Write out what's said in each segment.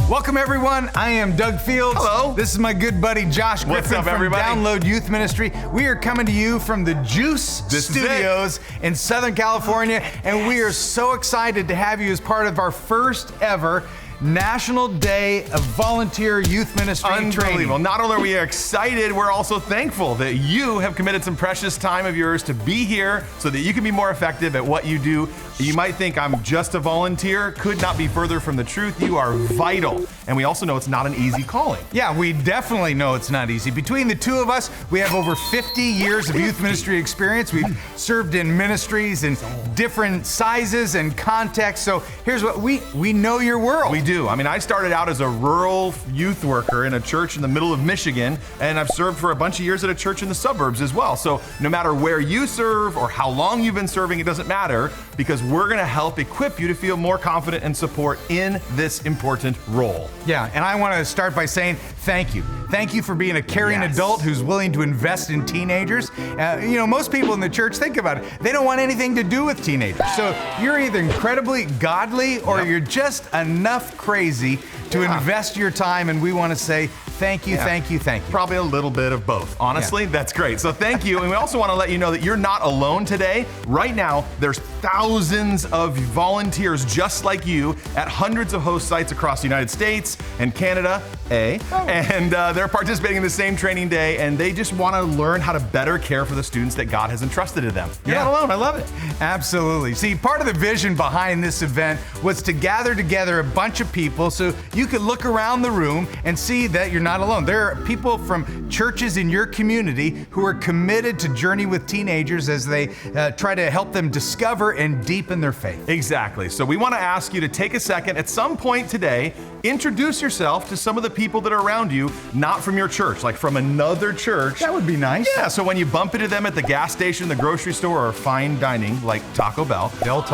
Welcome everyone, I am Doug Fields. Hello. This is my good buddy Josh Griffin What's up, from everybody? Download Youth Ministry. We are coming to you from the Juice Studios in Southern California, and we are so excited to have you as part of our first ever National Day of Volunteer Youth Ministry Unbelievable. Training. Not only are we excited, we're also thankful that you have committed some precious time of yours to be here so that you can be more effective at what you do. You might think I'm just a volunteer. Could not be further from the truth. You are vital. And we also know it's not an easy calling. Yeah, we definitely know it's not easy. Between the two of us, we have over 50 years of youth ministry experience. We've served in ministries in different sizes and contexts. So here's what we know your world. We do. I mean, I started out as a rural youth worker in a church in the middle of Michigan, and I've served for a bunch of years at a church in the suburbs as well. So no matter where you serve or how long you've been serving, it doesn't matter, because we're going to help equip you to feel more confident and support in this important role. Yeah, and I want to start by saying thank you. Thank you for being a caring adult who's willing to invest in teenagers. Most people in the church, think about it, they don't want anything to do with teenagers. So you're either incredibly godly or you're just enough crazy to invest your time, and we want to say thank you, thank you, thank you. Probably a little bit of both. Honestly, that's great. So thank you. And we also want to let you know that you're not alone today. Right now, there's thousands of volunteers just like you at hundreds of host sites across the United States and Canada, and they're participating in the same training day, and they just want to learn how to better care for the students that God has entrusted to them. You're not alone. I love it. Absolutely. See, part of the vision behind this event was to gather together a bunch of people so you could look around the room and see that you're not alone. There are people from churches in your community who are committed to journey with teenagers as they try to help them discover and deepen their faith. Exactly. So we want to ask you to take a second at some point today, introduce yourself to some of the people that are around you, not from your church, like from another church. That would be nice. Yeah, so when you bump into them at the gas station, the grocery store, or fine dining like Taco Bell,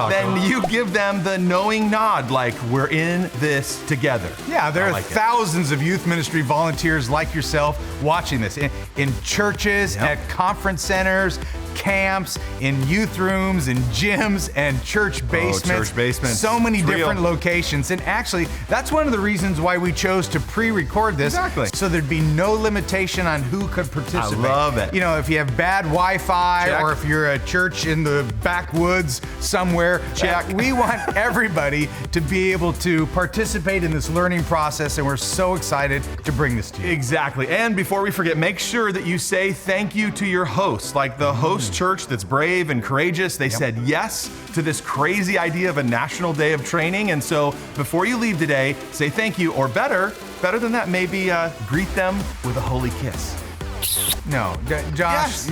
then you give them the knowing nod, like we're in this together. Yeah, there are thousands of youth ministry volunteers like yourself watching this in churches, at conference centers, camps, in youth rooms, in gyms, and church basements. Church basements. So many different locations. And actually, that's one of the reasons why we chose to pre-record this. Exactly. So there'd be no limitation on who could participate. I love it. If you have bad Wi-Fi or if you're a church in the backwoods somewhere, we want everybody to be able to participate in this learning process, and we're so excited to bring this to you. Exactly. And before we forget, make sure that you say thank you to your hosts, like the host church that's brave and courageous. They said yes to this crazy idea of a National Day of Training. And so before you leave today, say thank you, or better than that, maybe greet them with a holy kiss. No, Josh,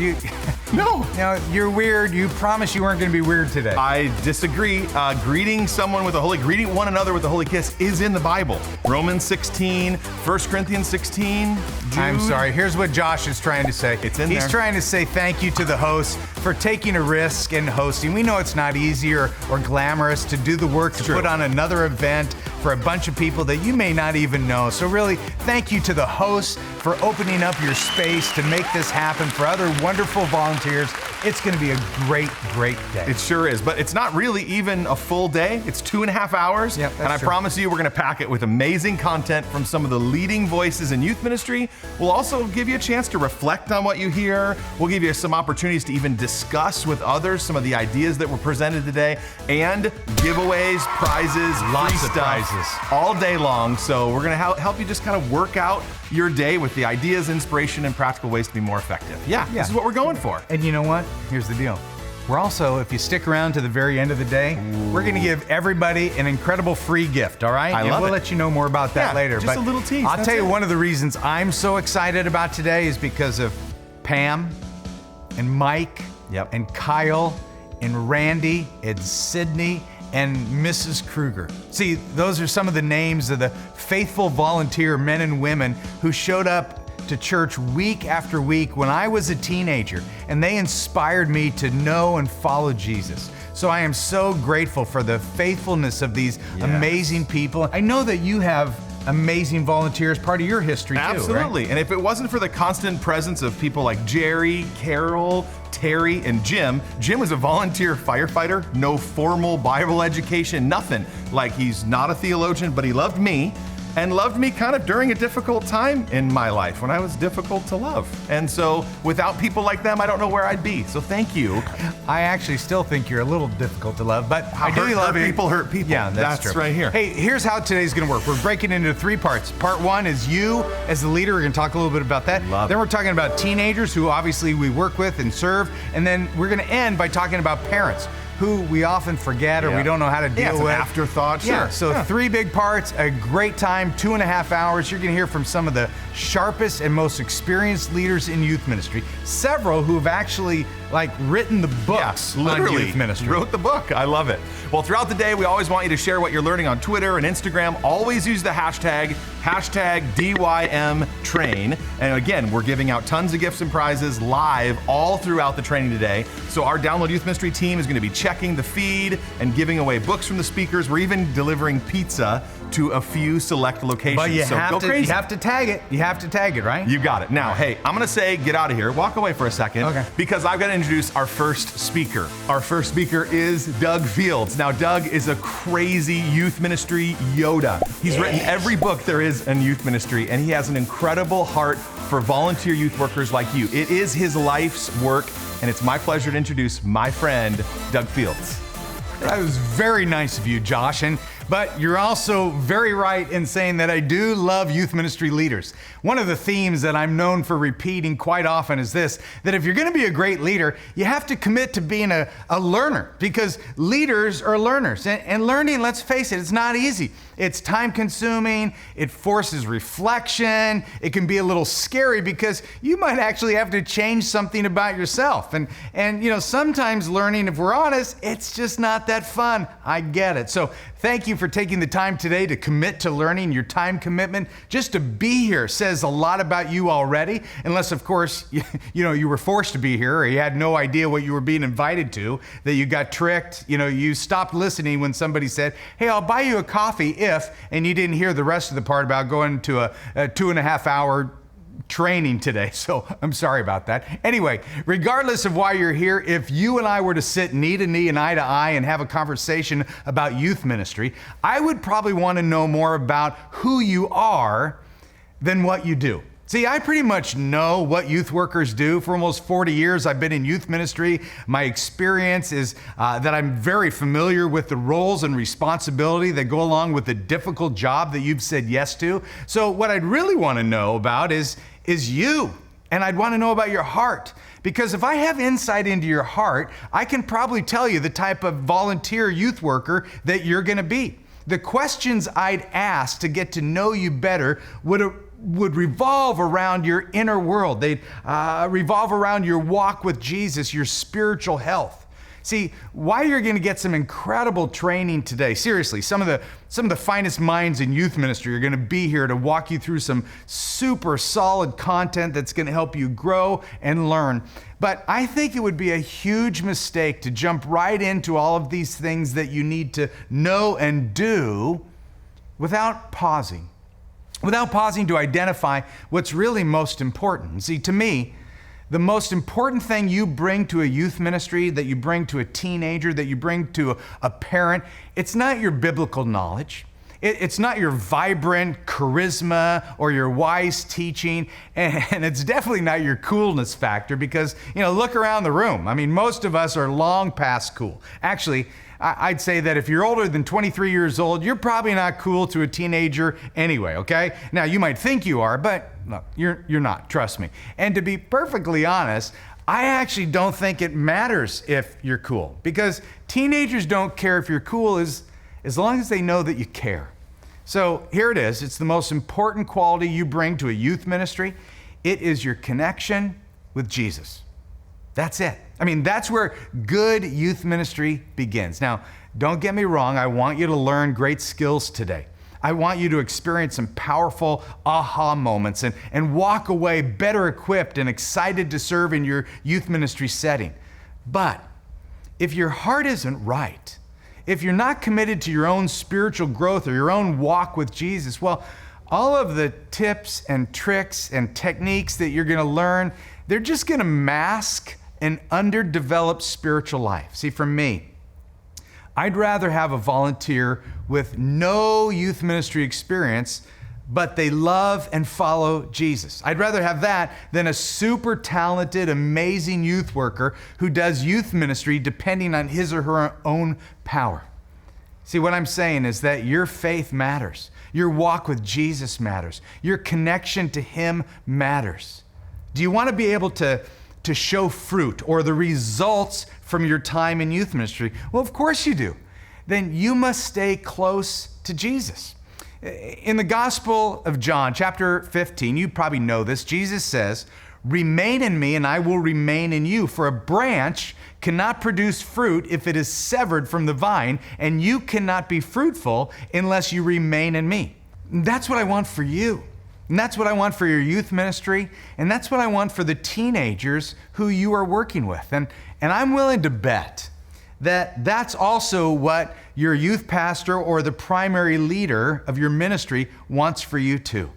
No, you're weird. You promised you weren't going to be weird today. I disagree. Greeting one another with a holy kiss is in the Bible. Romans 16, 1 Corinthians 16. Jude. I'm sorry. Here's what Josh is trying to say. It's in He's there. trying to say thank you to the hosts for taking a risk and hosting. We know it's not easy or glamorous to do the work to put on another event for a bunch of people that you may not even know. So really, thank you to the hosts for opening up your space to make this happen, for other wonderful volunteers. It's going to be a great, great day. It sure is, but it's not really even a full day. It's 2.5 hours, and I promise you we're going to pack it with amazing content from some of the leading voices in youth ministry. We'll also give you a chance to reflect on what you hear. We'll give you some opportunities to even discuss with others some of the ideas that were presented today, and giveaways, prizes, Lots of prizes all day long. So we're going to help you just kind of work out your day with the ideas, inspiration, and practical ways to be more effective. Yeah, this is what we're going for. And you know what? Here's the deal. We're also, if you stick around to the very end of the day, we're going to give everybody an incredible free gift, all right? We'll let you know more about that later. Just a little tease. I'll tell you, one of the reasons I'm so excited about today is because of Pam and Mike and Kyle and Randy and Sydney and Mrs. Kruger. See, those are some of the names of the faithful volunteer men and women who showed up to church week after week when I was a teenager, and they inspired me to know and follow Jesus. So I am so grateful for the faithfulness of these amazing people. I know that you have amazing volunteers, part of your history too, Absolutely. right? And if it wasn't for the constant presence of people like Jerry, Carol, Terry, and Jim. Jim was a volunteer firefighter, no formal Bible education, nothing. Like, he's not a theologian, but he loved me. and loved me kind of during a difficult time in my life when I was difficult to love. And so without people like them, I don't know where I'd be. So thank you. I actually still think you're a little difficult to love, but I do love you. People hurt people. Yeah, that's true. Right here. Hey, here's how today's gonna work. We're breaking into 3 parts. Part 1 is you as the leader. We're gonna talk a little bit about that. Love then it. we're talking about teenagers who obviously we work with and serve. And then we're gonna end by talking about parents who we often forget or we don't know how to deal it's with. An afterthought, sure. Yeah, so 3 big parts, a great time, 2.5 hours. You're gonna hear from some of the sharpest and most experienced leaders in youth ministry, several who have actually written the books on youth ministry. Wrote the book. I love it. Well, throughout the day, we always want you to share what you're learning on Twitter and Instagram. Always use the hashtag DYM Train. And again, we're giving out tons of gifts and prizes live all throughout the training today. So our Download Youth Ministry team is going to be checking the feed and giving away books from the speakers. We're even delivering pizza to a few select locations. But you so have go to crazy. you have to tag it. You have to tag it, right? You got it. Now, hey, I'm gonna say get out of here. Walk away for a second. Okay. Because I've got to introduce our first speaker. Our first speaker is Doug Fields. Now, Doug is a crazy youth ministry Yoda. He's written every book there is in youth ministry, and he has an incredible heart for volunteer youth workers like you. It is his life's work, and it's my pleasure to introduce my friend, Doug Fields. That was very nice of you, Josh. But you're also very right in saying that I do love youth ministry leaders. One of the themes that I'm known for repeating quite often is this, that if you're gonna be a great leader, you have to commit to being a learner, because leaders are learners. And learning, let's face it, it's not easy. It's time consuming, it forces reflection, it can be a little scary because you might actually have to change something about yourself. And you know, sometimes learning, if we're honest, it's just not that fun. I get it. So thank you for taking the time today to commit to learning. Your time commitment, just to be here, says a lot about you already, unless of course, you were forced to be here or you had no idea what you were being invited to, that you got tricked, you stopped listening when somebody said, hey, I'll buy you a coffee if, and you didn't hear the rest of the part about going to a 2.5 hour training today, so I'm sorry about that. Anyway, regardless of why you're here, if you and I were to sit knee to knee and eye to eye and have a conversation about youth ministry, I would probably want to know more about who you are than what you do. See, I pretty much know what youth workers do. For almost 40 years, I've been in youth ministry. My experience is that I'm very familiar with the roles and responsibility that go along with the difficult job that you've said yes to. So what I'd really want to know about is you. And I'd want to know about your heart. Because if I have insight into your heart, I can probably tell you the type of volunteer youth worker that you're going to be. The questions I'd ask to get to know you better would revolve around your inner world. They'd revolve around your walk with Jesus, your spiritual health. See, why you're going to get some incredible training today. Seriously, some of the finest minds in youth ministry are going to be here to walk you through some super solid content that's going to help you grow and learn. But I think it would be a huge mistake to jump right into all of these things that you need to know and do without pausing. Without pausing to identify what's really most important. See, to me, the most important thing you bring to a youth ministry, that you bring to a teenager, that you bring to a parent, it's not your biblical knowledge. It's not your vibrant charisma or your wise teaching, and it's definitely not your coolness factor because, look around the room. I mean, most of us are long past cool. Actually, I'd say that if you're older than 23 years old, you're probably not cool to a teenager anyway, okay? Now, you might think you are, but no, you're not, trust me. And to be perfectly honest, I actually don't think it matters if you're cool, because teenagers don't care if you're cool as long as they know that you care. So here it is. It's the most important quality you bring to a youth ministry. It is your connection with Jesus. That's it. I mean, that's where good youth ministry begins. Now, don't get me wrong. I want you to learn great skills today. I want you to experience some powerful aha moments and walk away better equipped and excited to serve in your youth ministry setting. But if your heart isn't right, if you're not committed to your own spiritual growth or your own walk with Jesus, well, all of the tips and tricks and techniques that you're going to learn, they're just going to mask an underdeveloped spiritual life. See, for me, I'd rather have a volunteer with no youth ministry experience but they love and follow Jesus. I'd rather have that than a super talented, amazing youth worker who does youth ministry depending on his or her own power. See, what I'm saying is that your faith matters. Your walk with Jesus matters. Your connection to him matters. Do you want to be able to show fruit or the results from your time in youth ministry? Well, of course you do. Then you must stay close to Jesus. In the Gospel of John, chapter 15, you probably know this, Jesus says, "Remain in me and I will remain in you. For a branch cannot produce fruit if it is severed from the vine, and you cannot be fruitful unless you remain in me." And that's what I want for you. And that's what I want for your youth ministry. And that's what I want for the teenagers who you are working with. And I'm willing to bet that that's also what your youth pastor or the primary leader of your ministry wants for you too.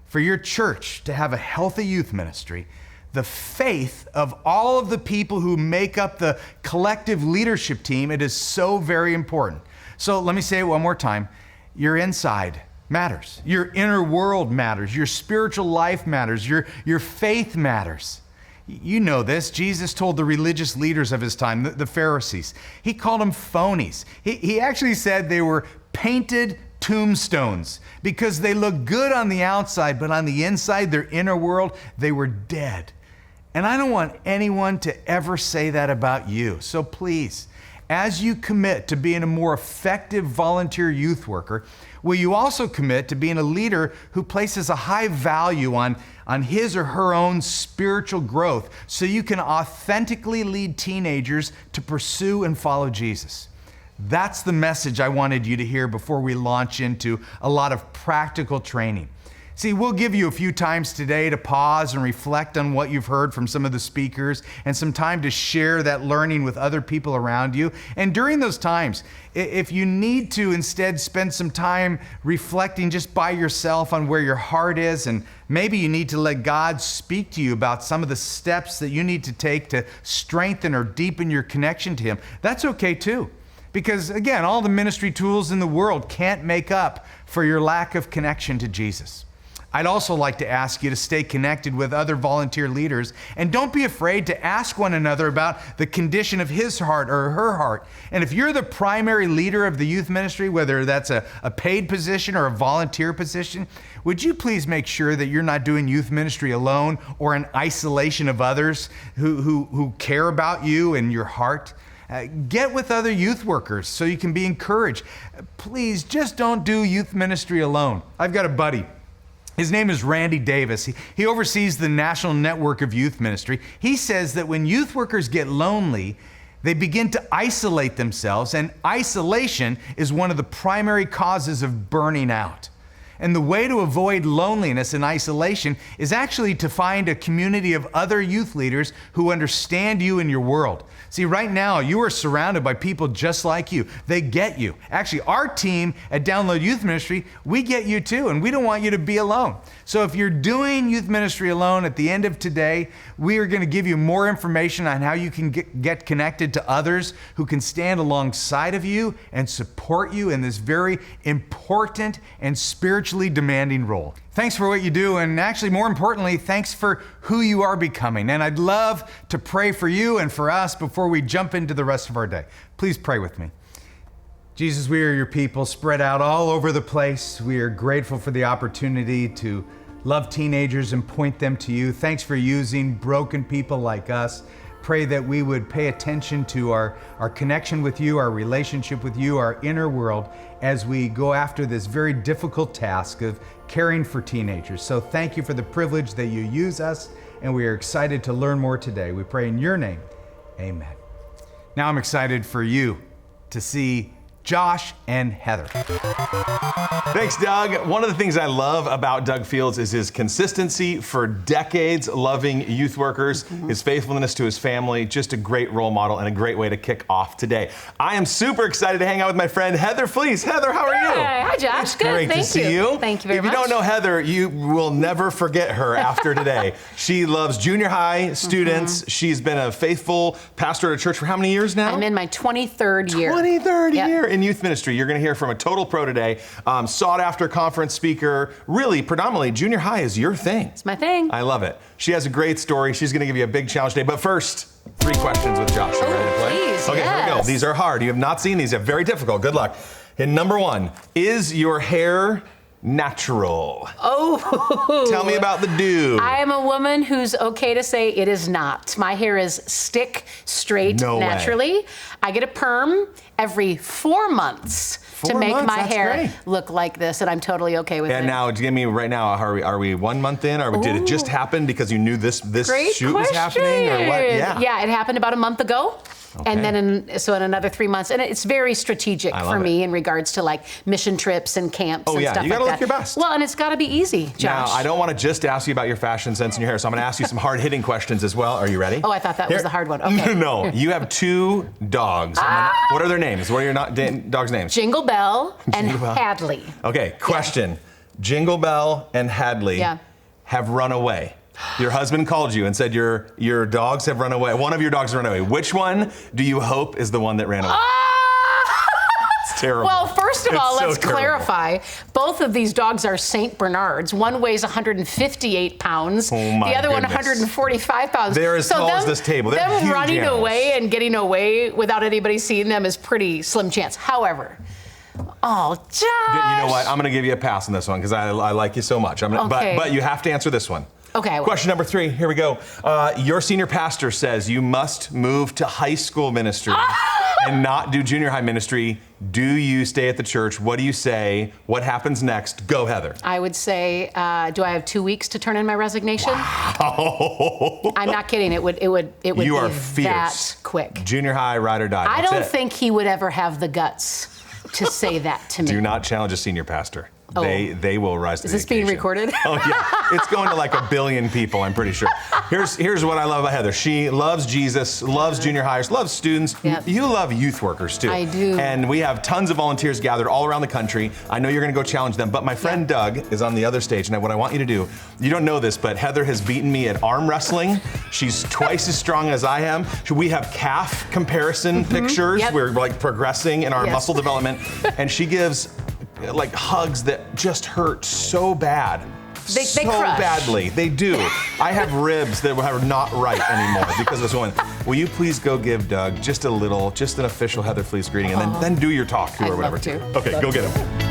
For your church to have a healthy youth ministry, the faith of all of the people who make up the collective leadership team, it is so very important. So let me say it one more time. Your inside matters. Your inner world matters. Your spiritual life matters. Your faith matters. You know this. Jesus told the religious leaders of his time, the Pharisees, he called them phonies. He actually said they were painted tombstones because they look good on the outside, but on the inside, their inner world, they were dead. And I don't want anyone to ever say that about you. So please, as you commit to being a more effective volunteer youth worker, will you also commit to being a leader who places a high value on his or her own spiritual growth so you can authentically lead teenagers to pursue and follow Jesus? That's the message I wanted you to hear before we launch into a lot of practical training. See, we'll give you a few times today to pause and reflect on what you've heard from some of the speakers and some time to share that learning with other people around you. And during those times, if you need to instead spend some time reflecting just by yourself on where your heart is, and maybe you need to let God speak to you about some of the steps that you need to take to strengthen or deepen your connection to him, that's okay too. Because again, all the ministry tools in the world can't make up for your lack of connection to Jesus. I'd also like to ask you to stay connected with other volunteer leaders, and don't be afraid to ask one another about the condition of his heart or her heart. And if you're the primary leader of the youth ministry, whether that's a paid position or a volunteer position, would you please make sure that you're not doing youth ministry alone or in isolation of others who care about you and your heart? Get with other youth workers so you can be encouraged. Please just don't do youth ministry alone. I've got a buddy. His name is Randy Davis. He oversees the National Network of Youth Ministry. He says that when youth workers get lonely, they begin to isolate themselves, and isolation is one of the primary causes of burning out. And the way to avoid loneliness and isolation is actually to find a community of other youth leaders who understand you and your world. See, right now, you are surrounded by people just like you. They get you. Actually, our team at Download Youth Ministry, we get you too, and we don't want you to be alone. So if you're doing youth ministry alone, at the end of today, we are going to give you more information on how you can get connected to others who can stand alongside of you and support you in this very important and spiritually demanding role. Thanks for what you do, and actually, more importantly, thanks for who you are becoming. And I'd love to pray for you and for us before we jump into the rest of our day. Please pray with me. Jesus, we are your people spread out all over the place. We are grateful for the opportunity to love teenagers and point them to you. Thanks for using broken people like us. Pray that we would pay attention to our connection with you, our relationship with you, our inner world, as we go after this very difficult task of caring for teenagers. So thank you for the privilege that you use us, and we are excited to learn more today. We pray in your name, amen. Now I'm excited for you to see Josh and Heather. Thanks, Doug. One of the things I love about Doug Fields is his consistency for decades, loving youth workers, his faithfulness to his family, just a great role model and a great way to kick off today. I am super excited to hang out with my friend Heather Fleece. Heather, how are you? Hi, Josh. It's good. Great to see you. Thank you very much. If you don't know Heather, you will never forget her after today. She loves junior high students. She's been a faithful pastor at a church for how many years now? I'm in my 23rd year. 23rd year. in youth ministry. You're going to hear from a total pro today, sought after conference speaker, really predominantly junior high is your thing. It's my thing. I love it. She has a great story. She's going to give you a big challenge today. But first, 3 questions with Josh. You ready to play? Please, okay, yes. Here we go. These are hard. You have not seen these yet. Very difficult. Good luck. And number 1, is your hair natural? Oh. Tell me about the do. I am a woman who's okay to say it is not. My hair is stick straight naturally. Way. I get a perm every 4 months to make my hair look like this, and I'm totally okay with it. And now, give me right now, are we 1 month in, or did it just happen because you knew this shoot was happening, or what? Yeah, it happened about a month ago. Okay. And then in another 3 months, and it's very strategic for me in regards to like mission trips and camps and stuff like that. You gotta look your best. Well, and it's gotta be easy, Josh. Now, I don't want to just ask you about your fashion sense and your hair, so I'm gonna ask you some hard-hitting questions as well. Are you ready? Oh, I thought that was the hard one. Okay. No, you have 2 dogs. What are their names? What are your dogs' names? Jingle Bell and Hadley. Okay, question. Yeah. Jingle Bell and Hadley have run away. Your husband called you and said your dogs have run away. One of your dogs has run away. Which one do you hope is the one that ran away? It's terrible. Well, first of all, let's clarify. Both of these dogs are St. Bernards. One weighs 158 pounds. Oh my the other one goodness. 145 pounds. They're as tall as this table. They're them huge running animals. away and getting away without anybody seeing them is pretty slim chance. However, Josh. You know what? I'm going to give you a pass on this one because I like you so much. But you have to answer this one. Okay. Question number 3, here we go. Your senior pastor says you must move to high school ministry and not do junior high ministry. Do you stay at the church? What do you say? What happens next? Go, Heather. I would say, do I have 2 weeks to turn in my resignation? Wow. I'm not kidding. It would You be are fierce. that quick. Junior high, ride or die. I don't think he would ever have the guts to say that to me. Do not challenge a senior pastor. They will rise to the occasion. Is this being recorded? Oh yeah, it's going to like 1 billion people, I'm pretty sure. Here's what I love about Heather. She loves Jesus, loves junior hires, loves students. Yep. You love youth workers too. I do. And we have tons of volunteers gathered all around the country. I know you're going to go challenge them, but my friend Doug is on the other stage, and what I want you to do, you don't know this, but Heather has beaten me at arm wrestling. She's twice as strong as I am. We have calf comparison pictures. Yep. We're like progressing in our muscle development, and she gives like hugs that just hurt so bad. They crush. Badly. They do. I have ribs that are not right anymore because of this one. Will you please go give Doug just an official Heather Fleece greeting, and then do your talk too, or whatever. I'd love to. Okay, go get him.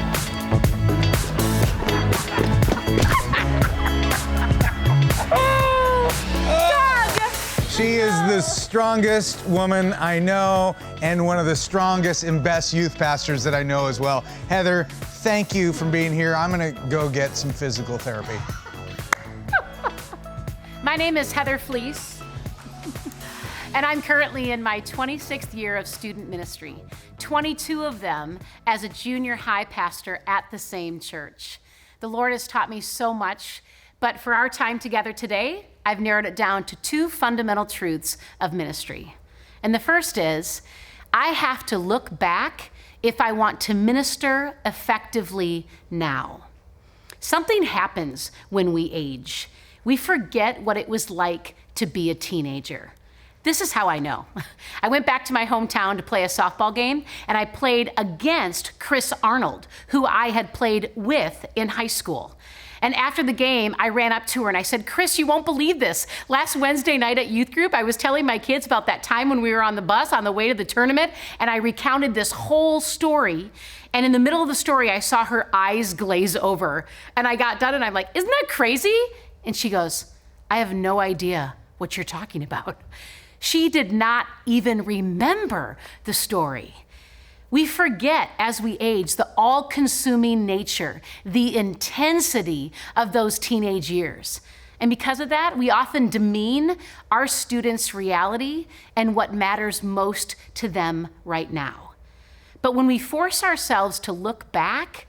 She is the strongest woman I know and one of the strongest and best youth pastors that I know as well. Heather, thank you for being here. I'm gonna go get some physical therapy. My name is Heather Fleece, and I'm currently in my 26th year of student ministry, 22 of them as a junior high pastor at the same church. The Lord has taught me so much, but for our time together today, I've narrowed it down to 2 fundamental truths of ministry. And the first is, I have to look back if I want to minister effectively now. Something happens when we age. We forget what it was like to be a teenager. This is how I know. I went back to my hometown to play a softball game, and I played against Chris Arnold, who I had played with in high school. And after the game, I ran up to her and I said, Chris, you won't believe this. Last Wednesday night at youth group, I was telling my kids about that time when we were on the bus on the way to the tournament, and I recounted this whole story. And in the middle of the story, I saw her eyes glaze over. And I got done and I'm like, isn't that crazy? And she goes, I have no idea what you're talking about. She did not even remember the story. We forget as we age the all-consuming nature, the intensity of those teenage years. And because of that, we often demean our students' reality and what matters most to them right now. But when we force ourselves to look back,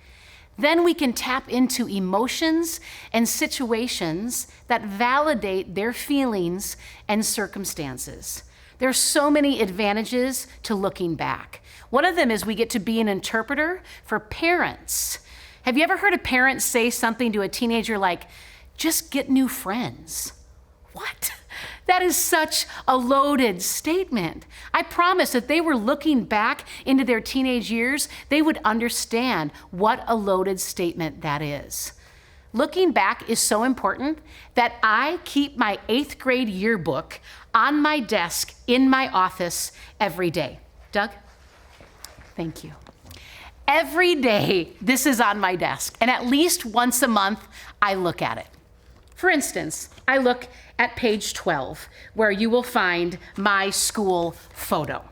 then we can tap into emotions and situations that validate their feelings and circumstances. There are so many advantages to looking back. One of them is we get to be an interpreter for parents. Have you ever heard a parent say something to a teenager like, just get new friends? What? That is such a loaded statement. I promise if they were looking back into their teenage years, they would understand what a loaded statement that is. Looking back is so important that I keep my 8th grade yearbook on my desk in my office every day. Doug? Thank you. Every day, this is on my desk, and at least once a month, I look at it. For instance, I look at page 12, where you will find my school photo.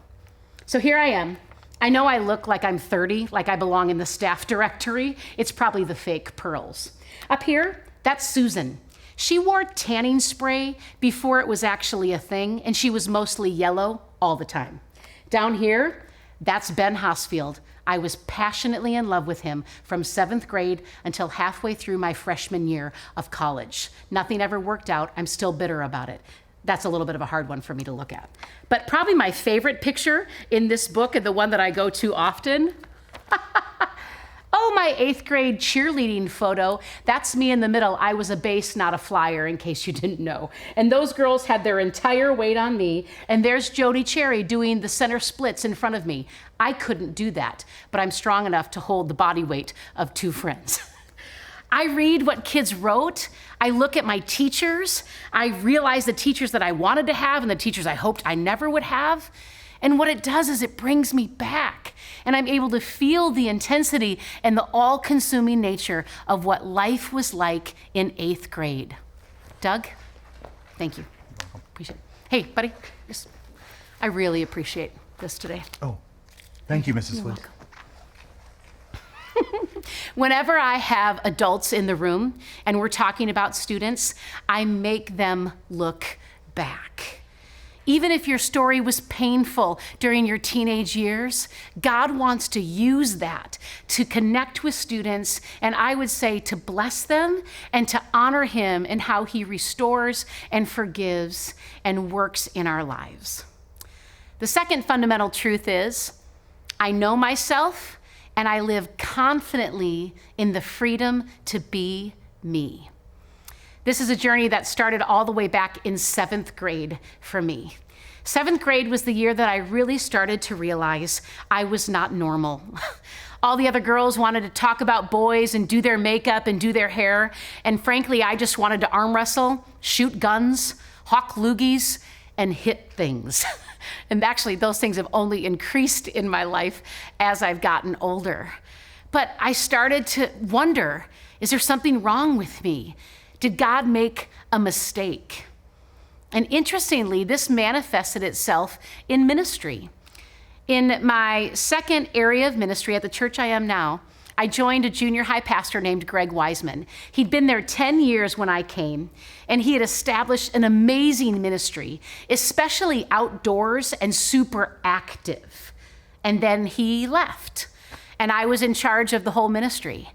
So here I am. I know I look like I'm 30, like I belong in the staff directory. It's probably the fake pearls. Up here, that's Susan. She wore tanning spray before it was actually a thing, and she was mostly yellow all the time. Down here, that's Ben Hosfield. I was passionately in love with him from 7th grade until halfway through my freshman year of college. Nothing ever worked out. I'm still bitter about it. That's a little bit of a hard one for me to look at. But probably my favorite picture in this book, and the one that I go to often, oh, my 8th grade cheerleading photo. That's me in the middle. I was a base, not a flyer, in case you didn't know. And those girls had their entire weight on me. And there's Jody Cherry doing the center splits in front of me. I couldn't do that, but I'm strong enough to hold the body weight of 2 friends. I read what kids wrote. I look at my teachers. I realize the teachers that I wanted to have and the teachers I hoped I never would have. And what it does is it brings me back, and I'm able to feel the intensity and the all-consuming nature of what life was like in 8th grade. Doug, thank you. Appreciate it. Hey, buddy, I really appreciate this today. Oh, thank you, Mrs. You're Fleet. welcome. Whenever I have adults in the room and we're talking about students, I make them look back. Even if your story was painful during your teenage years, God wants to use that to connect with students, and I would say to bless them and to honor Him in how He restores and forgives and works in our lives. The second fundamental truth is, I know myself and I live confidently in the freedom to be me. This is a journey that started all the way back in 7th grade for me. 7th grade was the year that I really started to realize I was not normal. All the other girls wanted to talk about boys and do their makeup and do their hair. And frankly, I just wanted to arm wrestle, shoot guns, hawk loogies, and hit things. And actually, those things have only increased in my life as I've gotten older. But I started to wonder, is there something wrong with me? Did God make a mistake? And interestingly, this manifested itself in ministry. In my second area of ministry at the church I am now, I joined a junior high pastor named Greg Wiseman. He'd been there 10 years when I came, and he had established an amazing ministry, especially outdoors and super active. And then he left, and I was in charge of the whole ministry.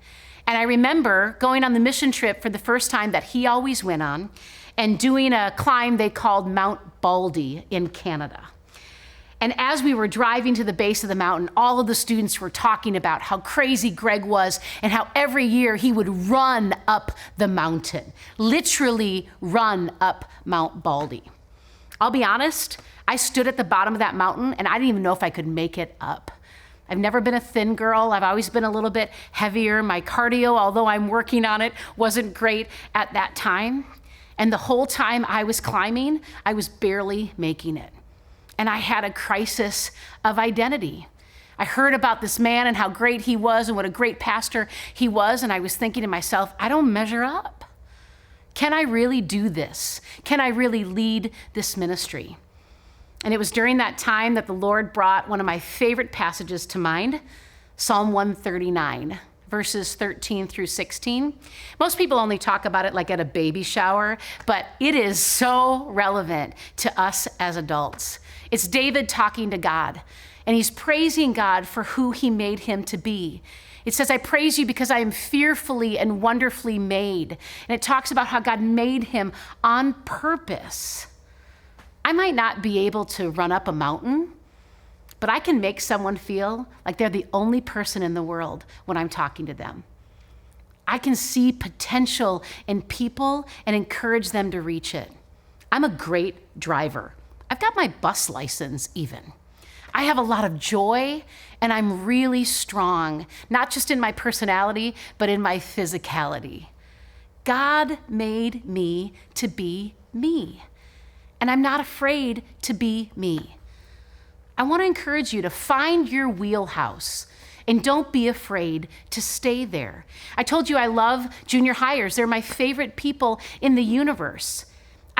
And I remember going on the mission trip for the first time that he always went on and doing a climb they called Mount Baldy in Canada. And as we were driving to the base of the mountain, all of the students were talking about how crazy Greg was and how every year he would run up the mountain, literally run up Mount Baldy. I'll be honest, I stood at the bottom of that mountain and I didn't even know if I could make it up. I've never been a thin girl. I've always been a little bit heavier. My cardio, although I'm working on it, wasn't great at that time. And the whole time I was climbing, I was barely making it. And I had a crisis of identity. I heard about this man and how great he was and what a great pastor he was, and I was thinking to myself, I don't measure up. Can I really do this? Can I really lead this ministry? And it was during that time that the Lord brought one of my favorite passages to mind, Psalm 139, verses 13 through 16. Most people only talk about it like at a baby shower, but it is so relevant to us as adults. It's David talking to God, and he's praising God for who he made him to be. It says, I praise you because I am fearfully and wonderfully made. And it talks about how God made him on purpose. I might not be able to run up a mountain, but I can make someone feel like they're the only person in the world when I'm talking to them. I can see potential in people and encourage them to reach it. I'm a great driver. I've got my bus license even. I have a lot of joy, and I'm really strong, not just in my personality, but in my physicality. God made me to be me, and I'm not afraid to be me. I want to encourage you to find your wheelhouse and don't be afraid to stay there. I told you I love junior hires. They're my favorite people in the universe.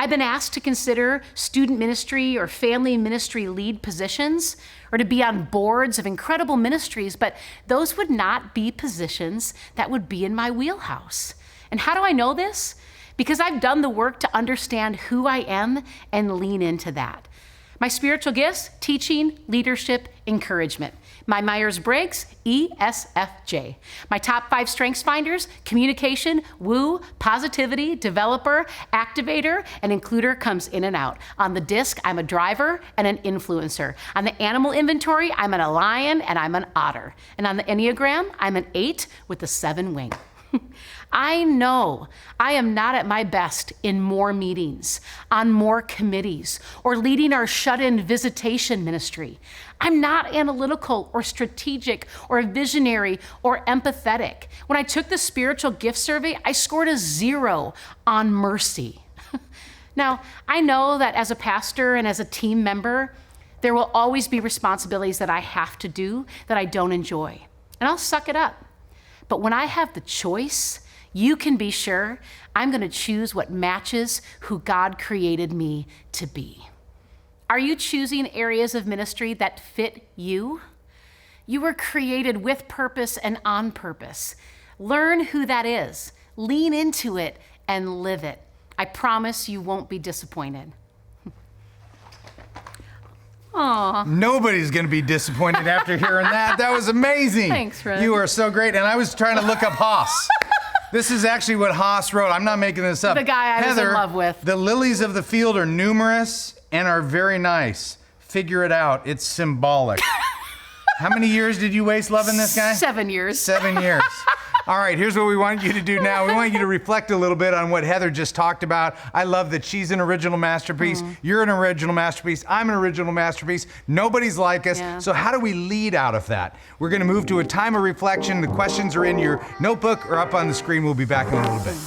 I've been asked to consider student ministry or family ministry lead positions or to be on boards of incredible ministries, but those would not be positions that would be in my wheelhouse. And how do I know this? Because I've done the work to understand who I am and lean into that. My spiritual gifts, teaching, leadership, encouragement. My Myers-Briggs, ESFJ. My top 5 strengths finders, communication, woo, positivity, developer, activator, and includer comes in and out. On the disc, I'm a driver and an influencer. On the animal inventory, I'm a lion and I'm an otter. And on the Enneagram, I'm an 8 with a 7 wing. I know I am not at my best in more meetings, on more committees, or leading our shut-in visitation ministry. I'm not analytical or strategic or visionary or empathetic. When I took the spiritual gift survey, I scored a 0 on mercy. Now, I know that as a pastor and as a team member, there will always be responsibilities that I have to do that I don't enjoy, and I'll suck it up. But when I have the choice, you can be sure I'm going to choose what matches who God created me to be. Are you choosing areas of ministry that fit you? You were created with purpose and on purpose. Learn who that is, lean into it, and live it. I promise you won't be disappointed. Aw. Nobody's going to be disappointed after hearing that. That was amazing. Thanks, Fred. You are so great. And I was trying to look up Haas. This is actually what Haas wrote. I'm not making this up. The guy I was in love with. The lilies of the field are numerous and are very nice. Figure it out. It's symbolic. How many years did you waste loving this guy? 7 years. 7 years. All right, here's what we want you to do now. We want you to reflect a little bit on what Heather just talked about. I love that she's an original masterpiece. You're an original masterpiece. I'm an original masterpiece. Nobody's like us. Yeah. So how do we lead out of that? We're going to move to a time of reflection. The questions are in your notebook or up on the screen. We'll be back in a little bit.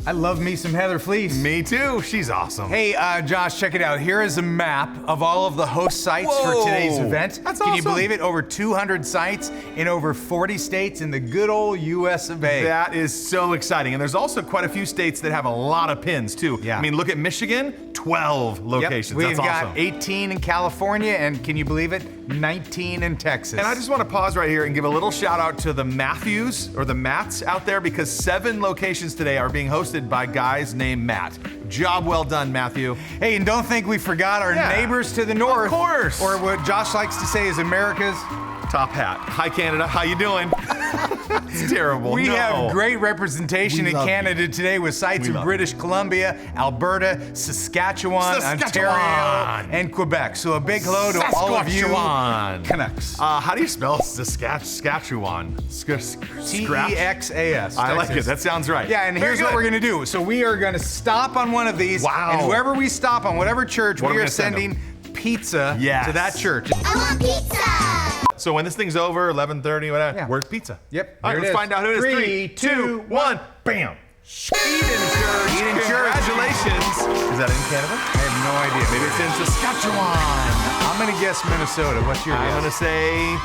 I love me some Heather Fleece. Me too. She's awesome. Hey, Josh, check it out. Here is a map of all of the host sites for today's event. That's Can you awesome. believe it? Over 200 sites in over 40 states in the good old US of A. That is so exciting. And there's also quite a few states that have a lot of pins too. Yeah. I mean, look at Michigan, 12 locations. We've That's got awesome. 18 in California, and can you believe it? 19 in Texas. And I just want to pause right here and give a little shout out to the Matthews or the Matts out there, because 7 locations today are being hosted by guys named Matt. Job well done, Matthew. Hey, and don't think we forgot our Yeah. neighbors to the north. Of course. Or what Josh likes to say is America's Top hat. Hi, Canada. How you doing? It's terrible. We No. have great representation We in love Canada today with sites We in love British Columbia, Alberta, Saskatchewan, Ontario, and Quebec. So a big hello to all of you Saskatchewan. Canucks. How do you spell Saskatchewan? T-E-X-A-S. I like it. Texas. That sounds right. Yeah, and Very here's what good. we're gonna do. So we are gonna stop on one of these. Wow. And whoever we stop on, whatever church, What are we we are gonna send sending pizza Yes. to that church. I want pizza! So when this thing's over, 11:30, whatever, Yeah. where's pizza? Yep. All right, here it let's is. find out who it is. 3, 2, 1. Bam. Eden Church. Eden Church. Congratulations. Is that in Canada? I have no idea. Maybe it's in Saskatchewan. I'm gonna guess Minnesota. What's your I'm guess? gonna say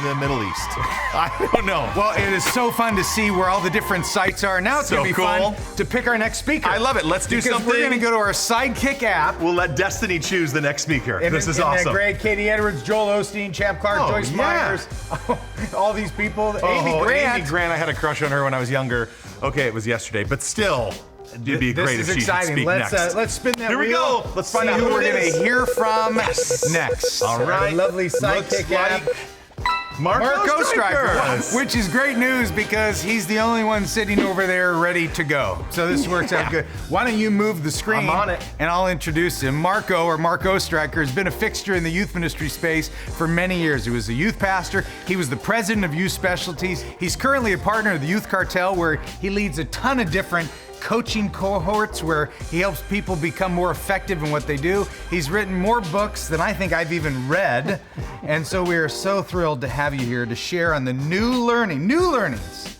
the Middle East. I don't know. Well, it is so fun to see where all the different sites are. Now it's So gonna be cool. fun to pick our next speaker. I love it. Let's do because something. we're gonna go to our Sidekick app. We'll let Destiny choose the next speaker. And This is and awesome. Greg, Katie Edwards, Joel Osteen, Champ Clark, Oh, Joyce yeah. Myers, all these people. Amy Oh, Grant. Amy Grant, I had a crush on her when I was younger. Okay, it was yesterday, but still, it'd be This great is if she could exciting. speak Let's next. spin that Here we wheel. go. Let's find See out who who we're it gonna is. hear from next. All right. Our lovely Sidekick app. Marco Stryker, which is great news because he's the only one sitting over there ready to go. So this works out good. Why don't you move the screen I'm on it. and I'll introduce him. Marco Stryker has been a fixture in the youth ministry space for many years. He was a youth pastor. He was the president of Youth Specialties. He's currently a partner of the Youth Cartel, where he leads a ton of different coaching cohorts where he helps people become more effective in what they do. He's written more books than I think I've even read. And so we are so thrilled to have you here to share on the new learnings,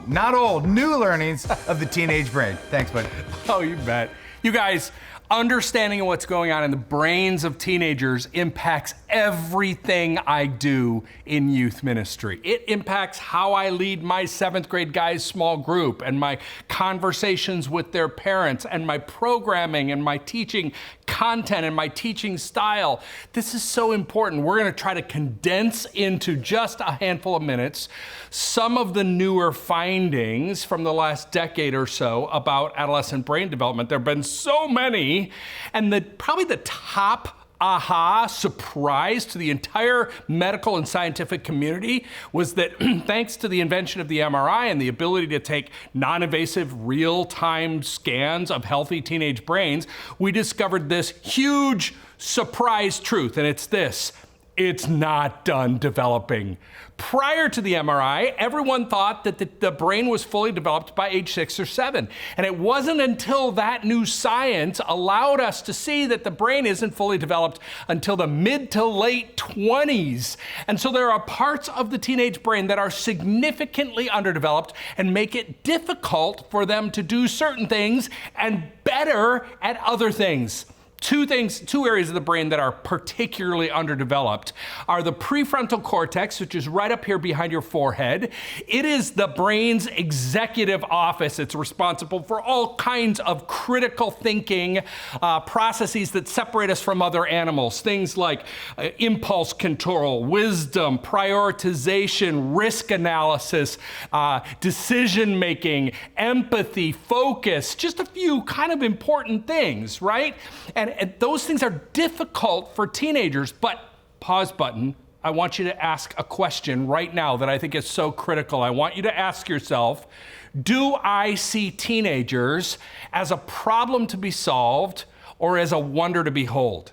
not old, new learnings of the teenage brain. Thanks, buddy. Oh, you bet. You guys, understanding what's going on in the brains of teenagers impacts everything I do in youth ministry. It impacts how I lead my 7th grade guys small group and my conversations with their parents and my programming and my teaching content and my teaching style. This is so important. We're going to try to condense into just a handful of minutes some of the newer findings from the last decade or so about adolescent brain development. There have been so many, and probably the top aha surprise to the entire medical and scientific community was that thanks to the invention of the MRI and the ability to take non-invasive real-time scans of healthy teenage brains, we discovered this huge surprise truth, and it's this: it's not done developing. Prior to the MRI, everyone thought that the brain was fully developed by age 6 or 7. And it wasn't until that new science allowed us to see that the brain isn't fully developed until the mid to late 20s. And so there are parts of the teenage brain that are significantly underdeveloped and make it difficult for them to do certain things and better at other things. Two areas of the brain that are particularly underdeveloped are the prefrontal cortex, which is right up here behind your forehead. It is the brain's executive office. It's responsible for all kinds of critical thinking processes that separate us from other animals. Things like impulse control, wisdom, prioritization, risk analysis, decision making, empathy, focus, just a few kind of important things, right? And those things are difficult for teenagers, but pause button. I want you to ask a question right now that I think is so critical. I want you to ask yourself, do I see teenagers as a problem to be solved or as a wonder to behold?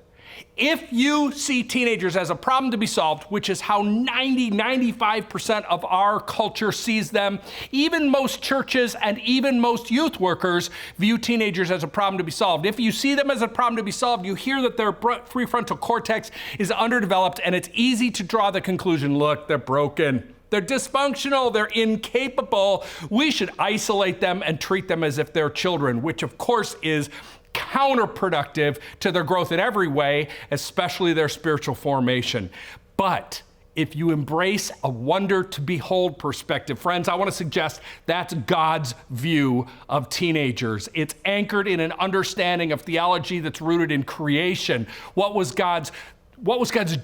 If you see teenagers as a problem to be solved, which is how 95% of our culture sees them, even most churches and even most youth workers view teenagers as a problem to be solved. If you see them as a problem to be solved, you hear that their prefrontal cortex is underdeveloped, and it's easy to draw the conclusion, look, they're broken. They're dysfunctional, they're incapable. We should isolate them and treat them as if they're children, which of course is counterproductive to their growth in every way, especially their spiritual formation. But if you embrace a wonder to behold perspective, friends, I want to suggest that's God's view of teenagers. It's anchored in an understanding of theology that's rooted in creation. What was God's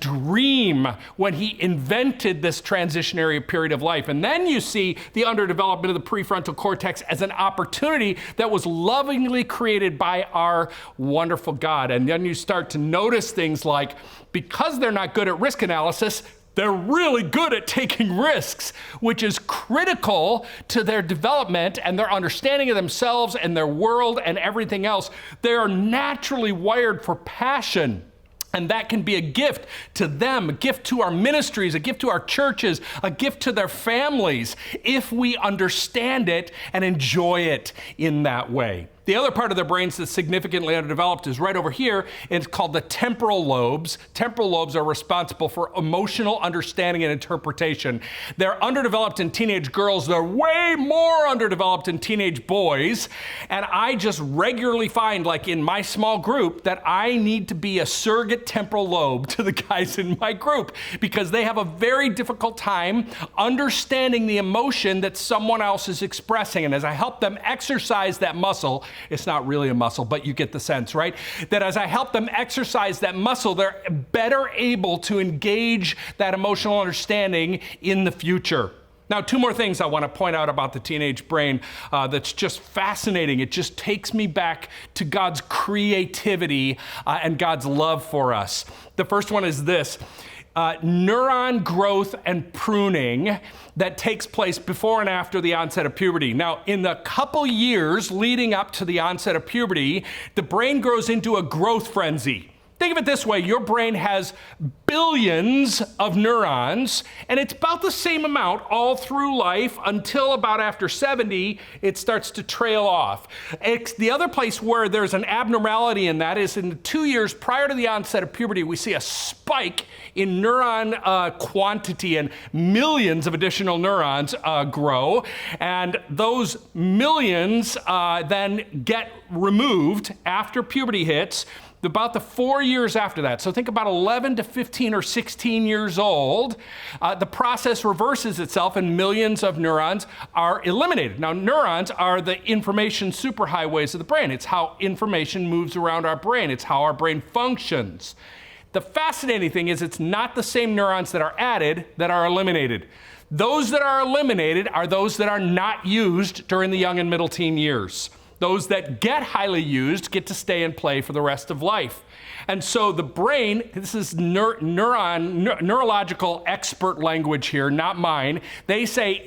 dream when he invented this transitionary period of life? And then you see the underdevelopment of the prefrontal cortex as an opportunity that was lovingly created by our wonderful God. And then you start to notice things like, because they're not good at risk analysis, they're really good at taking risks, which is critical to their development and their understanding of themselves and their world and everything else. They are naturally wired for passion. And that can be a gift to them, a gift to our ministries, a gift to our churches, a gift to their families, if we understand it and enjoy it in that way. The other part of their brains that's significantly underdeveloped is right over here, and it's called the temporal lobes. Temporal lobes are responsible for emotional understanding and interpretation. They're underdeveloped in teenage girls. They're way more underdeveloped in teenage boys. And I just regularly find, like in my small group, that I need to be a surrogate temporal lobe to the guys in my group because they have a very difficult time understanding the emotion that someone else is expressing. And as I help them exercise that muscle, it's not really a muscle, but you get the sense, right? That as I help them exercise that muscle, they're better able to engage that emotional understanding in the future. Now, two more things I want to point out about the teenage brain that's just fascinating. It just takes me back to God's creativity and God's love for us. The first one is this. Neuron growth and pruning that takes place before and after the onset of puberty. Now, in the couple years leading up to the onset of puberty, the brain grows into a growth frenzy. Think of it this way, your brain has billions of neurons, and it's about the same amount all through life until about after 70, it starts to trail off. The other place where there's an abnormality in that is in the 2 years prior to the onset of puberty, we see a spike in neuron quantity, and millions of additional neurons grow, and those millions then get removed after puberty hits, about the 4 years after that. So think about 11 to 15 or 16 years old, the process reverses itself and millions of neurons are eliminated. Now, neurons are the information superhighways of the brain. It's how information moves around our brain. It's how our brain functions. The fascinating thing is it's not the same neurons that are added that are eliminated. Those that are eliminated are those that are not used during the young and middle teen years. Those that get highly used get to stay and play for the rest of life. And so the brain, this is neurological expert language here, not mine. They say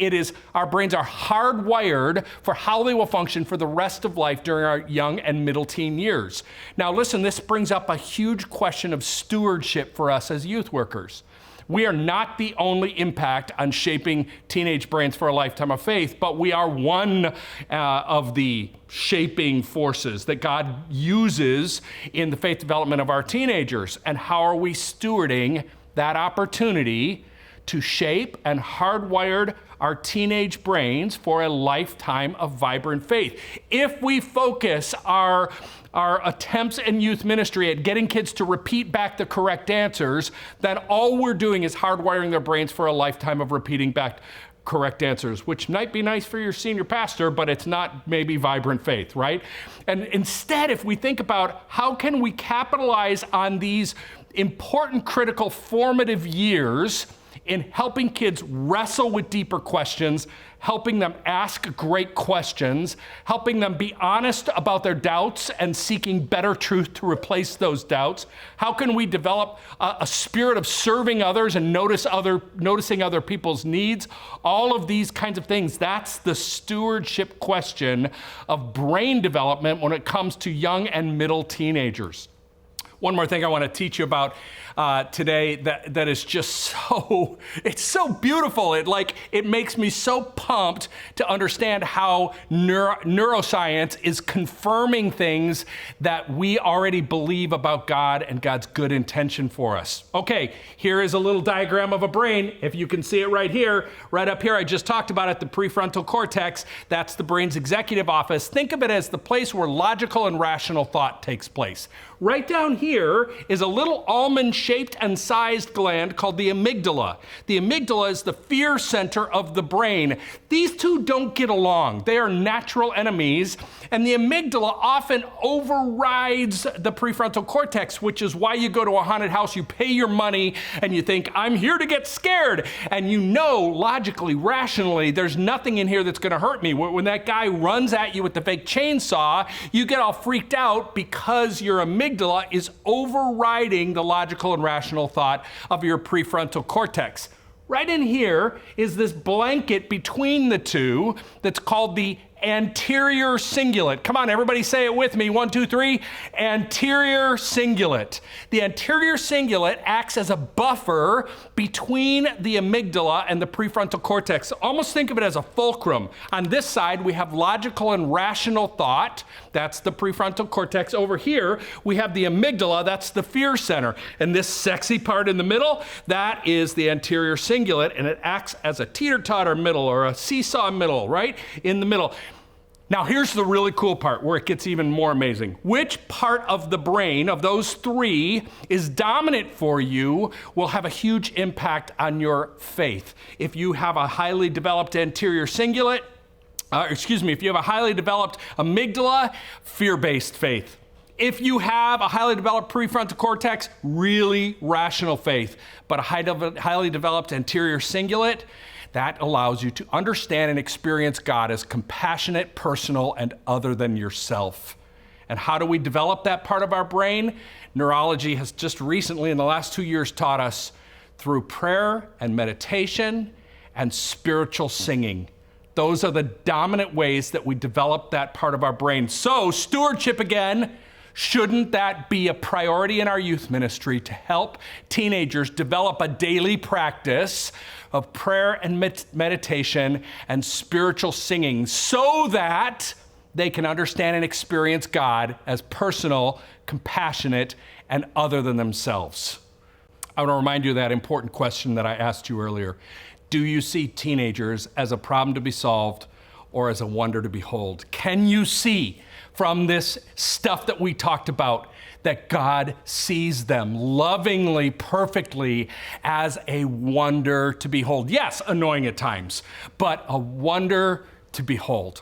our brains are hardwired for how they will function for the rest of life during our young and middle teen years. Now listen, this brings up a huge question of stewardship for us as youth workers. We are not the only impact on shaping teenage brains for a lifetime of faith, but we are one of the shaping forces that God uses in the faith development of our teenagers. And how are we stewarding that opportunity to shape and hardwired our teenage brains for a lifetime of vibrant faith? If we focus our attempts in youth ministry at getting kids to repeat back the correct answers, then all we're doing is hardwiring their brains for a lifetime of repeating back correct answers, which might be nice for your senior pastor, but it's not maybe vibrant faith, right? And instead, if we think about how can we capitalize on these important, critical, formative years in helping kids wrestle with deeper questions, helping them ask great questions, helping them be honest about their doubts and seeking better truth to replace those doubts. How can we develop a spirit of serving others and noticing other people's needs? All of these kinds of things, that's the stewardship question of brain development when it comes to young and middle teenagers. One more thing I want to teach you about today that is just it's so beautiful. It makes me so pumped to understand how neuroscience is confirming things that we already believe about God and God's good intention for us. Okay, here is a little diagram of a brain. If you can see it right here, right up here, I just talked about it, the prefrontal cortex. That's the brain's executive office. Think of it as the place where logical and rational thought takes place. Right down here is a little almond-shaped and sized gland called the amygdala. The amygdala is the fear center of the brain. These two don't get along. They are natural enemies, and the amygdala often overrides the prefrontal cortex, which is why you go to a haunted house, you pay your money, and you think, I'm here to get scared. And you know, logically, rationally, there's nothing in here that's gonna hurt me. When that guy runs at you with the fake chainsaw, you get all freaked out because your amygdala is overriding the logical and rational thought of your prefrontal cortex. Right in here is this blanket between the two that's called the anterior cingulate. Come on, everybody say it with me. 1, 2, 3. Anterior cingulate. The anterior cingulate acts as a buffer between the amygdala and the prefrontal cortex. Almost think of it as a fulcrum. On this side, we have logical and rational thought. That's the prefrontal cortex. Over here, we have the amygdala. That's the fear center. And this sexy part in the middle, that is the anterior cingulate, and it acts as a teeter-totter middle or a seesaw middle, right? In the middle. Now, here's the really cool part where it gets even more amazing. Which part of the brain of those three is dominant for you will have a huge impact on your faith. If you have a highly developed anterior cingulate, if you have a highly developed amygdala, fear-based faith. If you have a highly developed prefrontal cortex, really rational faith. But a highly developed anterior cingulate, that allows you to understand and experience God as compassionate, personal, and other than yourself. And how do we develop that part of our brain? Neurology has just recently, in the last 2 years, taught us through prayer and meditation and spiritual singing. Those are the dominant ways that we develop that part of our brain. So, stewardship again. Shouldn't that be a priority in our youth ministry to help teenagers develop a daily practice of prayer and meditation and spiritual singing so that they can understand and experience God as personal, compassionate, and other than themselves? I want to remind you of that important question that I asked you earlier. Do you see teenagers as a problem to be solved or as a wonder to behold? Can you see from this stuff that we talked about that God sees them lovingly, perfectly as a wonder to behold? Yes, annoying at times, but a wonder to behold.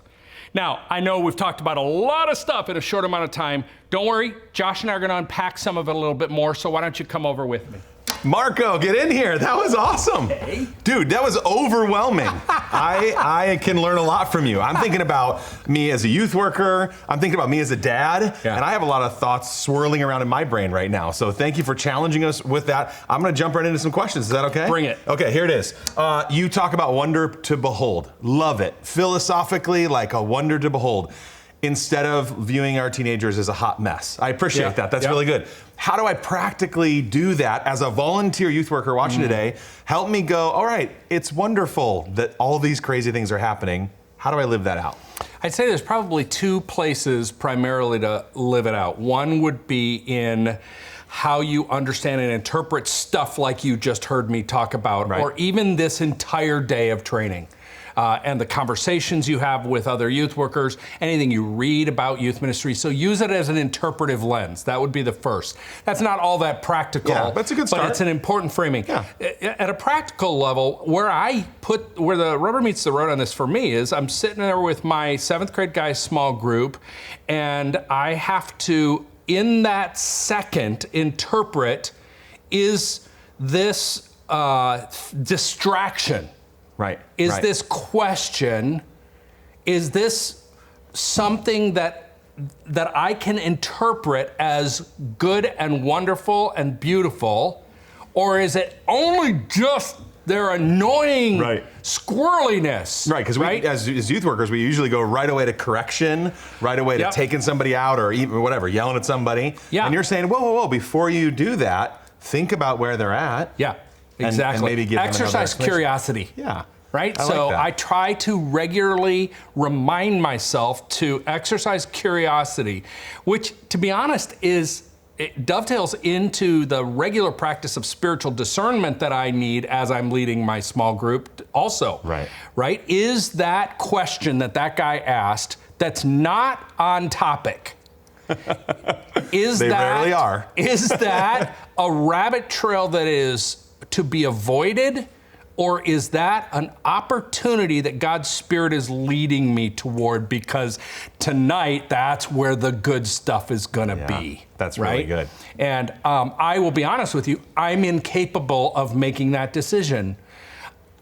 Now, I know we've talked about a lot of stuff in a short amount of time. Don't worry, Josh and I are going to unpack some of it a little bit more, so why don't you come over with me? Marco, get in here. That was awesome. Hey. Dude, that was overwhelming. I can learn a lot from you. I'm thinking about me as a youth worker. I'm thinking about me as a dad. Yeah. And I have a lot of thoughts swirling around in my brain right now. So thank you for challenging us with that. I'm going to jump right into some questions. Is that okay? Bring it. Okay, here it is. You talk about wonder to behold. Love it. Philosophically, like a wonder to behold, instead of viewing our teenagers as a hot mess. I appreciate that. That's really good. How do I practically do that as a volunteer youth worker watching today? Help me go, all right, it's wonderful that all these crazy things are happening. How do I live that out? I'd say there's probably two places primarily to live it out. One would be in how you understand and interpret stuff like you just heard me talk about, or even this entire day of training. And the conversations you have with other youth workers, anything you read about youth ministry. So use it as an interpretive lens. That would be the first. That's not all that practical. Yeah, that's a good start. But it's an important framing. Yeah. At a practical level, where the rubber meets the road on this for me is I'm sitting there with my 7th grade guys small group, and I have to, in that second, interpret, is this distraction? Right. Is this question, is this something that I can interpret as good and wonderful and beautiful, or is it only just their annoying Right. squirreliness. Right, because as youth workers, we usually go right away to correction, right away to Yep. taking somebody out or even whatever, yelling at somebody. Yeah. And you're saying, whoa, whoa, whoa, before you do that, think about where they're at. Yeah, and exactly. maybe give them another Exercise explanation. curiosity. Yeah. Right? I like So that. I try to regularly remind myself to exercise curiosity, which, to be honest, it dovetails into the regular practice of spiritual discernment that I need as I'm leading my small group also. Right. Right? Is that question that guy asked that's not on topic? They rarely are. Is that a rabbit trail that is to be avoided? Or is that an opportunity that God's Spirit is leading me toward? Because tonight, that's where the good stuff is going to be. That's really right? good. And I will be honest with you, I'm incapable of making that decision.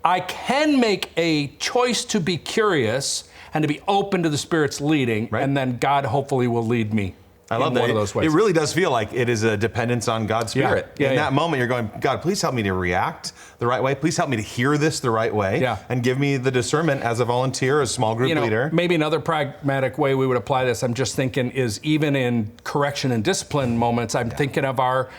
I can make a choice to be curious and to be open to the Spirit's leading, Right. and then God hopefully will lead me. I love in that. one of those ways. It really does feel like it is a dependence on God's Spirit. Yeah, In yeah. that moment, you're going, God, please help me to react the right way. Please help me to hear this the right way. Yeah. And give me the discernment as a volunteer, as a small group leader. Maybe another pragmatic way we would apply this, I'm just thinking, is even in correction and discipline moments, I'm thinking of our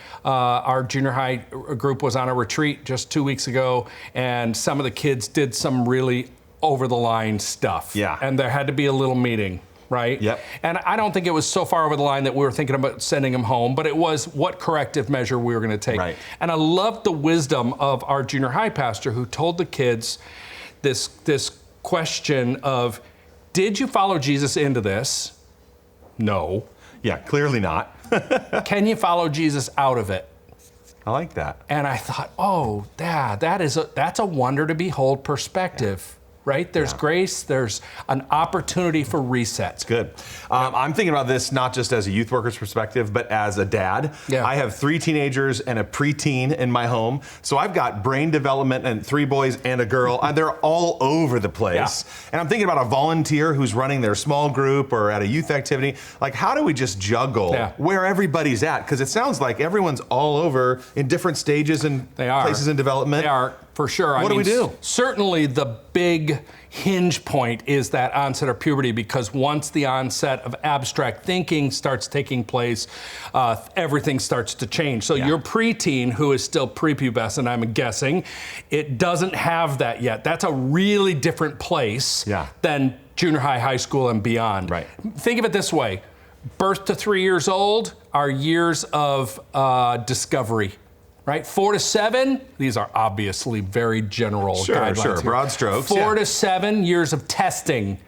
junior high group was on a retreat just 2 weeks ago, and some of the kids did some really over the line stuff. Yeah. And there had to be a little meeting. Right? Yep. And I don't think it was so far over the line that we were thinking about sending them home, but it was what corrective measure we were going to take. Right. And I loved the wisdom of our junior high pastor who told the kids this question of, did you follow Jesus into this? No. Yeah, clearly not. Can you follow Jesus out of it? I like that. And I thought, oh, that's a wonder to behold perspective. Right? There's grace, there's an opportunity for reset. Good. I'm thinking about this not just as a youth worker's perspective, but as a dad. Yeah. I have 3 teenagers and a preteen in my home. So I've got brain development and 3 boys and a girl. They're all over the place. Yeah. And I'm thinking about a volunteer who's running their small group or at a youth activity. Like, how do we just juggle where everybody's at? Because it sounds like everyone's all over in different stages and places in development. They are, for sure. What do we do? Certainly the big hinge point is that onset of puberty, because once the onset of abstract thinking starts taking place, everything starts to change. So your preteen, who is still prepubescent, I'm guessing, it doesn't have that yet. That's a really different place than junior high, high school, and beyond. Right. Think of it this way. Birth to 3 years old are years of discovery. Right? 4 to 7, these are obviously very general guidelines. Sure, here. broad strokes. 4 to 7 years of testing.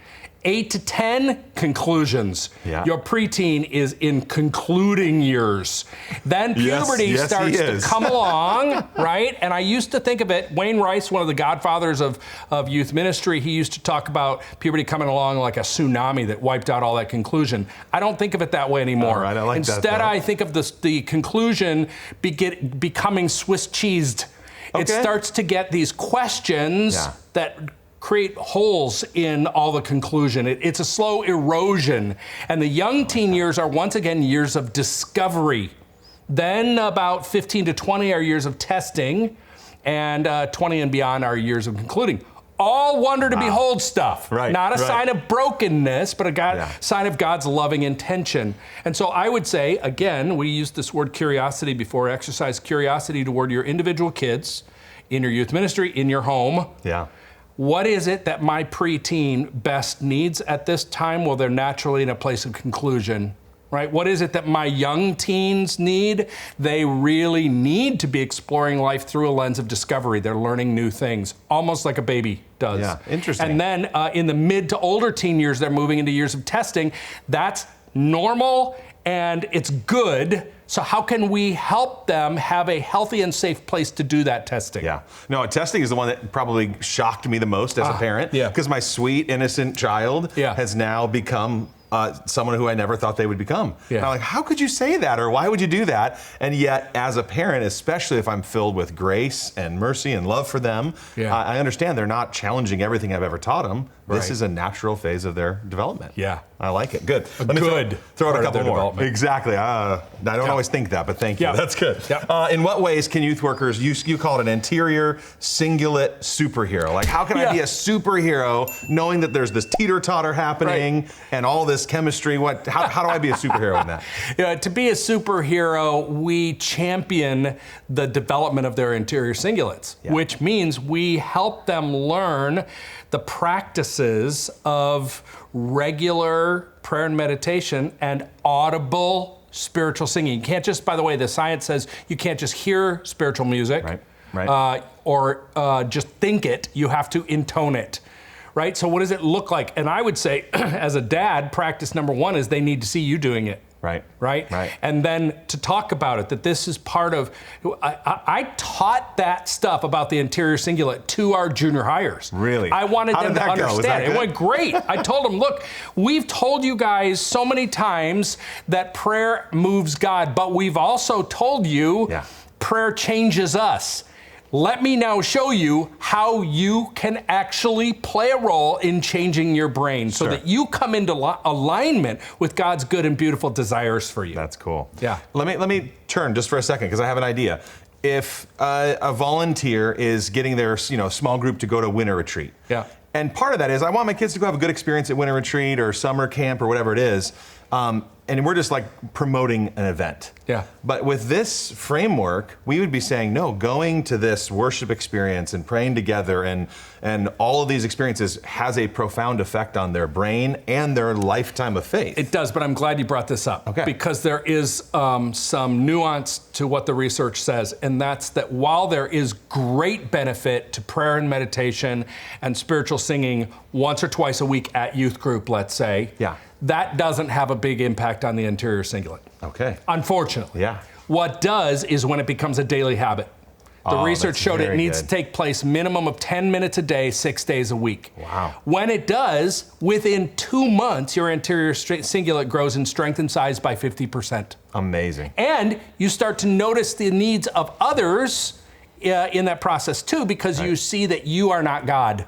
8 to 10, conclusions. Yeah. Your preteen is in concluding years. Then puberty starts to come along, right? And I used to think of it, Wayne Rice, one of the godfathers of youth ministry, he used to talk about puberty coming along like a tsunami that wiped out all that conclusion. I don't think of it that way anymore. All right, I like Instead, that, though. I think of the conclusion becoming Swiss cheesed. It starts to get these questions that create holes in all the conclusion. It's a slow erosion. And the young teen years are once again years of discovery. Then about 15 to 20 are years of testing, and 20 and beyond are years of concluding. All wonder to behold stuff. Right, Not a sign of brokenness, but a sign of God's loving intention. And so I would say, again, we used this word curiosity before, exercise curiosity toward your individual kids, in your youth ministry, in your home. Yeah. What is it that my preteen best needs at this time? Well, they're naturally in a place of conclusion, right? What is it that my young teens need? They really need to be exploring life through a lens of discovery. They're learning new things, almost like a baby does. Yeah, interesting. And then in the mid to older teen years, they're moving into years of testing. That's normal and it's good. So how can we help them have a healthy and safe place to do that testing? Yeah. No, testing is the one that probably shocked me the most as a parent. Yeah. Because my sweet, innocent child has now become someone who I never thought they would become. Yeah. And I'm like, how could you say that? Or why would you do that? And yet, as a parent, especially if I'm filled with grace and mercy and love for them, I understand they're not challenging everything I've ever taught them. This is a natural phase of their development. Yeah. I like it. Good. Let me throw out a couple more. Exactly. I don't always think that, but thank you. That's good. In what ways can youth workers, you call it an interior singlet superhero? Like, how can I be a superhero knowing that there's this teeter-totter happening and all this chemistry? How do I be a superhero in that? To be a superhero, we champion the development of their interior singlets, which means we help them learn the practices of regular prayer and meditation and audible spiritual singing. You can't just, by the way, the science says you can't just hear spiritual music or just think it. You have to intone it. Right? So what does it look like? And I would say, as a dad, practice number one is they need to see you doing it. Right? And then to talk about it, that this is part of, I taught that stuff about the interior singlet to our junior hires. Really? I wanted them to understand. It went great. I told them, look, we've told you guys so many times that prayer moves God, but we've also told you prayer changes us. Let me now show you how you can actually play a role in changing your brain so that you come into alignment with God's good and beautiful desires for you. That's cool. Yeah. Let me turn just for a second because I have an idea. If a volunteer is getting their small group to go to winter retreat. And part of that is I want my kids to go have a good experience at winter retreat or summer camp or whatever it is. And we're just like promoting an event. But with this framework, we would be saying, no, going to this worship experience and praying together and all of these experiences has a profound effect on their brain and their lifetime of faith. It does, but I'm glad you brought this up. Because there is some nuance to what the research says, and that's that while there is great benefit to prayer and meditation and spiritual singing once or twice a week at youth group, let's say, that doesn't have a big impact on the interior singlet. Unfortunately. What does is when it becomes a daily habit. The research showed it needs to take place minimum of 10 minutes a day, 6 days a week. When it does, within 2 months, your interior singlet grows in strength and size by 50%. Amazing. And you start to notice the needs of others in that process too, because you see that you are not God.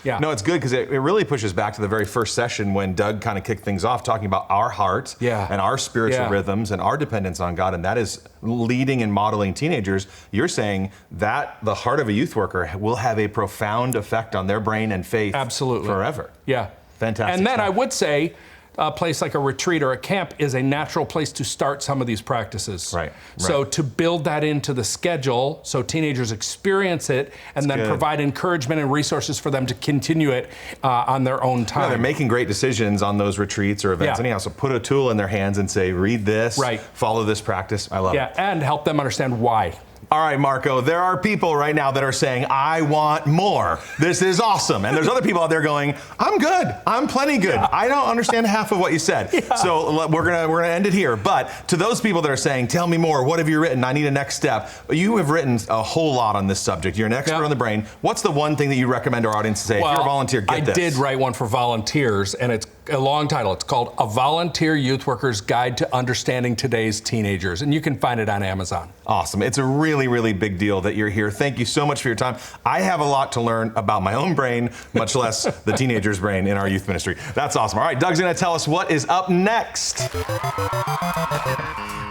No, it's good because it really pushes back to the very first session when Doug kind of kicked things off talking about our heart and our spiritual rhythms and our dependence on God, and that is leading and modeling teenagers. You're saying that the heart of a youth worker will have a profound effect on their brain and faith forever. Fantastic. And then I would say a place like a retreat or a camp is a natural place to start some of these practices. So to build that into the schedule so teenagers experience it and then provide encouragement and resources for them to continue it on their own time. They're making great decisions on those retreats or events anyhow, so put a tool in their hands and say, read this, follow this practice. I love it. And help them understand why. All right, Marco, there are people right now that are saying, I want more. This is awesome. And there's other people out there going, I'm good. I'm plenty good. I don't understand half of what you said. So we're gonna end it here. But to those people that are saying, tell me more, what have you written? I need a next step. You have written a whole lot on this subject. You're an expert on the brain. What's the one thing that you recommend our audience to say, if you're a volunteer, get this? I did write one for volunteers, and it's a long title. It's called A Volunteer Youth Worker's Guide to Understanding Today's Teenagers, and you can find it on Amazon. Awesome. It's a really, really big deal that you're here. Thank you so much for your time. I have a lot to learn about my own brain, much less the teenager's brain in our youth ministry. That's awesome. All right, Doug's going to tell us what is up next.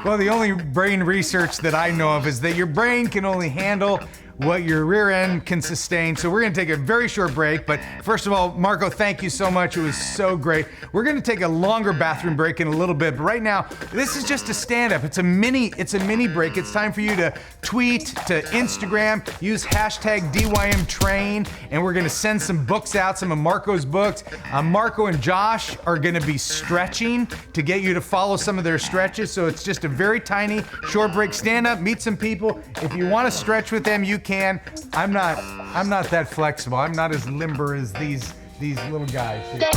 Well, the only brain research that I know of is that your brain can only handle what your rear end can sustain. So we're gonna take a very short break, but first of all, Marco, thank you so much. It was so great. We're gonna take a longer bathroom break in a little bit, but right now, this is just a stand-up. It's a mini break. It's time for you to tweet, to Instagram, use hashtag DYM Train, and we're gonna send some books out, some of Marco's books. Marco and Josh are gonna be stretching to get you to follow some of their stretches. So it's just a very tiny, short break. Stand up, meet some people. If you wanna stretch with them, you can. I'm not that flexible. I'm not as limber as these little guys here.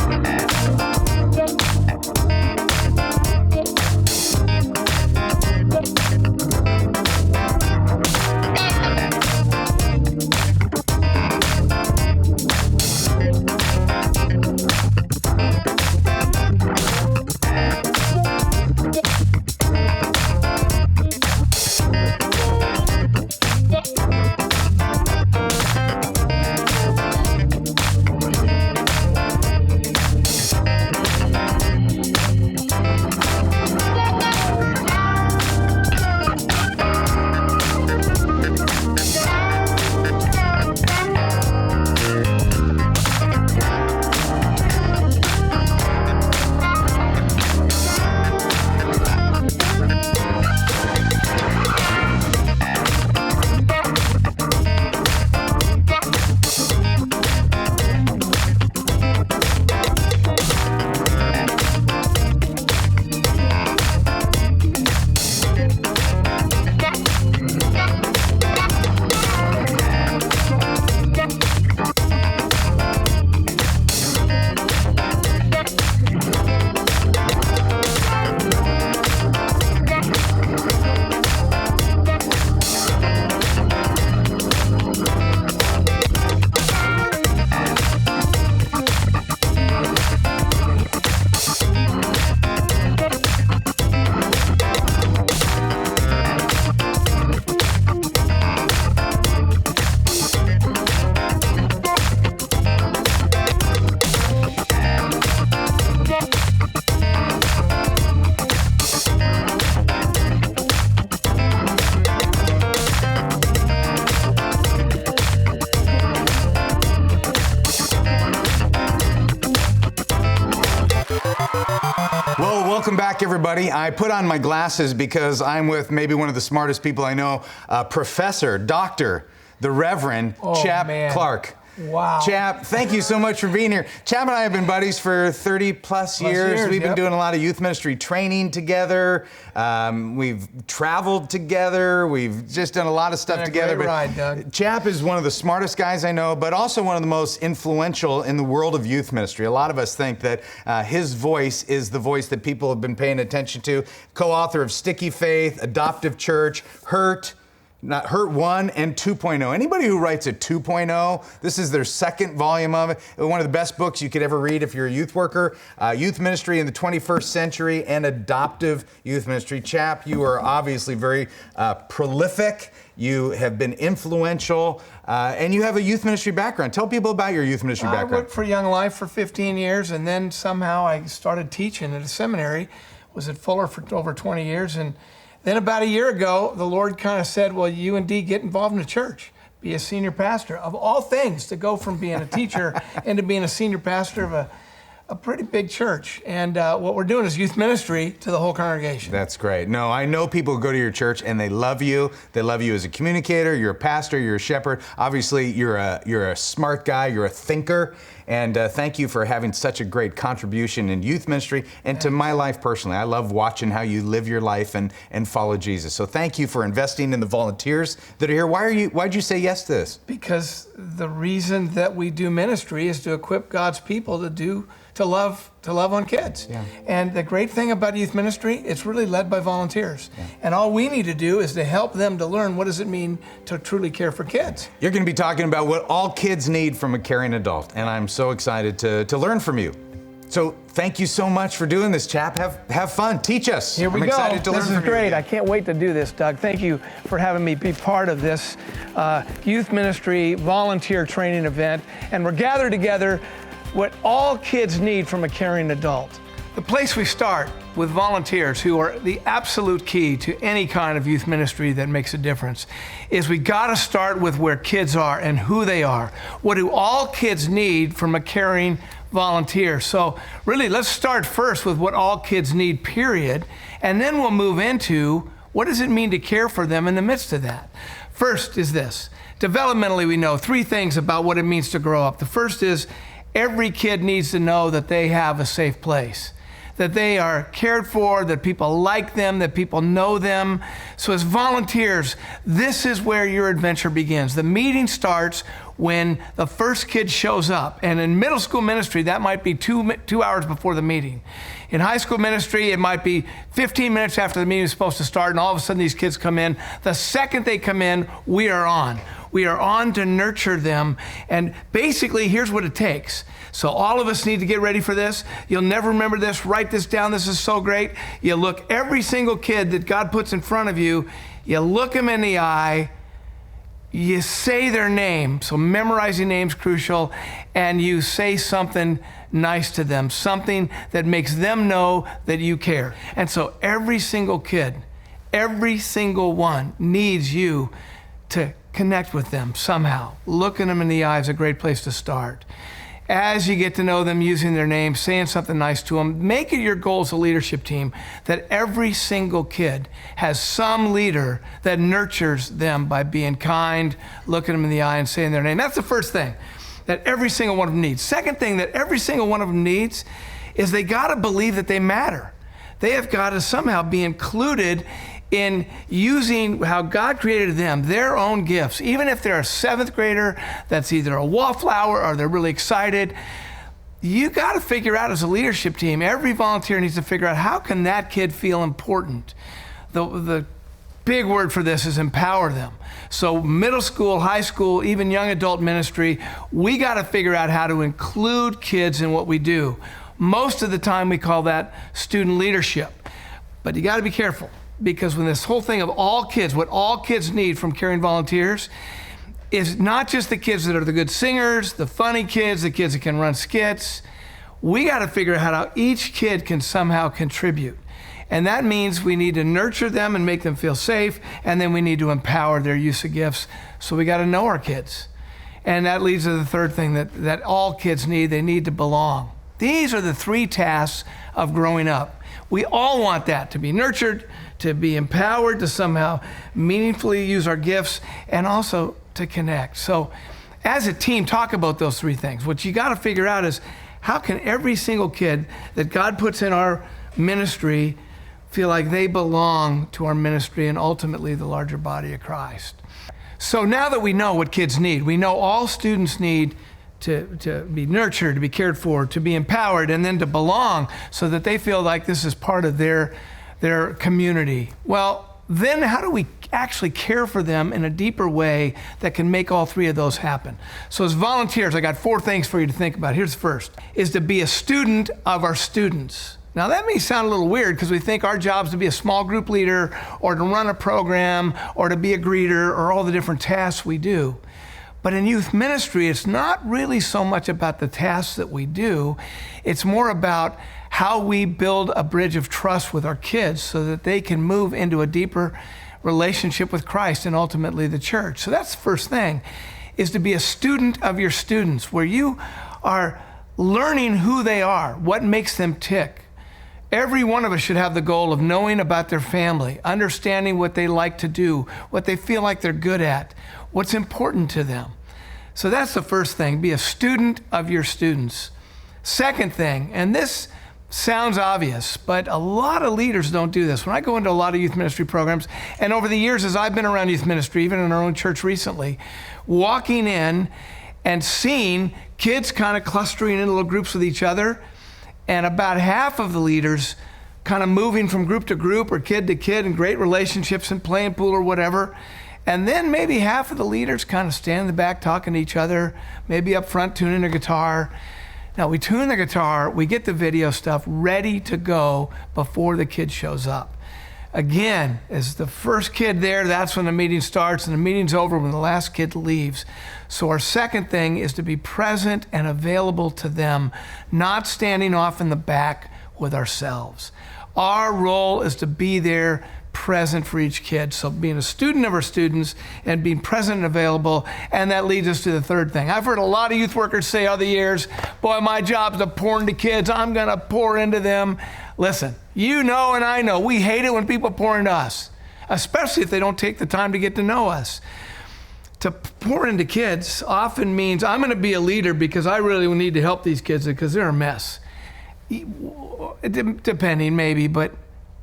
back, everybody. I put on my glasses because I'm with maybe one of the smartest people I know, Professor, Dr., the Reverend Chap Clark. Wow. Chap, thank you so much for being here. Chap and I have been buddies for 30 plus years. We've been doing a lot of youth ministry training together. We've traveled together. We've just done a lot of stuff together. Great ride, Doug. Chap is one of the smartest guys I know, but also one of the most influential in the world of youth ministry. A lot of us think that his voice is the voice that people have been paying attention to. Co-author of Sticky Faith, Adoptive Church, Hurt 1 and 2.0. Anybody who writes a 2.0, this is their second volume of it. One of the best books you could ever read if you're a youth worker. Youth ministry in the 21st century and adoptive youth ministry. Chap, you are obviously very prolific. You have been influential, and you have a youth ministry background. Tell people about your youth ministry background. I worked for Young Life for 15 years, and then somehow I started teaching at a seminary. Was at Fuller for over 20 years, and then about a year ago, the Lord kind of said, well, you and Dee get involved in the church. Be a senior pastor. Of all things, to go from being a teacher into being a senior pastor of a pretty big church. And what we're doing is youth ministry to the whole congregation. That's great. No, I know people who go to your church and they love you. They love you as a communicator. You're a pastor. You're a shepherd. Obviously, you're a smart guy. You're a thinker. And thank you for having such a great contribution in youth ministry and to my life personally. I love watching how you live your life and follow Jesus. So thank you for investing in the volunteers that are here. Why'd you say yes to this? Because the reason that we do ministry is to equip God's people to love on kids. Yeah. And the great thing about youth ministry, it's really led by volunteers. Yeah. And all we need to do is to help them to learn what does it mean to truly care for kids. You're going to be talking about what all kids need from a caring adult, and I'm so excited to learn from you. So thank you so much for doing this, Chap. Have fun. Teach us. Here we go. Excited to learn this is from great. you. I can't wait to do this, Doug. Thank you for having me be part of this youth ministry volunteer training event. And we're gathered together what all kids need from a caring adult. The place we start with volunteers, who are the absolute key to any kind of youth ministry that makes a difference, is we gotta start with where kids are and who they are. What do all kids need from a caring volunteer? So really, let's start first with what all kids need, period, and then we'll move into what does it mean to care for them in the midst of that. First is this. Developmentally, we know 3 things about what it means to grow up. The first is every kid needs to know that they have a safe place, that they are cared for, that people like them, that people know them. So as volunteers, this is where your adventure begins. The meeting starts when the first kid shows up. And in middle school ministry, that might be 2 hours before the meeting. In high school ministry, it might be 15 minutes after the meeting is supposed to start, and all of a sudden these kids come in. The second they come in, we are on. We are on to nurture them. And basically, here's what it takes. So all of us need to get ready for this. You'll never remember this. Write this down. This is so great. You look every single kid that God puts in front of you, you look them in the eye, you say their name. So memorizing names crucial. And you say something nice to them, something that makes them know that you care. And so every single kid, every single one needs you to connect with them somehow. Looking them in the eye is a great place to start. As you get to know them, using their name, saying something nice to them, make it your goal as a leadership team that every single kid has some leader that nurtures them by being kind, looking them in the eye and saying their name. That's the first thing that every single one of them needs. Second thing that every single one of them needs is they gotta believe that they matter. They have got to somehow be included in using how God created them, their own gifts. Even if they're a 7th grader that's either a wallflower or they're really excited, you got to figure out as a leadership team, every volunteer needs to figure out how can that kid feel important. The big word for this is empower them. So middle school, high school, even young adult ministry, we got to figure out how to include kids in what we do. Most of the time we call that student leadership, but you got to be careful. Because when this whole thing of all kids, what all kids need from caring volunteers is not just the kids that are the good singers, the funny kids, the kids that can run skits. We got to figure out how each kid can somehow contribute. And that means we need to nurture them and make them feel safe, and then we need to empower their use of gifts. So we got to know our kids. And that leads to the third thing that all kids need. They need to belong. These are the 3 tasks of growing up. We all want that, to be nurtured, to be empowered, to somehow meaningfully use our gifts, and also to connect. So as a team, talk about those 3 things. What you got to figure out is, how can every single kid that God puts in our ministry feel like they belong to our ministry and ultimately the larger body of Christ? So now that we know what kids need, we know all students need to be nurtured, to be cared for, to be empowered, and then to belong so that they feel like this is part of their community. Well, then how do we actually care for them in a deeper way that can make all 3 of those happen? So as volunteers, I got 4 things for you to think about. Here's the first, is to be a student of our students. Now that may sound a little weird because we think our job is to be a small group leader or to run a program or to be a greeter or all the different tasks we do. But in youth ministry, it's not really so much about the tasks that we do. It's more about how we build a bridge of trust with our kids so that they can move into a deeper relationship with Christ and ultimately the church. So that's the first thing, is to be a student of your students, where you are learning who they are, what makes them tick. Every one of us should have the goal of knowing about their family, understanding what they like to do, what they feel like they're good at, what's important to them. So that's the first thing, be a student of your students. Second thing, and this sounds obvious, but a lot of leaders don't do this. When I go into a lot of youth ministry programs, and over the years as I've been around youth ministry, even in our own church recently, walking in and seeing kids kind of clustering in little groups with each other, and about half of the leaders kind of moving from group to group or kid to kid in great relationships and playing pool or whatever. And then maybe half of the leaders kind of stand in the back talking to each other, maybe up front tuning their guitar. Now we tune the guitar, we get the video stuff ready to go before the kid shows up. Again, as the first kid there, that's when the meeting starts, and the meeting's over when the last kid leaves. So our second thing is to be present and available to them, not standing off in the back with ourselves. Our role is to be there, present for each kid. So being a student of our students and being present and available, and that leads us to the third thing. I've heard a lot of youth workers say over the years, boy, my job is to pour into kids. I'm gonna pour into them. Listen, you know and I know, we hate it when people pour into us, especially if they don't take the time to get to know us. To pour into kids often means I'm gonna be a leader because I really need to help these kids because they're a mess. Depending maybe, but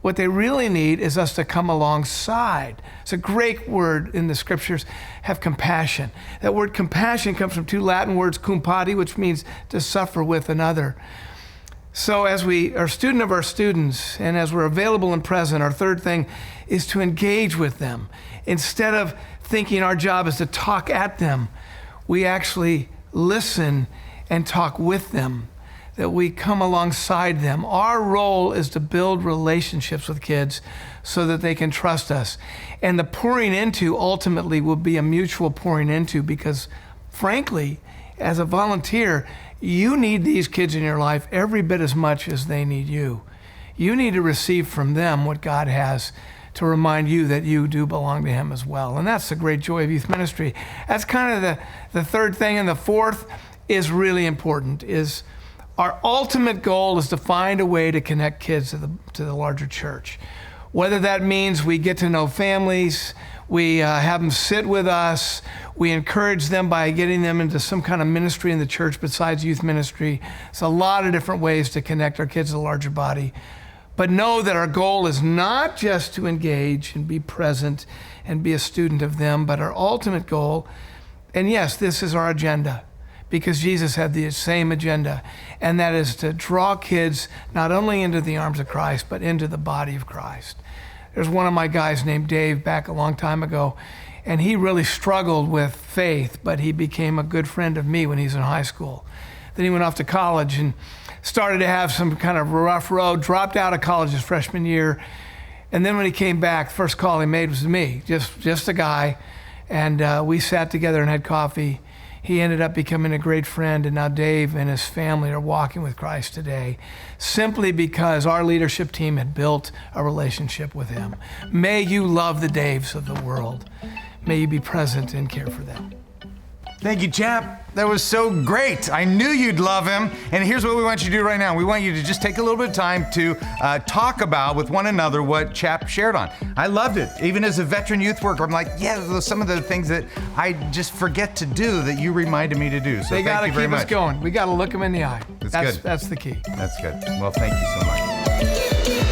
what they really need is us to come alongside. It's a great word in the scriptures, have compassion. That word compassion comes from 2 Latin words, cum pati, which means to suffer with another. So as we are a student of our students and as we're available and present, our third thing is to engage with them. Instead of thinking our job is to talk at them, we actually listen and talk with them, that we come alongside them. Our role is to build relationships with kids so that they can trust us. And the pouring into ultimately will be a mutual pouring into because, frankly, as a volunteer, you need these kids in your life every bit as much as they need you. You need to receive from them what God has to remind you that you do belong to Him as well. And that's the great joy of youth ministry. That's kind of the third thing. And the fourth is really important, is our ultimate goal is to find a way to connect kids to the larger church. Whether that means we get to know families, we have them sit with us, we encourage them by getting them into some kind of ministry in the church besides youth ministry. It's a lot of different ways to connect our kids to the larger body. But know that our goal is not just to engage and be present and be a student of them, but our ultimate goal, and yes, this is our agenda, because Jesus had the same agenda, and that is to draw kids not only into the arms of Christ, but into the body of Christ. There's one of my guys named Dave back a long time ago, and he really struggled with faith, but he became a good friend of me when he was in high school. Then he went off to college and started to have some kind of rough road, dropped out of college his freshman year, and then when he came back, the first call he made was to me, just a guy, and we sat together and had coffee. He ended up becoming a great friend, and now Dave and his family are walking with Christ today, simply because our leadership team had built a relationship with him. May you love the Daves of the world. May you be present and care for them. Thank you, Chap. That was so great. I knew you'd love him. And here's what we want you to do right now. We want you to just take a little bit of time to talk about with one another what Chap shared on. I loved it. Even as a veteran youth worker, I'm like, yeah, those some of the things that I just forget to do that you reminded me to do. So They got thank to you very keep us much. going. We got to look them in the eye. That's good. That's the key. That's good. Well, thank you so much.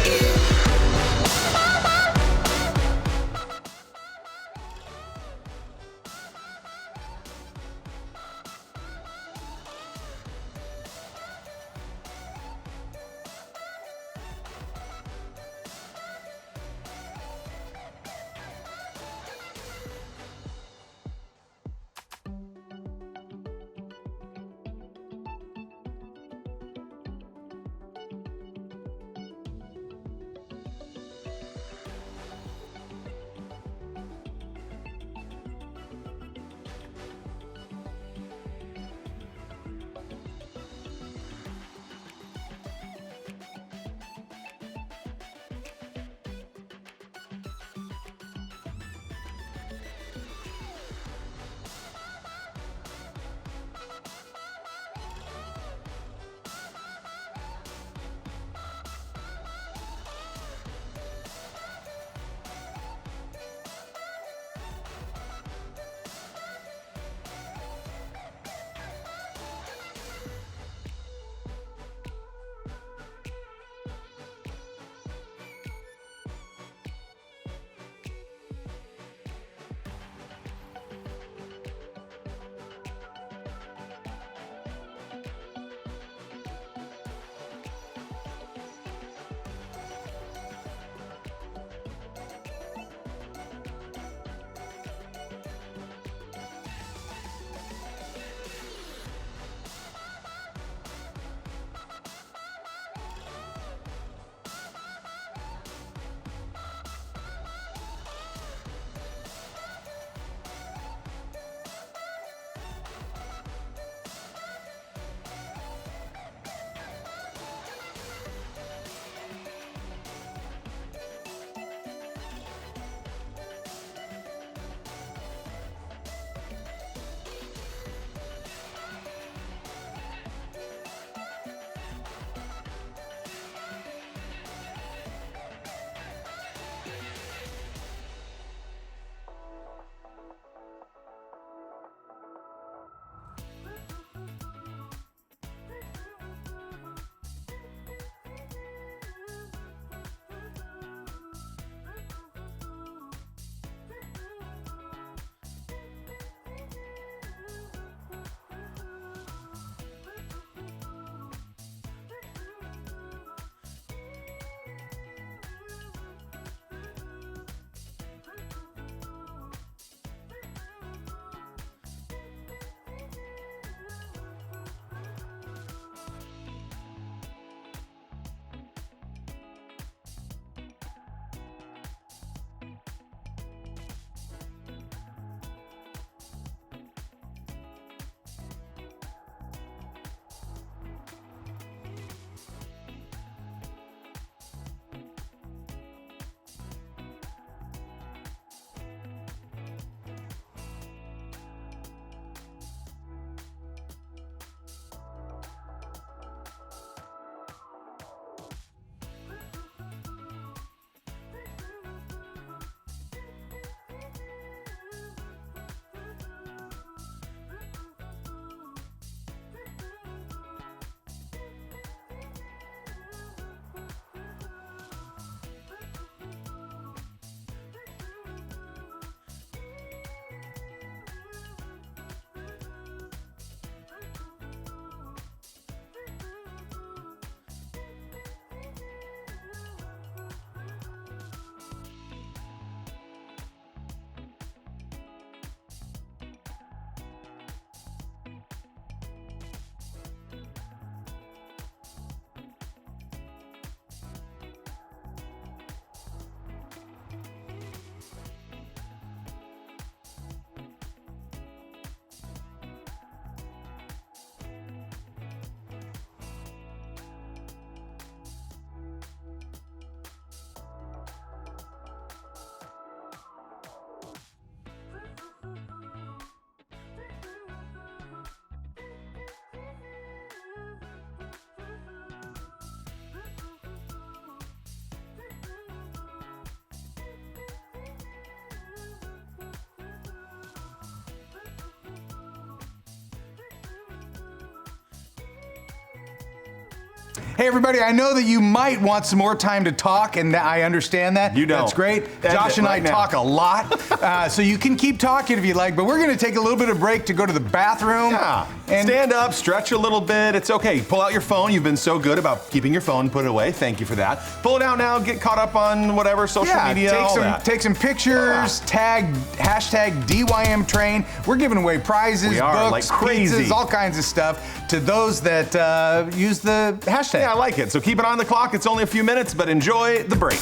Hey everybody, I know that you might want some more time to talk, and I understand that. You don't. That's great. End Josh it and I right now. talk a lot, so you can keep talking if you'd like, but we're gonna take a little bit of break to go to the bathroom. Yeah. And Stand up, stretch a little bit. It's okay. Pull out your phone. You've been so good about keeping your phone put it away. Thank you for that. Pull it out now. Get caught up on whatever social media. all that. take some pictures, tag hashtag DYM Train. We're giving away prizes, We are, books, like crazy. pizzas, all kinds of stuff to those that use the hashtag. Yeah, I like it. So keep it on the clock. It's only a few minutes, but enjoy the break.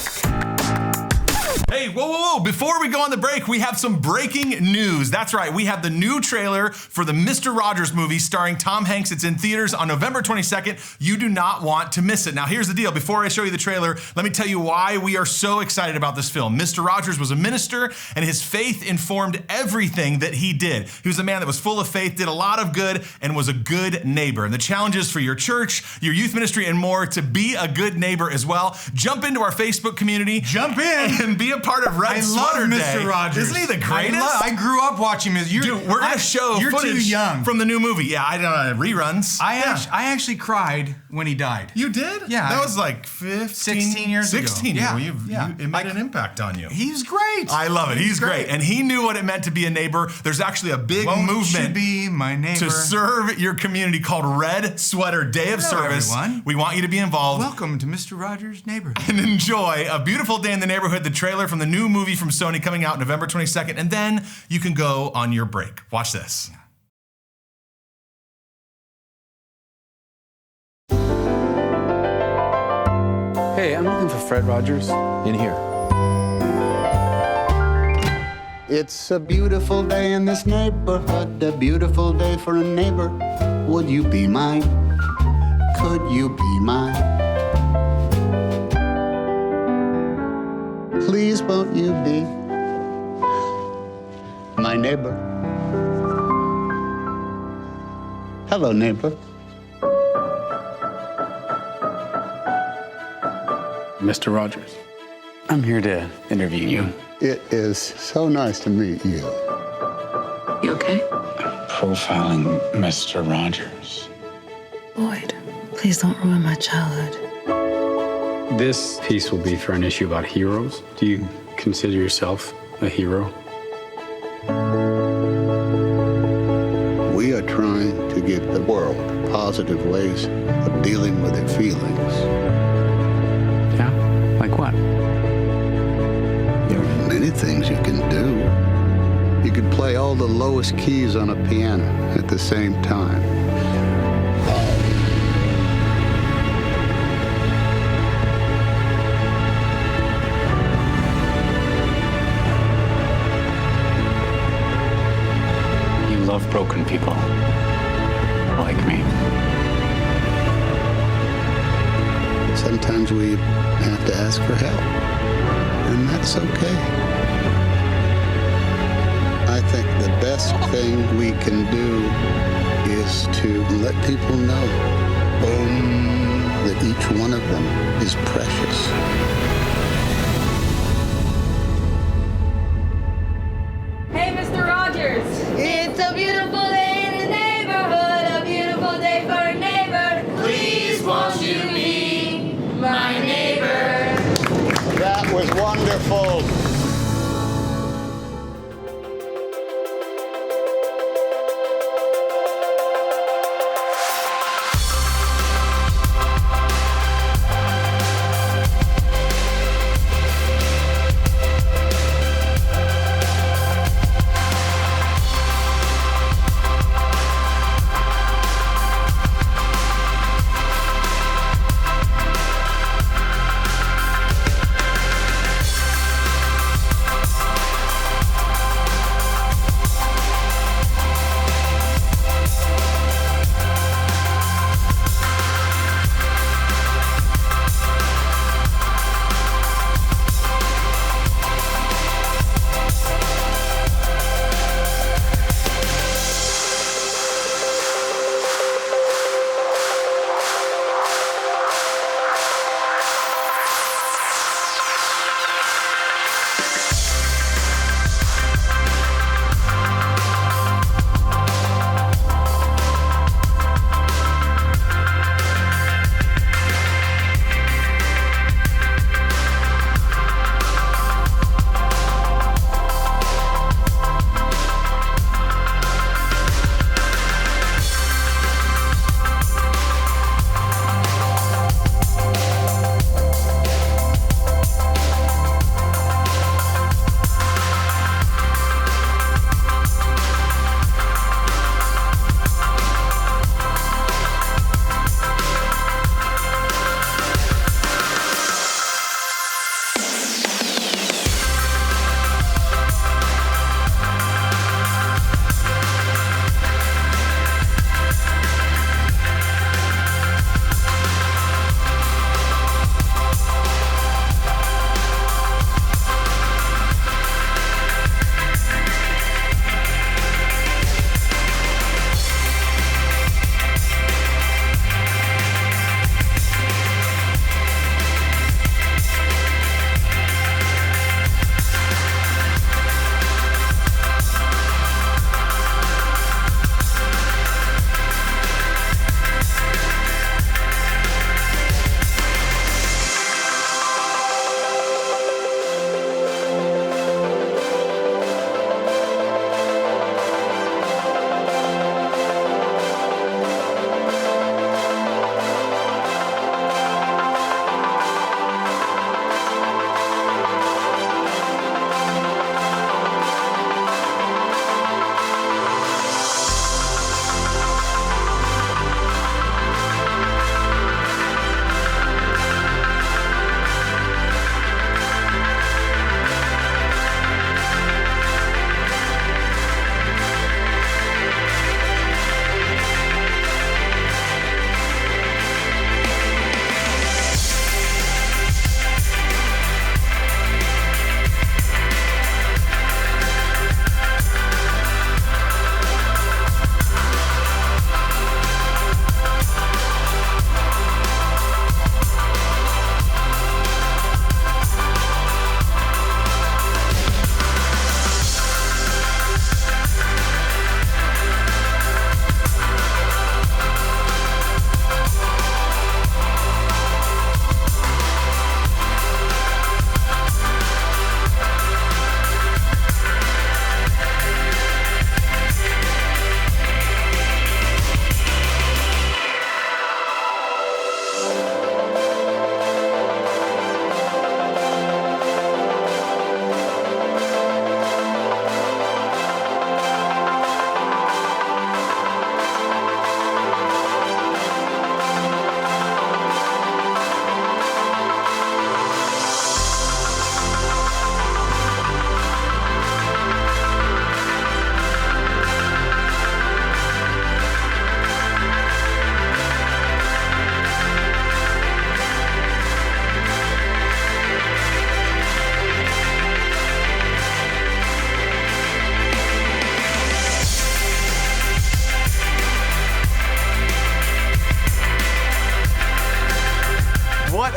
Hey, whoa. Before we go on the break, we have some breaking news. That's right, we have the new trailer for the Mr. Rogers movie starring Tom Hanks. It's in theaters on November 22nd. You do not want to miss it. Now, here's the deal. Before I show you the trailer, let me tell you why we are so excited about this film. Mr. Rogers was a minister, and his faith informed everything that he did. He was a man that was full of faith, did a lot of good, and was a good neighbor. And the challenge is for your church, your youth ministry, and more to be a good neighbor as well. Jump into our Facebook community. Jump in. And be a part of Red I Sweater love Day. Mr. Rogers. Isn't he the greatest? I grew up watching him. Dude, we're gonna show You're footage too young. from the new movie. Yeah, I don't know, reruns. I actually cried when he died. You did? Yeah. That was like 16 years ago. 16 Yeah, years. yeah. It made an impact on you. He's great. I love it. He's great. And he knew what it meant to be a neighbor. There's actually a big Won't you movement be my neighbor? to serve your community called Red Sweater Day of Hello, Service. everyone. We want you to be involved. Welcome to Mr. Rogers' neighborhood. And enjoy A Beautiful Day in the Neighborhood, the trailer from the new movie from Sony coming out November 22nd, and then you can go on your break. Watch this. Hey, I'm looking for Fred Rogers. In here. It's a beautiful day in this neighborhood, a beautiful day for a neighbor. Would you be mine? Could you be mine? Please won't you be my neighbor? Hello, neighbor. Mr. Rogers. I'm here to interview you. It is so nice to meet you. You okay? Profiling Mr. Rogers. Boyd, please don't ruin my childhood. This piece will be for an issue about heroes. Do you consider yourself a hero? We are trying to give the world positive ways of dealing with their feelings. Yeah? Like what? There are many things you can do. You can play all the lowest keys on a piano at the same time. You love broken people. Like me. Sometimes we have to ask for help, and that's okay. I think the best thing we can do is to let people know that each one of them is precious. Hey, Mr. Rogers. It's a beautiful day in the neighborhood, a beautiful day for a neighbor. Please won't you be my neighbor? That was wonderful.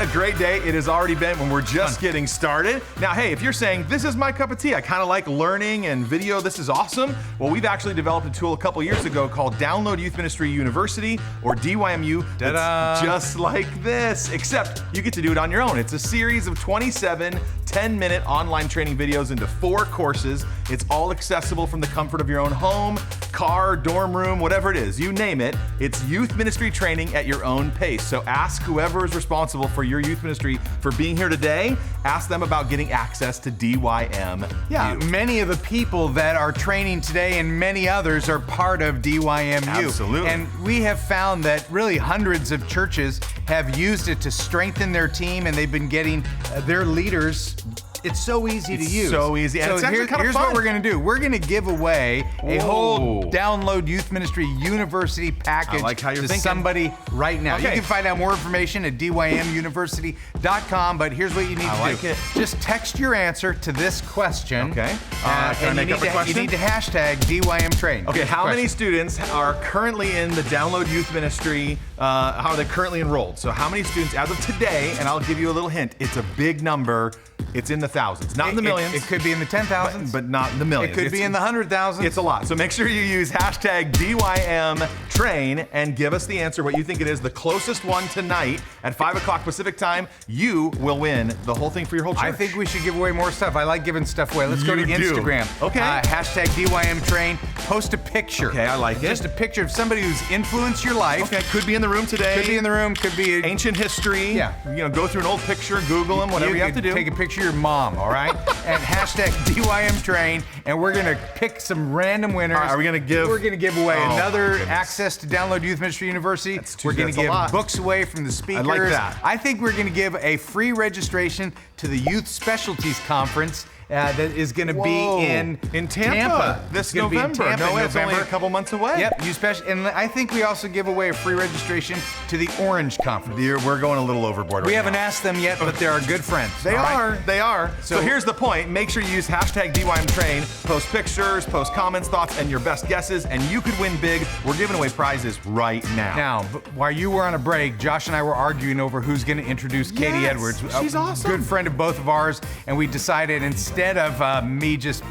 a great day it has already been when we're just getting started. Now, hey, if you're saying, this is my cup of tea, I kind of like learning and video, this is awesome. Well, we've actually developed a tool a couple years ago called Download Youth Ministry University, or DYMU. It's just like this, except you get to do it on your own. It's a series of 27 10-minute online training videos into 4 courses. It's all accessible from the comfort of your own home, car, dorm room, whatever it is, you name it. It's youth ministry training at your own pace. So ask whoever is responsible for your youth ministry for being here today, ask them about getting access to DYM. Yeah, many of the people that are training today and many others are part of DYMU. Absolutely. And we have found that really hundreds of churches have used it to strengthen their team, and they've been getting their leaders. It's so easy to use. So easy. And it's actually kind of here's fun. what we're going to do. We're going to give away a whole Download Youth Ministry University package to somebody right now. You can find out more information at dymuniversity.com, but here's what you need to do. Just text your answer to this question. Okay. And you need to hashtag DYM Train. Okay, how many students are currently in the Download Youth Ministry? How are they currently enrolled? So how many students as of today, and I'll give you a little hint, it's a big number. It's in the thousands, not in the millions. It could be in the 10,000s. But not in the millions. It could be in the 100,000s. It's a lot. So make sure you use hashtag DYM Train and give us the answer, what you think it is. The closest one tonight at 5 o'clock Pacific time, you will win the whole thing for your whole church. I think we should give away more stuff. I like giving stuff away. Let's go to Instagram. Okay. Hashtag DYM Train. Post a picture. Okay, I like it. Just a picture of somebody who's influenced your life. Okay, could be in the room today. Could be in the room. Could be ancient history. Yeah. You know, go through an old picture, Google them, whatever you have to do. Take a picture of your mom, all right? And hashtag DYM Train, and we're gonna pick some random winners. Are we gonna give? We're gonna give away another access to Download Youth Ministry University. We're gonna give books away from the speakers. I like that. I think we're gonna give a free registration to the Youth Specialties Conference. That is going to be in Tampa this November. No, it's only a couple months away. Yep, and I think we also give away a free registration to the Orange Conference. We're going a little overboard. We haven't asked them yet, but they're good friends. They are. So here's the point. Make sure you use hashtag DYM Train. Post pictures, post comments, thoughts, and your best guesses, and you could win big. We're giving away prizes right now. Now, while you were on a break, Josh and I were arguing over who's going to introduce Katie Edwards. She's awesome. Good friend of both of ours, and we decided instead of me just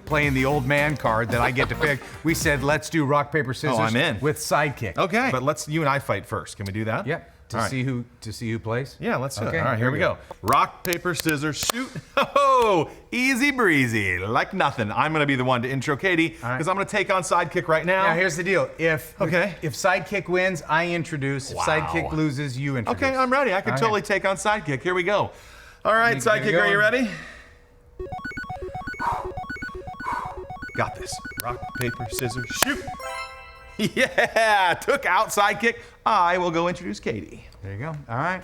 playing the old man card that I get to pick, we said let's do rock paper scissors. I'm in. With sidekick. Okay, but you and I fight first. Can we do that? Yep. To see who plays. Yeah, let's do it. All right, here we go. Rock paper scissors shoot. Oh, easy breezy, like nothing. I'm gonna be the one to intro Katie because I'm gonna take on sidekick right now. Now here's the deal. If sidekick wins, I introduce. If sidekick loses, you introduce. Okay, I'm ready. I can totally take on sidekick. Here we go. All right, sidekick, are you ready? Got this. Rock, paper, scissors, shoot. Yeah, took out sidekick. I will go introduce Katie. There you go. All right.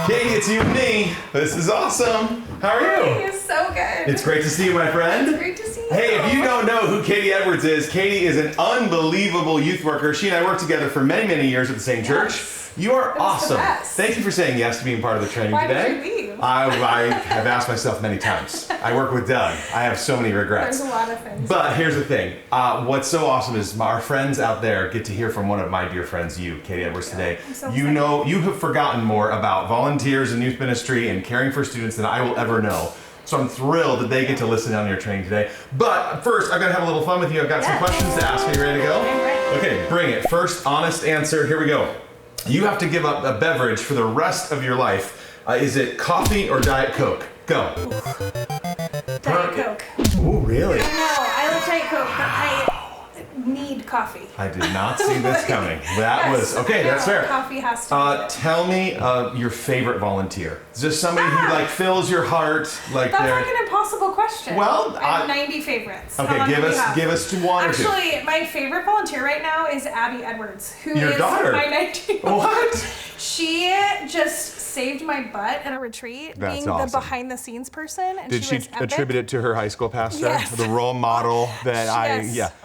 Katie, it's you and me. This is awesome. How are you? Hey, so good. It's great to see you, my friend. It's great to see you. Hey, if you don't know who Katie Edwards is, Katie is an unbelievable youth worker. She and I worked together for many, many years at the same church. You are awesome. Thank you for saying yes to being part of the training today. Why did you leave? I have asked myself many times. I work with Doug. I have so many regrets. There's a lot of things. But here's the thing. What's so awesome is our friends out there get to hear from one of my dear friends, you, Katie Edwards, today. You have forgotten more about volunteers and youth ministry and caring for students than I will ever know. So I'm thrilled that they get to listen on your training today. But first, I'm gonna have a little fun with you. I've got some questions to ask. Are you ready to go? Okay, bring it. First, honest answer. Here we go. You have to give up a beverage for the rest of your life. Is it coffee or Diet Coke? Go. Diet Coke. Oh, really? I know. I love Diet Coke, but I need coffee. I did not see this coming. That was okay. That's fair. Coffee has to be tell me your favorite volunteer. Is this somebody who fills your heart? That's like an impossible question. Well, I have 90 favorites. Okay, give us one or two. Actually, my favorite volunteer right now is Abby Edwards, who your is daughter. My 19-year-old. What? She just saved my butt at a retreat, being the behind-the-scenes person. And Did she attribute it to her high school pastor? Yes. The role model that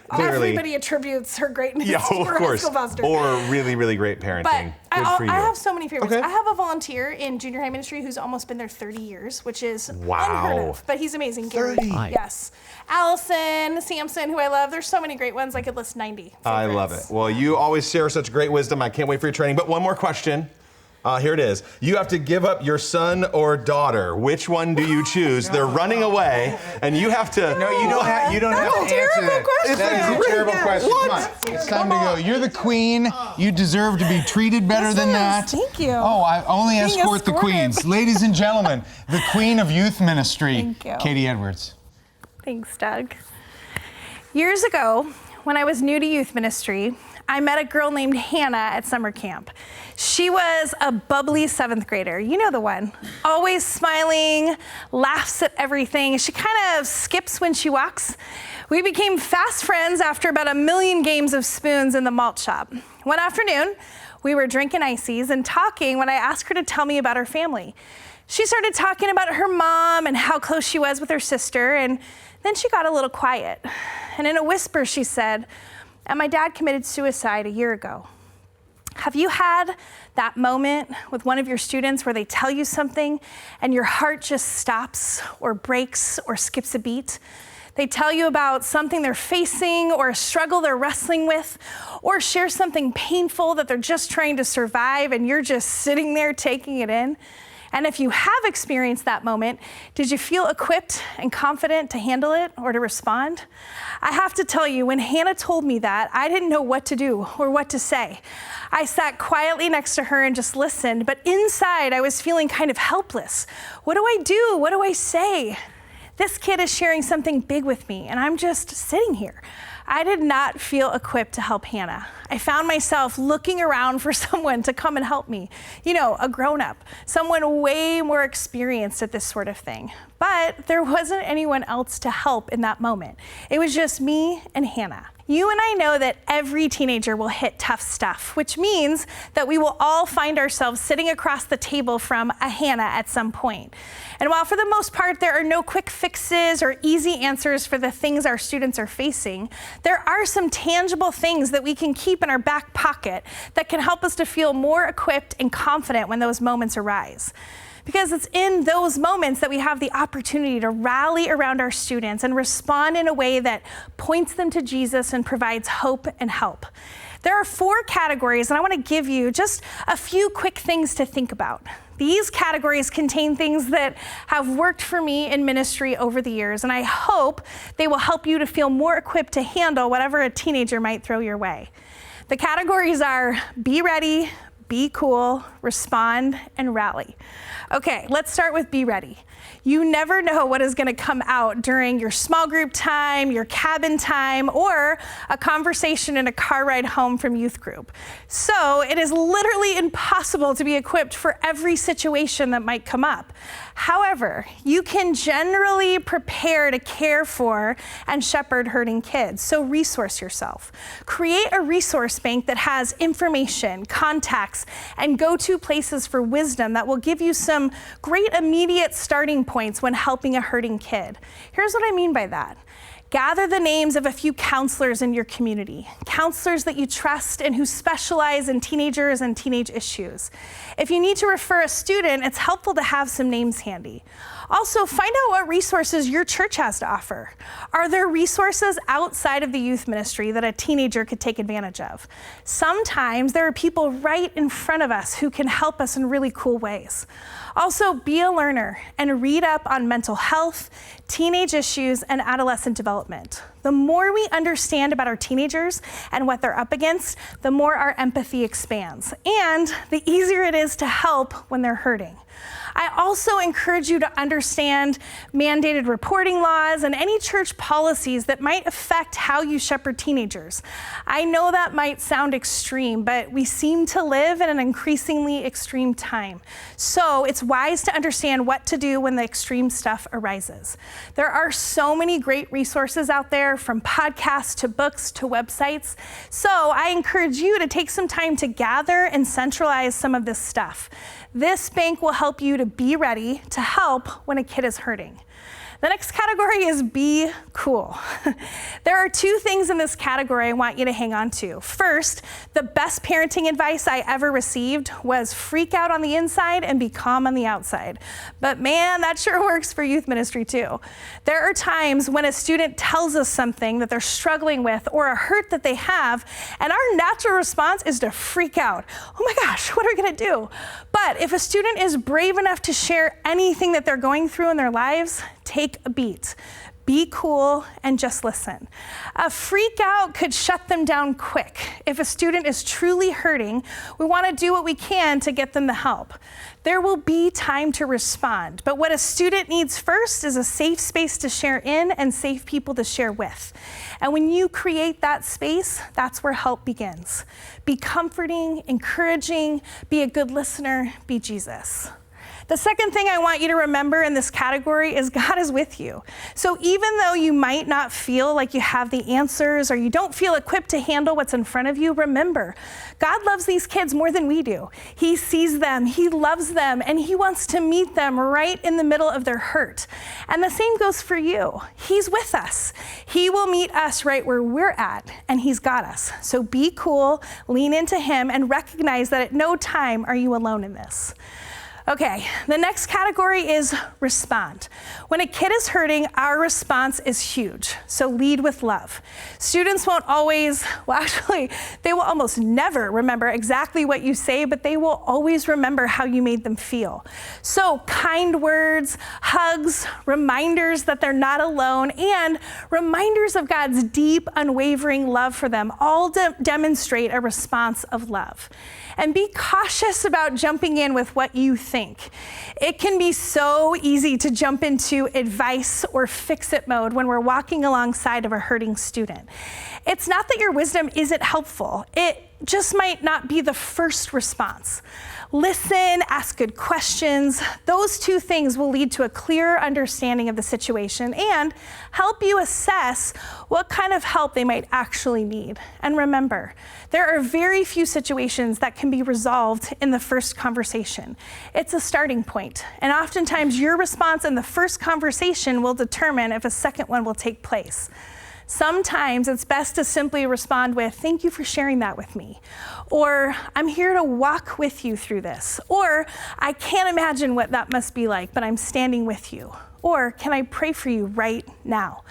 clearly. Everybody attributes her greatness to of her course. high school pastor. Or really, really great parenting. But Good for you. I have so many favorites. Okay. I have a volunteer in junior high ministry who's almost been there 30 years, which is unheard of. But he's amazing. 30. Yes. Allison, Samson, who I love. There's so many great ones. I could list 90 favorites. I love it. Well, you always share such great wisdom. I can't wait for your training. But one more question. Here it is. You have to give up your son or daughter. Which one do you choose? They're running away, and you have to. No, you don't have. You don't have to answer that. That is a terrible question. What? Come on. It's time to go. You're the queen. You deserve to be treated better than that. Thank you. Oh, I only escort the queens. Ladies and gentlemen, the queen of youth ministry, Thank you. Katie Edwards. Thanks, Doug. Years ago, when I was new to youth ministry, I met a girl named Hannah at summer camp. She was a bubbly 7th grader. You know the one. Always smiling, laughs at everything. She kind of skips when she walks. We became fast friends after about 1,000,000 games of spoons in the malt shop. One afternoon, we were drinking ices and talking when I asked her to tell me about her family. She started talking about her mom and how close she was with her sister, and then she got a little quiet. And in a whisper, she said, "And my dad committed suicide a year ago." Have you had that moment with one of your students where they tell you something and your heart just stops or breaks or skips a beat? They tell you about something they're facing or a struggle they're wrestling with, or share something painful that they're just trying to survive and you're just sitting there taking it in. And if you have experienced that moment, did you feel equipped and confident to handle it or to respond? I have to tell you, when Hannah told me that, I didn't know what to do or what to say. I sat quietly next to her and just listened, but inside I was feeling kind of helpless. What do I do? What do I say? This kid is sharing something big with me, and I'm just sitting here. I did not feel equipped to help Hannah. I found myself looking around for someone to come and help me. You know, a grown-up, someone way more experienced at this sort of thing. But there wasn't anyone else to help in that moment. It was just me and Hannah. You and I know that every teenager will hit tough stuff, which means that we will all find ourselves sitting across the table from a Hannah at some point. And while for the most part there are no quick fixes or easy answers for the things our students are facing, there are some tangible things that we can keep in our back pocket that can help us to feel more equipped and confident when those moments arise. Because it's in those moments that we have the opportunity to rally around our students and respond in a way that points them to Jesus and provides hope and help. There are 4 categories, and I want to give you just a few quick things to think about. These categories contain things that have worked for me in ministry over the years, and I hope they will help you to feel more equipped to handle whatever a teenager might throw your way. The categories are be ready, be cool, respond, and rally. Okay, let's start with be ready. You never know what is going to come out during your small group time, your cabin time, or a conversation in a car ride home from youth group. So it is literally impossible to be equipped for every situation that might come up. However, you can generally prepare to care for and shepherd hurting kids, so resource yourself. Create a resource bank that has information, contacts, and go-to places for wisdom that will give you some great immediate starting points when helping a hurting kid. Here's what I mean by that. Gather the names of a few counselors in your community, counselors that you trust and who specialize in teenagers and teenage issues. If you need to refer a student, it's helpful to have some names handy. Also, find out what resources your church has to offer. Are there resources outside of the youth ministry that a teenager could take advantage of? Sometimes there are people right in front of us who can help us in really cool ways. Also, be a learner and read up on mental health, teenage issues, and adolescent development. The more we understand about our teenagers and what they're up against, the more our empathy expands, and the easier it is to help when they're hurting. I also encourage you to understand mandated reporting laws and any church policies that might affect how you shepherd teenagers. I know that might sound extreme, but we seem to live in an increasingly extreme time. So it's wise to understand what to do when the extreme stuff arises. There are so many great resources out there, from podcasts to books to websites. So I encourage you to take some time to gather and centralize some of this stuff. This bank will help you to be ready to help when a kid is hurting. The next category is be cool. There are two things in this category I want you to hang on to. First, the best parenting advice I ever received was freak out on the inside and be calm on the outside. But man, that sure works for youth ministry too. There are times when a student tells us something that they're struggling with or a hurt that they have, and our natural response is to freak out. Oh my gosh, what are we gonna do? But if a student is brave enough to share anything that they're going through in their lives, take a beat. Be cool and just listen. A freak out could shut them down quick. If a student is truly hurting, we want to do what we can to get them the help. There will be time to respond, but what a student needs first is a safe space to share in and safe people to share with. And when you create that space, that's where help begins. Be comforting, encouraging, be a good listener, be Jesus. The second thing I want you to remember in this category is God is with you. So even though you might not feel like you have the answers or you don't feel equipped to handle what's in front of you, remember, God loves these kids more than we do. He sees them, He loves them, and He wants to meet them right in the middle of their hurt. And the same goes for you. He's with us. He will meet us right where we're at, and He's got us. So be cool, lean into Him, and recognize that at no time are you alone in this. Okay, the next category is respond. When a kid is hurting, our response is huge, so lead with love. Students won't always, well actually, they will almost never remember exactly what you say, but they will always remember how you made them feel. So kind words, hugs, reminders that they're not alone, and reminders of God's deep, unwavering love for them all demonstrate a response of love. And be cautious about jumping in with what you think. It can be so easy to jump into advice or fix-it mode when we're walking alongside of a hurting student. It's not that your wisdom isn't helpful. It just might not be the first response. Listen, ask good questions. Those two things will lead to a clearer understanding of the situation and help you assess what kind of help they might actually need. And remember, there are very few situations that can be resolved in the first conversation. It's a starting point, and oftentimes your response in the first conversation will determine if a second one will take place. Sometimes it's best to simply respond with, thank you for sharing that with me. Or, I'm here to walk with you through this. Or, I can't imagine what that must be like, but I'm standing with you. Or, can I pray for you right now?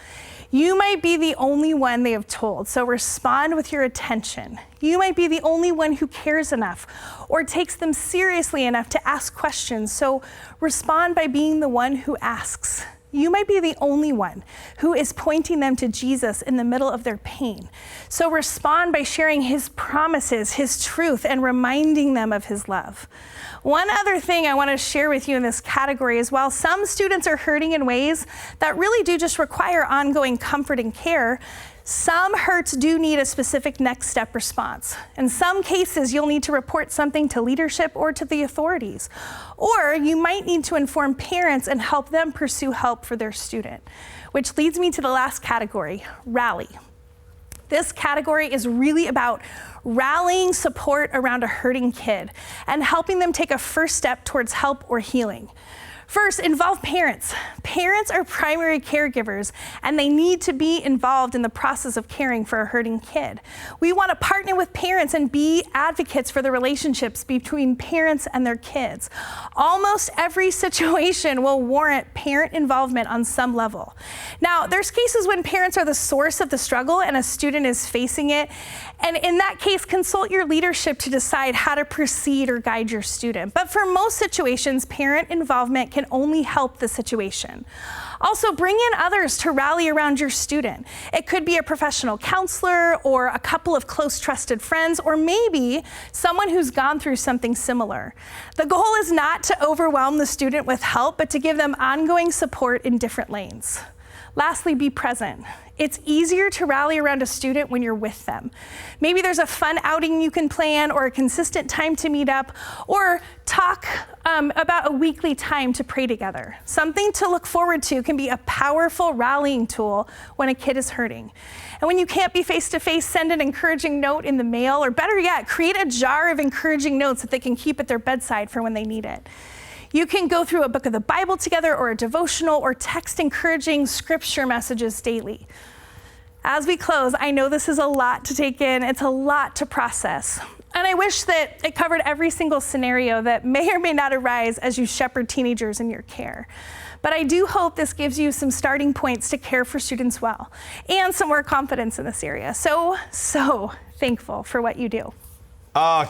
You might be the only one they have told, so respond with your attention. You might be the only one who cares enough or takes them seriously enough to ask questions, so respond by being the one who asks. You might be the only one who is pointing them to Jesus in the middle of their pain. So respond by sharing His promises, His truth, and reminding them of His love. One other thing I want to share with you in this category is while some students are hurting in ways that really do just require ongoing comfort and care, some hurts do need a specific next step response. In some cases, you'll need to report something to leadership or to the authorities. Or you might need to inform parents and help them pursue help for their student. Which leads me to the last category, rally. This category is really about rallying support around a hurting kid and helping them take a first step towards help or healing. First, involve parents. Parents are primary caregivers, and they need to be involved in the process of caring for a hurting kid. We want to partner with parents and be advocates for the relationships between parents and their kids. Almost every situation will warrant parent involvement on some level. Now, there's cases when parents are the source of the struggle and a student is facing it, and in that case, consult your leadership to decide how to proceed or guide your student. But for most situations, parent involvement can only help the situation. Also, bring in others to rally around your student. It could be a professional counselor or a couple of close trusted friends, or maybe someone who's gone through something similar. The goal is not to overwhelm the student with help, but to give them ongoing support in different lanes. Lastly, be present. It's easier to rally around a student when you're with them. Maybe there's a fun outing you can plan or a consistent time to meet up or talk about a weekly time to pray together. Something to look forward to can be a powerful rallying tool when a kid is hurting. And when you can't be face-to-face, send an encouraging note in the mail, or better yet, create a jar of encouraging notes that they can keep at their bedside for when they need it. You can go through a book of the Bible together or a devotional or text encouraging scripture messages daily. As we close, I know this is a lot to take in. It's a lot to process. And I wish that it covered every single scenario that may or may not arise as you shepherd teenagers in your care. But I do hope this gives you some starting points to care for students well and some more confidence in this area. So thankful for what you do.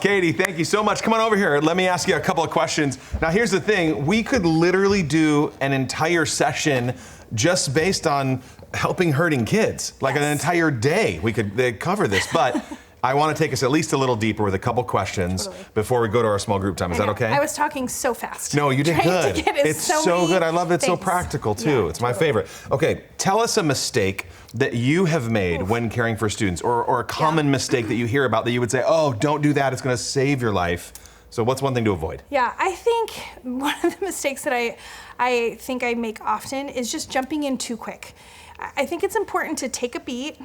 Katie, thank you so much. Come on over here. Let me ask you a couple of questions. Now, here's the thing. We could literally do an entire session just based on helping hurting kids, like an entire day. We could cover this, but I want to take us at least a little deeper with a couple questions before we go to our small group time. Is that okay? I was talking so fast. No, you did good. It's so good. I love it. It's so practical too. Yeah, it's my favorite. Okay, tell us a mistake that you have made when caring for students, or a common mistake that you hear about that you would say, oh, don't do that. It's going to save your life. So what's one thing to avoid? Yeah, I think one of the mistakes that I think I make often is just jumping in too quick. I think it's important to take a beat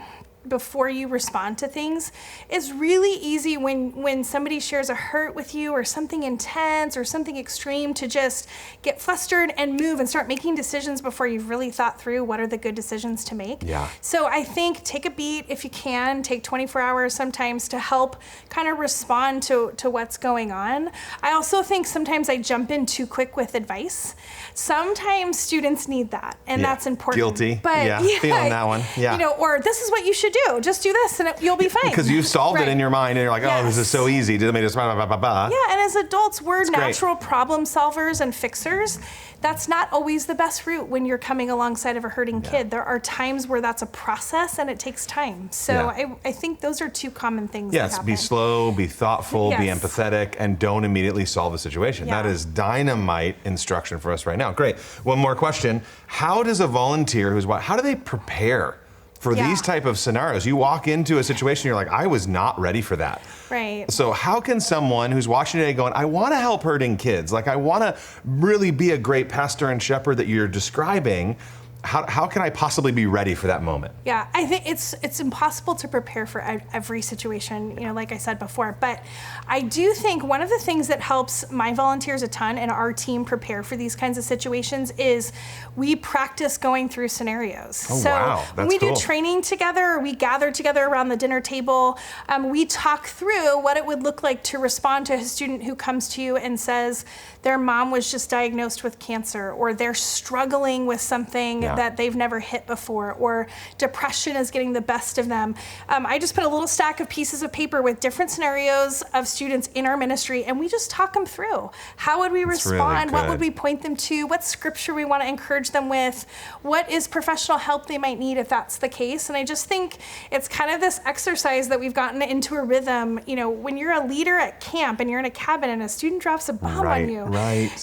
before you respond to things. It's really easy when somebody shares a hurt with you or something intense or something extreme to just get flustered and move and start making decisions before you've really thought through what are the good decisions to make. Yeah. So I think take a beat if you can, take 24 hours sometimes to help kind of respond to what's going on. I also think sometimes I jump in too quick with advice. Sometimes students need that, and that's important. Guilty. But feeling that one. Yeah. You know, or this is what you should do. Just do this and you'll be fine. Because you've solved it in your mind and you're like, oh, this is so easy. Let me just blah, blah, blah, blah. Yeah, and as adults, we're That's natural problem solvers and fixers. That's not always the best route when you're coming alongside of a hurting kid. There are times where that's a process and it takes time. So I think those are two common things that happen. Be slow, be thoughtful, be empathetic, and don't immediately solve a situation. That is dynamite instruction for us right now. Great. One more question. How does a volunteer how do they prepare for these type of scenarios? You walk into a situation, you're like, I was not ready for that. Right. So how can someone who's watching today going, I want to help hurting kids, like I want to really be a great pastor and shepherd that you're describing, how can I possibly be ready for that moment? Yeah, I think it's impossible to prepare for every situation, you know, like I said before. But I do think one of the things that helps my volunteers a ton and our team prepare for these kinds of situations is we practice going through scenarios. Oh, wow. That's when we cool. do training together, or we gather together around the dinner table, we talk through what it would look like to respond to a student who comes to you and says their mom was just diagnosed with cancer, or they're struggling with something that they've never hit before, or depression is getting the best of them. I just put a little stack of pieces of paper with different scenarios of students in our ministry, and we just talk them through. How would we respond? Really what would we point them to? What scripture we want to encourage them with? What is professional help they might need if that's the case? And I just think it's kind of this exercise that we've gotten into a rhythm. You know, when you're a leader at camp and you're in a cabin and a student drops a bomb on you,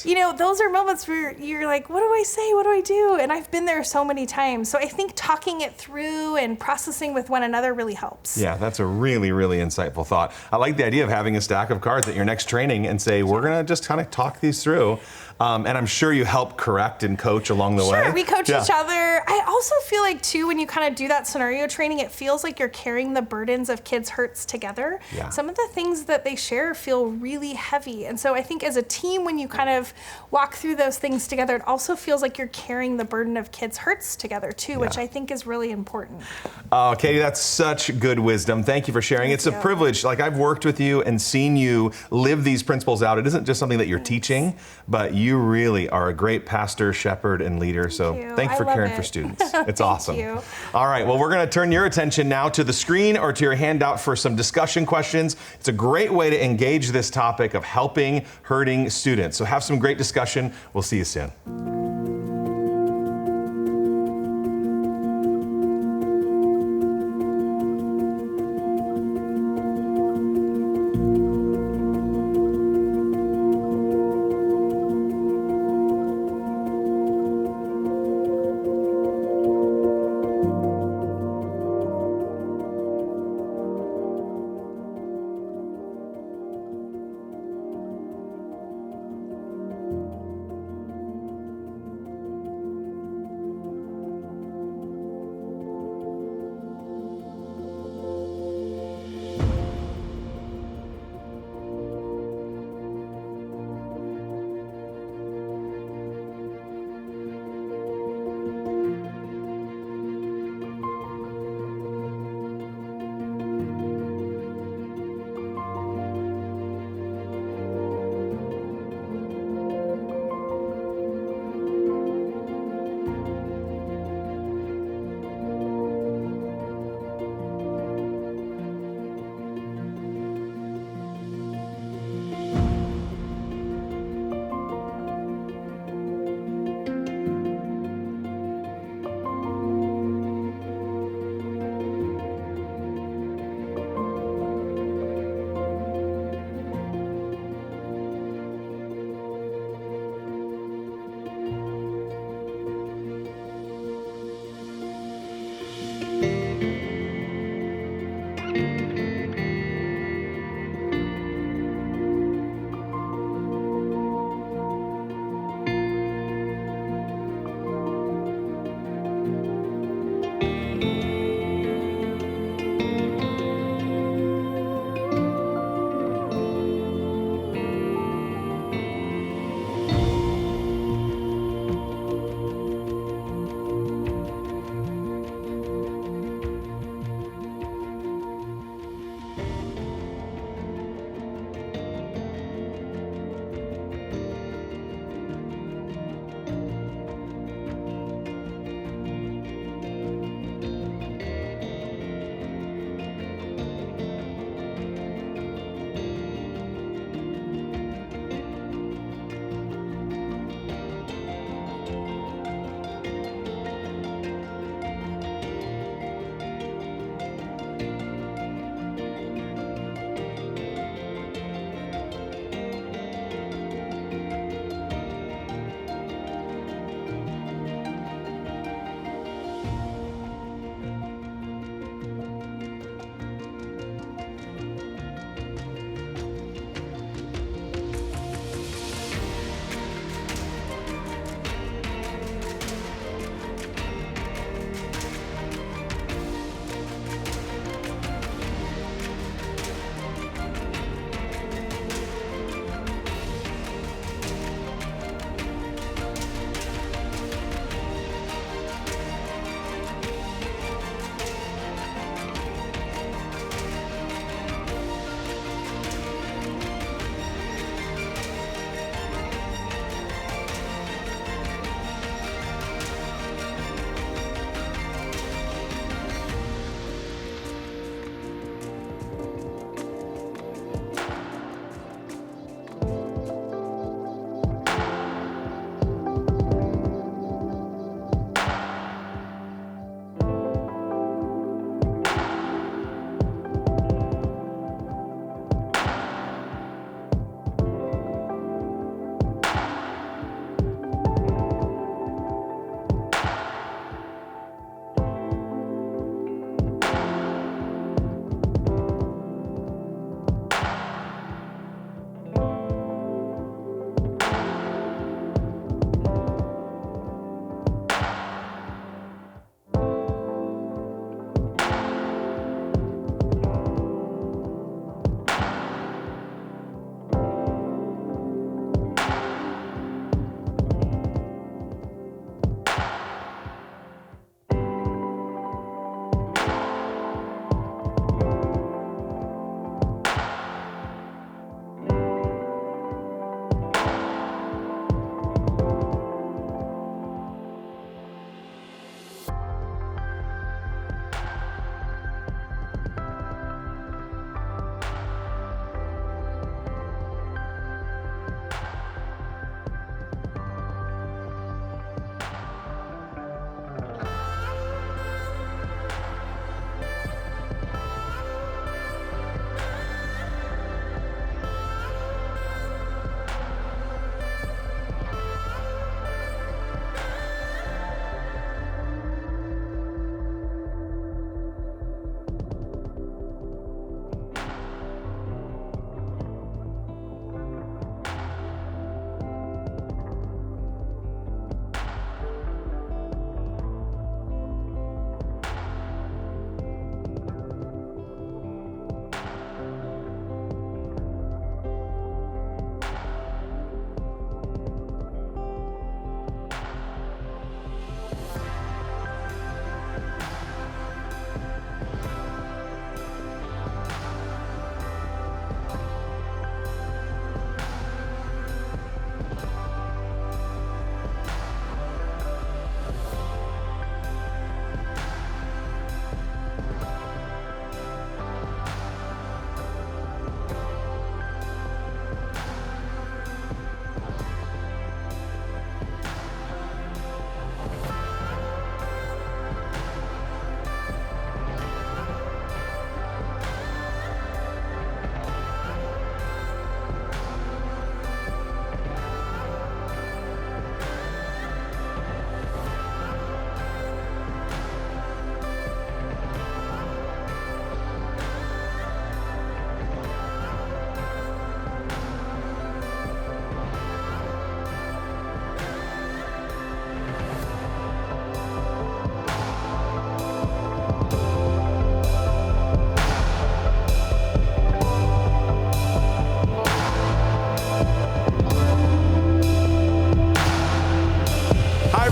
you know, those are moments where you're like, what do I say? What do I do? And I've been there so many times. So I think talking it through and processing with one another really helps. Yeah, that's a really, really insightful thought. I like the idea of having a stack of cards at your next training and say, we're going to just kind of talk these through. And I'm sure you help correct and coach along the way. Sure, we coach each other. I also feel like, too, when you kind of do that scenario training, it feels like you're carrying the burdens of kids' hurts together. Some of the things that they share feel really heavy. And so I think as a team, when you kind of walk through those things together, it also feels like you're carrying the burden of kids' hurts together, too, which I think is really important. Katie, that's such good wisdom. Thank you for sharing. It's a privilege. Like, I've worked with you and seen you live these principles out. It isn't just something that you're teaching, but you really are a great pastor, shepherd, and leader. So thanks for caring for students. It's awesome. You. All right, well, we're going to turn your attention now to the screen or to your handout for some discussion questions. It's a great way to engage this topic of helping hurting students. So have some great discussion. We'll see you soon.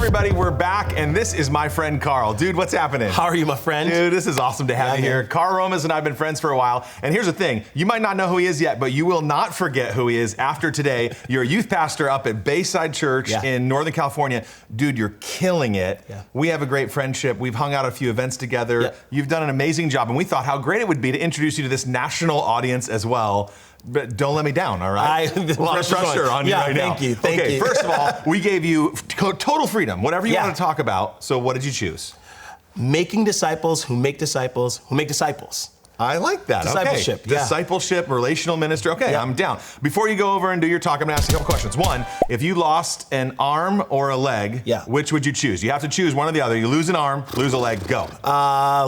everybody, we're back, and this is my friend Carl. Dude, what's happening? How are you, my friend? Dude, this is awesome to have you here. Carl Romas and I have been friends for a while, and here's the thing. You might not know who he is yet, but you will not forget who he is after today. You're a youth pastor up at Bayside Church in Northern California. Dude, you're killing it. We have a great friendship. We've hung out at a few events together. You've done an amazing job, and we thought how great it would be to introduce you to this national audience as well. But don't let me down, all right? A lot of pressure on you right now. Thank you, thank you. First of all, we gave you total freedom, whatever you want to talk about. So what did you choose? Making disciples who make disciples who make disciples. I like that. Discipleship. Okay. Discipleship, relational ministry. Okay, I'm down. Before you go over and do your talk, I'm gonna ask you a couple questions. One, if you lost an arm or a leg, which would you choose? You have to choose one or the other. You lose an arm, lose a leg, go.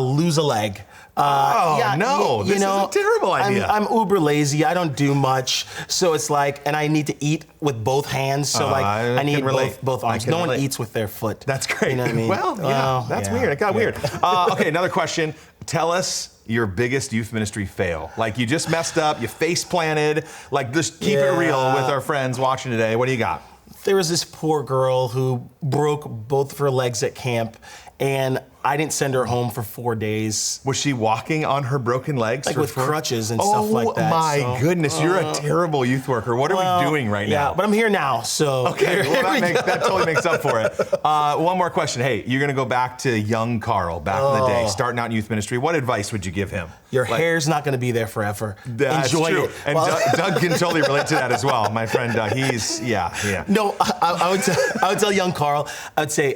Lose a leg. This is a terrible idea. I'm uber lazy. I don't do much. So it's like, and I need to eat with both hands. So I need both arms. No one eats with their foot. That's great. You know what I mean? Well, that's weird. It got weird. Okay, another question. Tell us your biggest youth ministry fail. Like you just messed up, you face planted. Like just keep it real with our friends watching today. What do you got? There was this poor girl who broke both of her legs at camp, and I didn't send her home for 4 days. Was she walking on her broken legs? Like with crutches and stuff like that. Oh my goodness, you're a terrible youth worker. What are we doing right now? Yeah, but I'm here now, so. Okay, well, that totally makes up for it. One more question. Hey, you're gonna go back to young Carl, back in the day, starting out in youth ministry. What advice would you give him? Your hair's not gonna be there forever. That's Enjoy true. it. And Doug can totally relate to that as well. My friend Doug, he's, No, I would tell young Carl, I would say,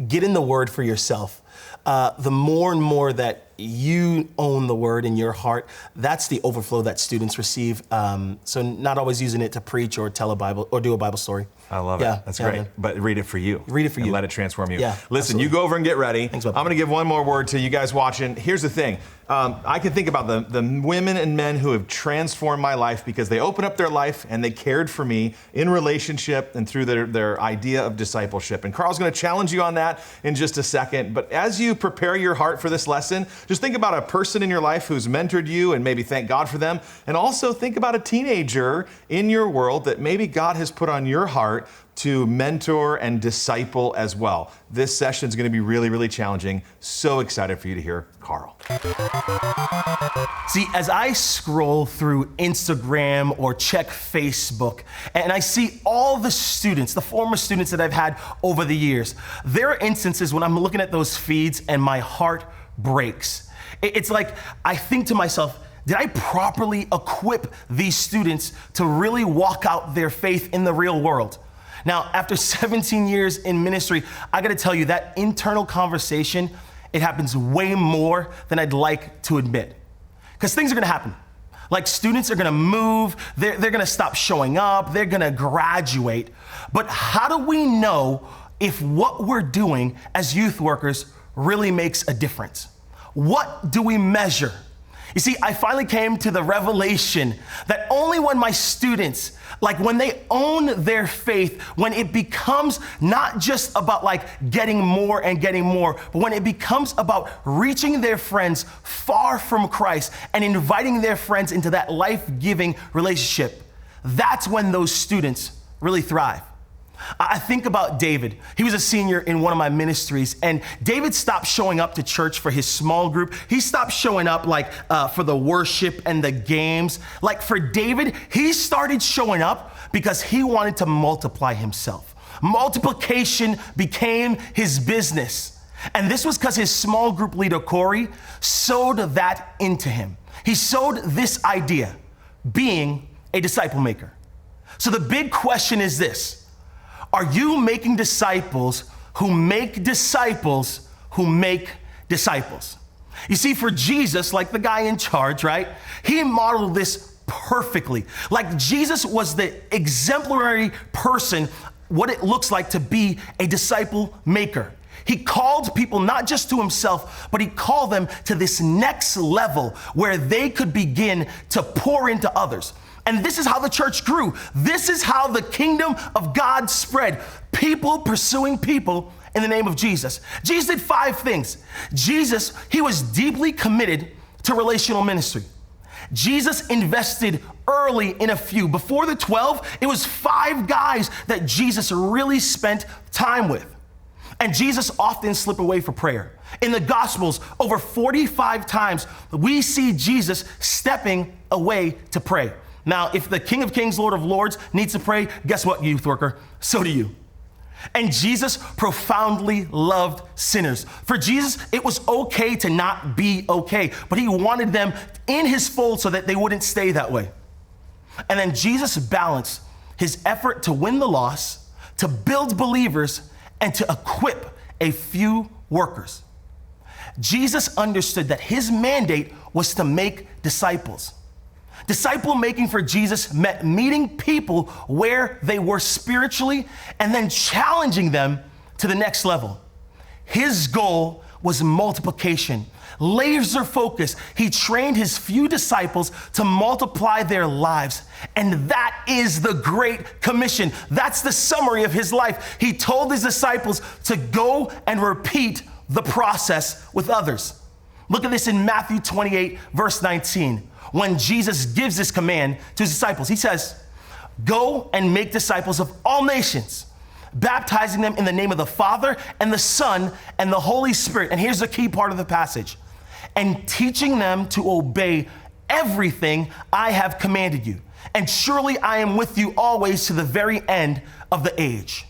get in the Word for yourself. The more and more that you own the Word in your heart, that's the overflow that students receive. So not always using it to preach or tell a Bible or do a Bible story. I love it. That's great. Man. But read it for you. Read it for you. And let it transform you. Yeah, Listen, absolutely. you go over and get ready. Thanks, I'm going to give one more word to you guys watching. Here's the thing. I can think about the women and men who have transformed my life because they opened up their life and they cared for me in relationship and through their idea of discipleship. And Carl's going to challenge you on that in just a second. But as you prepare your heart for this lesson, just think about a person in your life who's mentored you and maybe thank God for them. And also think about a teenager in your world that maybe God has put on your heart to mentor and disciple as well. This session is going to be really, really challenging. So excited for you to hear Carl. See, as I scroll through Instagram or check Facebook, and I see all the students, the former students that I've had over the years, there are instances when I'm looking at those feeds and my heart breaks. It's like I think to myself, did I properly equip these students to really walk out their faith in the real world? Now, after 17 years in ministry, I gotta tell you that internal conversation, it happens way more than I'd like to admit. Because things are gonna happen. Like students are gonna move, they're gonna stop showing up, they're gonna graduate. But how do we know if what we're doing as youth workers really makes a difference? What do we measure? You see, I finally came to the revelation that only when my students, like when they own their faith, when it becomes not just about like getting more and getting more, but when it becomes about reaching their friends far from Christ and inviting their friends into that life-giving relationship, that's when those students really thrive. I think about David. He was a senior in one of my ministries, and David stopped showing up to church for his small group. He stopped showing up for the worship and the games. Like for David, he started showing up because he wanted to multiply himself. Multiplication became his business. And this was because his small group leader, Corey, sowed that into him. He sowed this idea, being a disciple maker. So the big question is this: are you making disciples who make disciples who make disciples? You see, for Jesus, like the guy in charge, right? He modeled this perfectly. Like Jesus was the exemplary person, what it looks like to be a disciple maker. He called people not just to himself, but he called them to this next level where they could begin to pour into others. And this is how the church grew. This is how the kingdom of God spread. People pursuing people in the name of Jesus. Jesus did 5 things. Jesus, he was deeply committed to relational ministry. Jesus invested early in a few. Before the 12, it was 5 guys that Jesus really spent time with. And Jesus often slipped away for prayer. In the Gospels, over 45 times, we see Jesus stepping away to pray. Now, if the King of Kings, Lord of Lords needs to pray, guess what, youth worker? So do you. And Jesus profoundly loved sinners. For Jesus, it was okay to not be okay, but he wanted them in his fold so that they wouldn't stay that way. And then Jesus balanced his effort to win the lost, to build believers, and to equip a few workers. Jesus understood that his mandate was to make disciples. Disciple making for Jesus meant meeting people where they were spiritually and then challenging them to the next level. His goal was multiplication, laser focus. He trained his few disciples to multiply their lives. And that is the Great Commission. That's the summary of his life. He told his disciples to go and repeat the process with others. Look at this in Matthew 28, verse 19. When Jesus gives this command to his disciples, he says, "Go and make disciples of all nations, baptizing them in the name of the Father and the Son and the Holy Spirit." And here's the key part of the passage: "And teaching them to obey everything I have commanded you. And surely I am with you always to the very end of the age."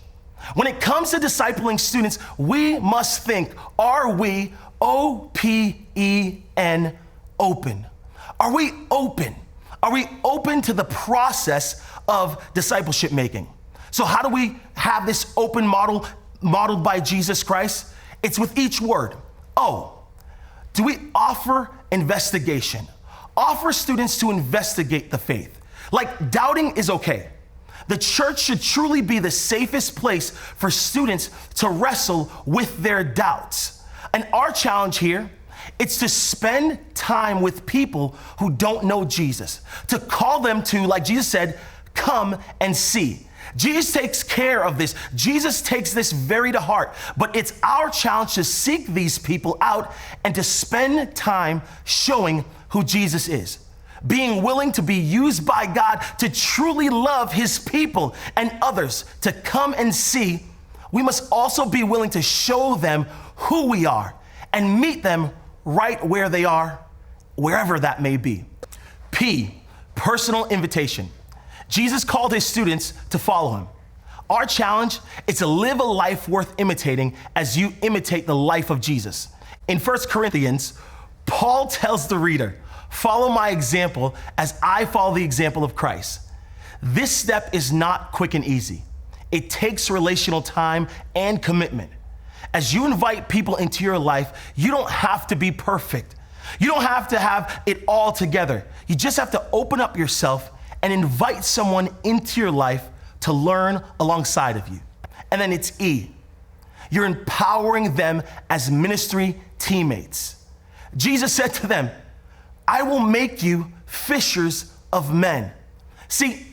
When it comes to discipling students, we must think, are we OPEN, open? Are we open? Are we open to the process of discipleship making? So how do we have this open model modeled by Jesus Christ? It's with each word. O. Do we offer investigation? Offer students to investigate the faith. Like, doubting is okay. The church should truly be the safest place for students to wrestle with their doubts. And our challenge here, it's to spend time with people who don't know Jesus, to call them to, like Jesus said, come and see. Jesus takes care of this. Jesus takes this very to heart, but it's our challenge to seek these people out and to spend time showing who Jesus is. Being willing to be used by God to truly love his people and others to come and see. We must also be willing to show them who we are and meet them right where they are, wherever that may be. P, personal invitation. Jesus called his students to follow him. Our challenge is to live a life worth imitating as you imitate the life of Jesus. In 1 Corinthians, Paul tells the reader, Follow my example as I follow the example of Christ. This step is not quick and easy. It takes relational time and commitment. As you invite people into your life, you don't have to be perfect. You don't have to have it all together. You just have to open up yourself and invite someone into your life to learn alongside of you. And then it's E. You're empowering them as ministry teammates. Jesus said to them, I will make you fishers of men. See,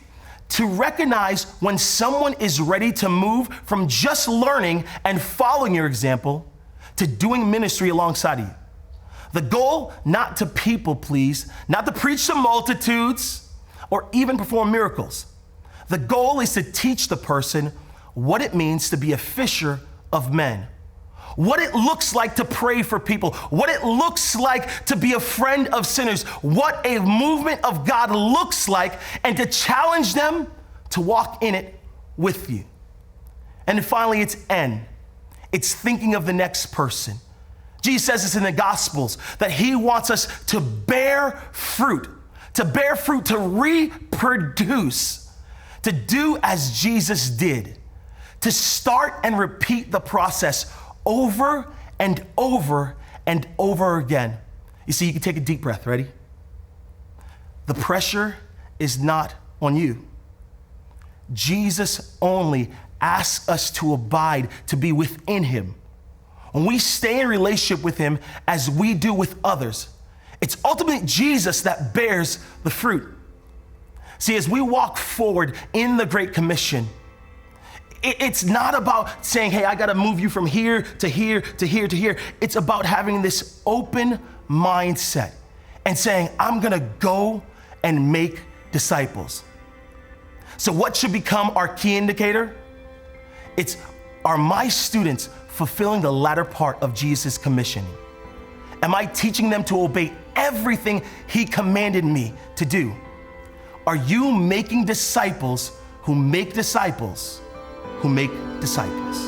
to recognize when someone is ready to move from just learning and following your example to doing ministry alongside of you. The goal, not to people please, not to preach to multitudes or even perform miracles. The goal is to teach the person what it means to be a fisher of men, what it looks like to pray for people, what it looks like to be a friend of sinners, what a movement of God looks like, and to challenge them to walk in it with you. And then finally, it's N. It's thinking of the next person. Jesus says this in the Gospels, that he wants us to bear fruit, to reproduce, to do as Jesus did, to start and repeat the process over and over and over again. You see, you can take a deep breath. Ready? The pressure is not on you. Jesus only asks us to abide, to be within him. When we stay in relationship with him as we do with others, it's ultimately Jesus that bears the fruit. See, as we walk forward in the Great Commission, it's not about saying, hey, I got to move you from here to here to here to here. It's about having this open mindset and saying, I'm going to go and make disciples. So what should become our key indicator? Are my students fulfilling the latter part of Jesus' commissioning? Am I teaching them to obey everything he commanded me to do? Are you making disciples who make disciples who make disciples?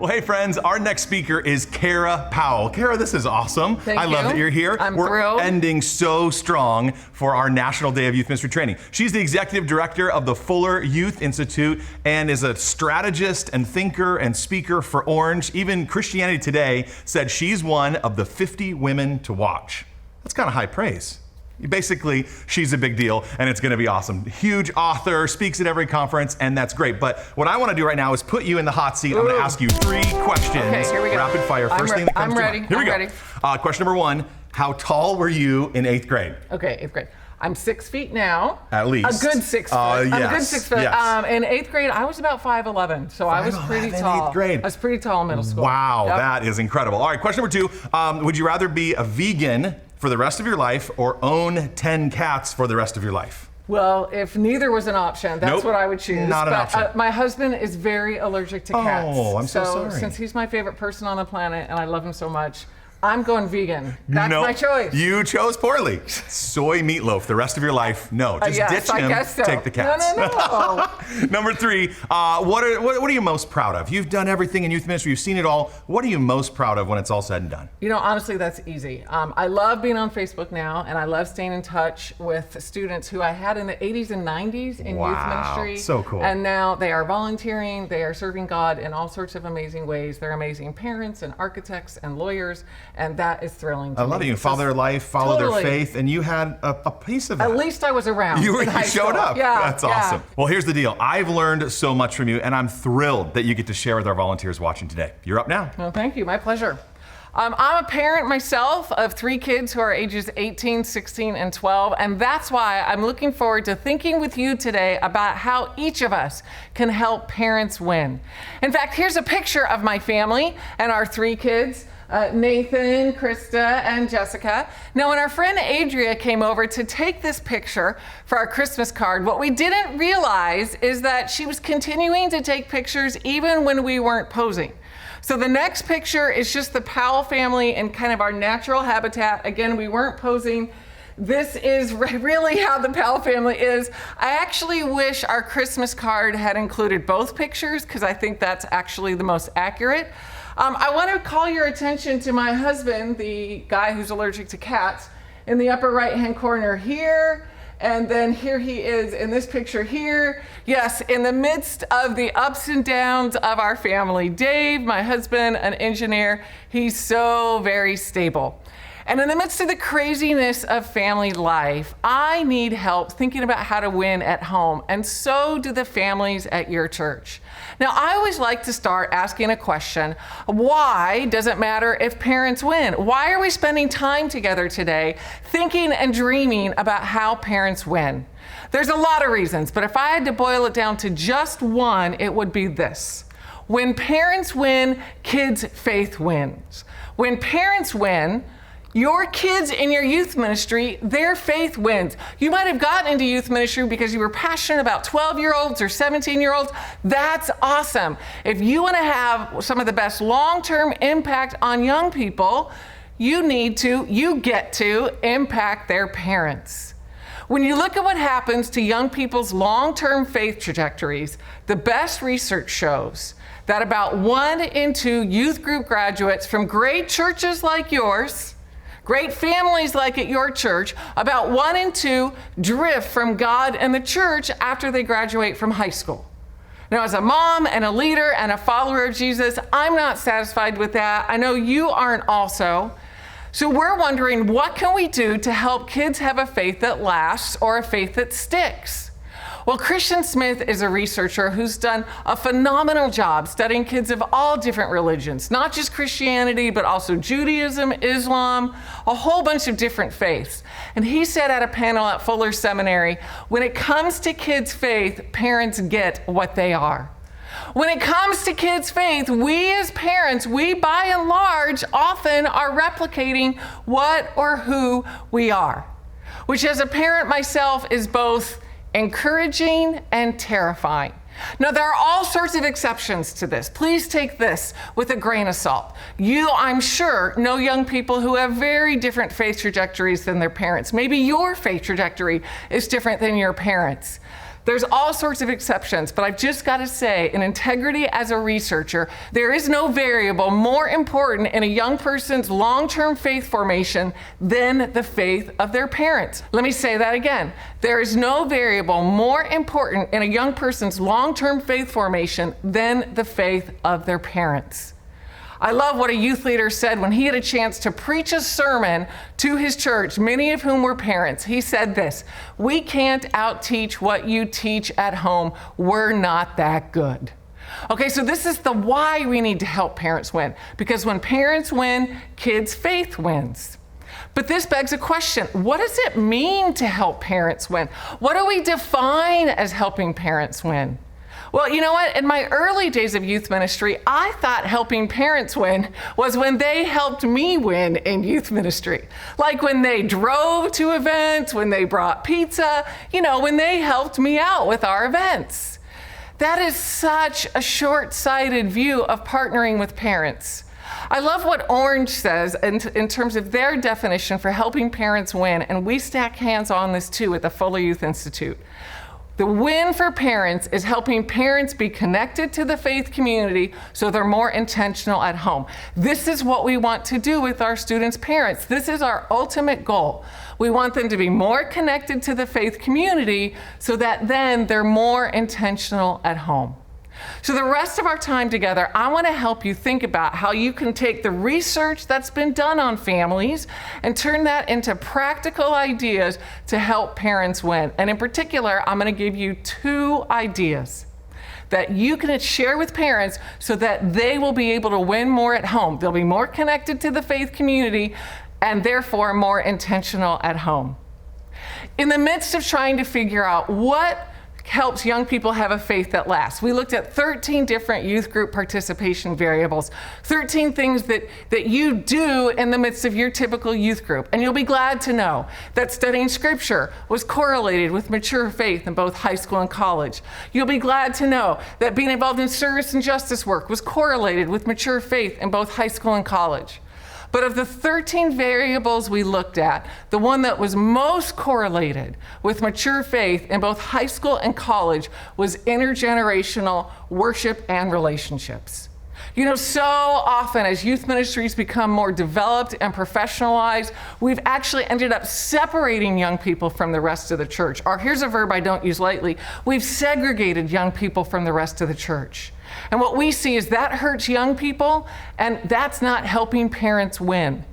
Well, hey friends, our next speaker is Kara Powell. Kara, this is awesome. Thank I love you. that you're here. We're thrilled. Ending so strong for our National Day of Youth Ministry Training. She's the executive director of the Fuller Youth Institute and is a strategist and thinker and speaker for Orange. Even Christianity Today said she's one of the 50 women to watch. That's kind of high praise. Basically, she's a big deal, and it's going to be awesome. Huge author, speaks at every conference, and that's great. But what I want to do right now is put you in the hot seat. I'm going to ask you 3 questions. Okay, here we go. Rapid fire. First thing that comes to mind. Here we go. Ready. Question number 1. How tall were you in 8th grade? Okay, 8th grade. I'm 6 feet now. At least. A good 6 foot. Yes. I'm a good 6 foot. Yes. In 8th grade, I was about 5'11", so I was pretty tall. 8th grade. I was pretty tall in middle school. Wow, Yep. that is incredible. All right, question number 2. Would you rather be a vegan for the rest of your life or own 10 cats for the rest of your life? Well, if neither was an option, that's Nope, what I would choose. not an option. My husband is very allergic to cats. Oh, I'm so sorry. Since he's my favorite person on the planet and I love him so much, I'm going vegan. That's Nope. my choice. You chose poorly. Soy meatloaf the rest of your life. No, just Yes, ditch I him. guess so. Take the cats. No. Number 3, what are you most proud of? You've done everything in youth ministry. You've seen it all. What are you most proud of when it's all said and done? You know, honestly, that's easy. I love being on Facebook now, and I love staying in touch with students who I had in the 80s and 90s in youth ministry. So cool. And now they are volunteering, they are serving God in all sorts of amazing ways. They're amazing parents and architects and lawyers, and that is thrilling to I love me. it. You follow their life, follow Totally. their faith, and you had a piece of that. At least I was around. You in high showed school. up. Yeah, That's awesome. Well, here's the deal. I've learned so much from you, and I'm thrilled that you get to share with our volunteers watching today. You're up now. Well, thank you. My pleasure. I'm a parent myself of 3 kids who are ages 18, 16, and 12, and that's why I'm looking forward to thinking with you today about how each of us can help parents win. In fact, here's a picture of my family and our 3 kids. Nathan, Krista, and Jessica. Now, when our friend Adria came over to take this picture for our Christmas card, what we didn't realize is that she was continuing to take pictures even when we weren't posing. So the next picture is just the Powell family in kind of our natural habitat. Again, we weren't posing. This is really how the Powell family is. I actually wish our Christmas card had included both pictures because I think that's actually the most accurate. I want to call your attention to my husband, the guy who's allergic to cats, in the upper right-hand corner here. And then here he is in this picture here. Yes, in the midst of the ups and downs of our family. Dave, my husband, an engineer, he's so very stable. And in the midst of the craziness of family life, I need help thinking about how to win at home, and so do the families at your church. Now, I always like to start asking a question. Why does it matter if parents win? Why are we spending time together today thinking and dreaming about how parents win? There's a lot of reasons, but if I had to boil it down to just one, it would be this. When parents win, kids' faith wins. When parents win, your kids in your youth ministry, their faith wins. You might have gotten into youth ministry because you were passionate about 12-year-olds or 17-year-olds. That's awesome. If you want to have some of the best long-term impact on young people, you get to impact their parents. When you look at what happens to young people's long-term faith trajectories, the best research shows that about 1 in 2 youth group graduates from great churches like yours, great families like at your church, about 1 in 2 drift from God and the church after they graduate from high school. Now, as a mom and a leader and a follower of Jesus, I'm not satisfied with that. I know you aren't also. So we're wondering, what can we do to help kids have a faith that lasts or a faith that sticks? Well, Christian Smith is a researcher who's done a phenomenal job studying kids of all different religions, not just Christianity, but also Judaism, Islam, a whole bunch of different faiths. And he said at a panel at Fuller Seminary, when it comes to kids' faith, parents get what they are. When it comes to kids' faith, we as parents, we by and large often are replicating what or who we are, which as a parent myself is both encouraging and terrifying. Now, there are all sorts of exceptions to this. Please take this with a grain of salt. You, I'm sure, know young people who have very different faith trajectories than their parents. Maybe your faith trajectory is different than your parents. There's all sorts of exceptions, but I've just got to say, in integrity as a researcher, there is no variable more important in a young person's long-term faith formation than the faith of their parents. Let me say that again. There is no variable more important in a young person's long-term faith formation than the faith of their parents. I love what a youth leader said when he had a chance to preach a sermon to his church, many of whom were parents. He said this: "We can't outteach what you teach at home. We're not that good." Okay, so this is the why we need to help parents win. Because when parents win, kids' faith wins. But this begs a question. What does it mean to help parents win? What do we define as helping parents win? Well, you know what? In my early days of youth ministry, I thought helping parents win was when they helped me win in youth ministry. Like when they drove to events, when they brought pizza, when they helped me out with our events. That is such a short-sighted view of partnering with parents. I love what Orange says in terms of their definition for helping parents win, and we stack hands on this too at the Fuller Youth Institute. The win for parents is helping parents be connected to the faith community so they're more intentional at home. This is what we want to do with our students' parents. This is our ultimate goal. We want them to be more connected to the faith community so that then they're more intentional at home. So the rest of our time together, I want to help you think about how you can take the research that's been done on families and turn that into practical ideas to help parents win. And in particular, I'm going to give you 2 ideas that you can share with parents so that they will be able to win more at home. They'll be more connected to the faith community and therefore more intentional at home. In the midst of trying to figure out what helps young people have a faith that lasts, we looked at 13 different youth group participation variables, 13 things that you do in the midst of your typical youth group. And you'll be glad to know that studying scripture was correlated with mature faith in both high school and college. You'll be glad to know that being involved in service and justice work was correlated with mature faith in both high school and college. But of the 13 variables we looked at, the one that was most correlated with mature faith in both high school and college was intergenerational worship and relationships. So often as youth ministries become more developed and professionalized, we've actually ended up separating young people from the rest of the church. Or here's a verb I don't use lightly: we've segregated young people from the rest of the church. And what we see is that hurts young people, and that's not helping parents win.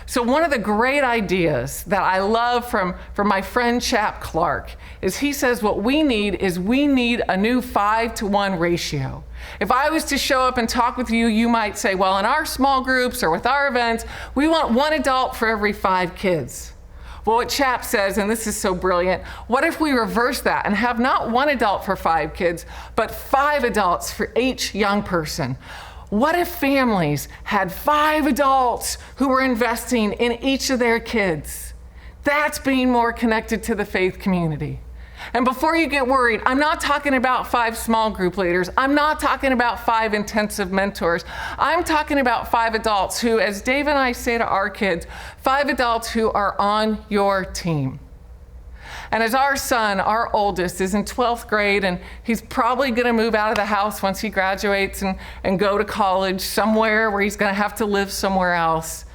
So one of the great ideas that I love from my friend Chap Clark is he says what we need is a new 5-to-1 ratio. If I was to show up and talk with you, you might say, well, in our small groups or with our events, we want 1 adult for every 5 kids. Well, what Chap says, and this is so brilliant, what if we reverse that and have not 1 adult for 5 kids, but 5 adults for each young person? What if families had 5 adults who were investing in each of their kids? That's being more connected to the faith community. And before you get worried, I'm not talking about 5 small group leaders. I'm not talking about 5 intensive mentors. I'm talking about 5 adults who, as Dave and I say to our kids, 5 adults who are on your team. And as our son, our oldest, is in 12th grade, and he's probably going to move out of the house once he graduates and go to college somewhere where he's going to have to live somewhere else.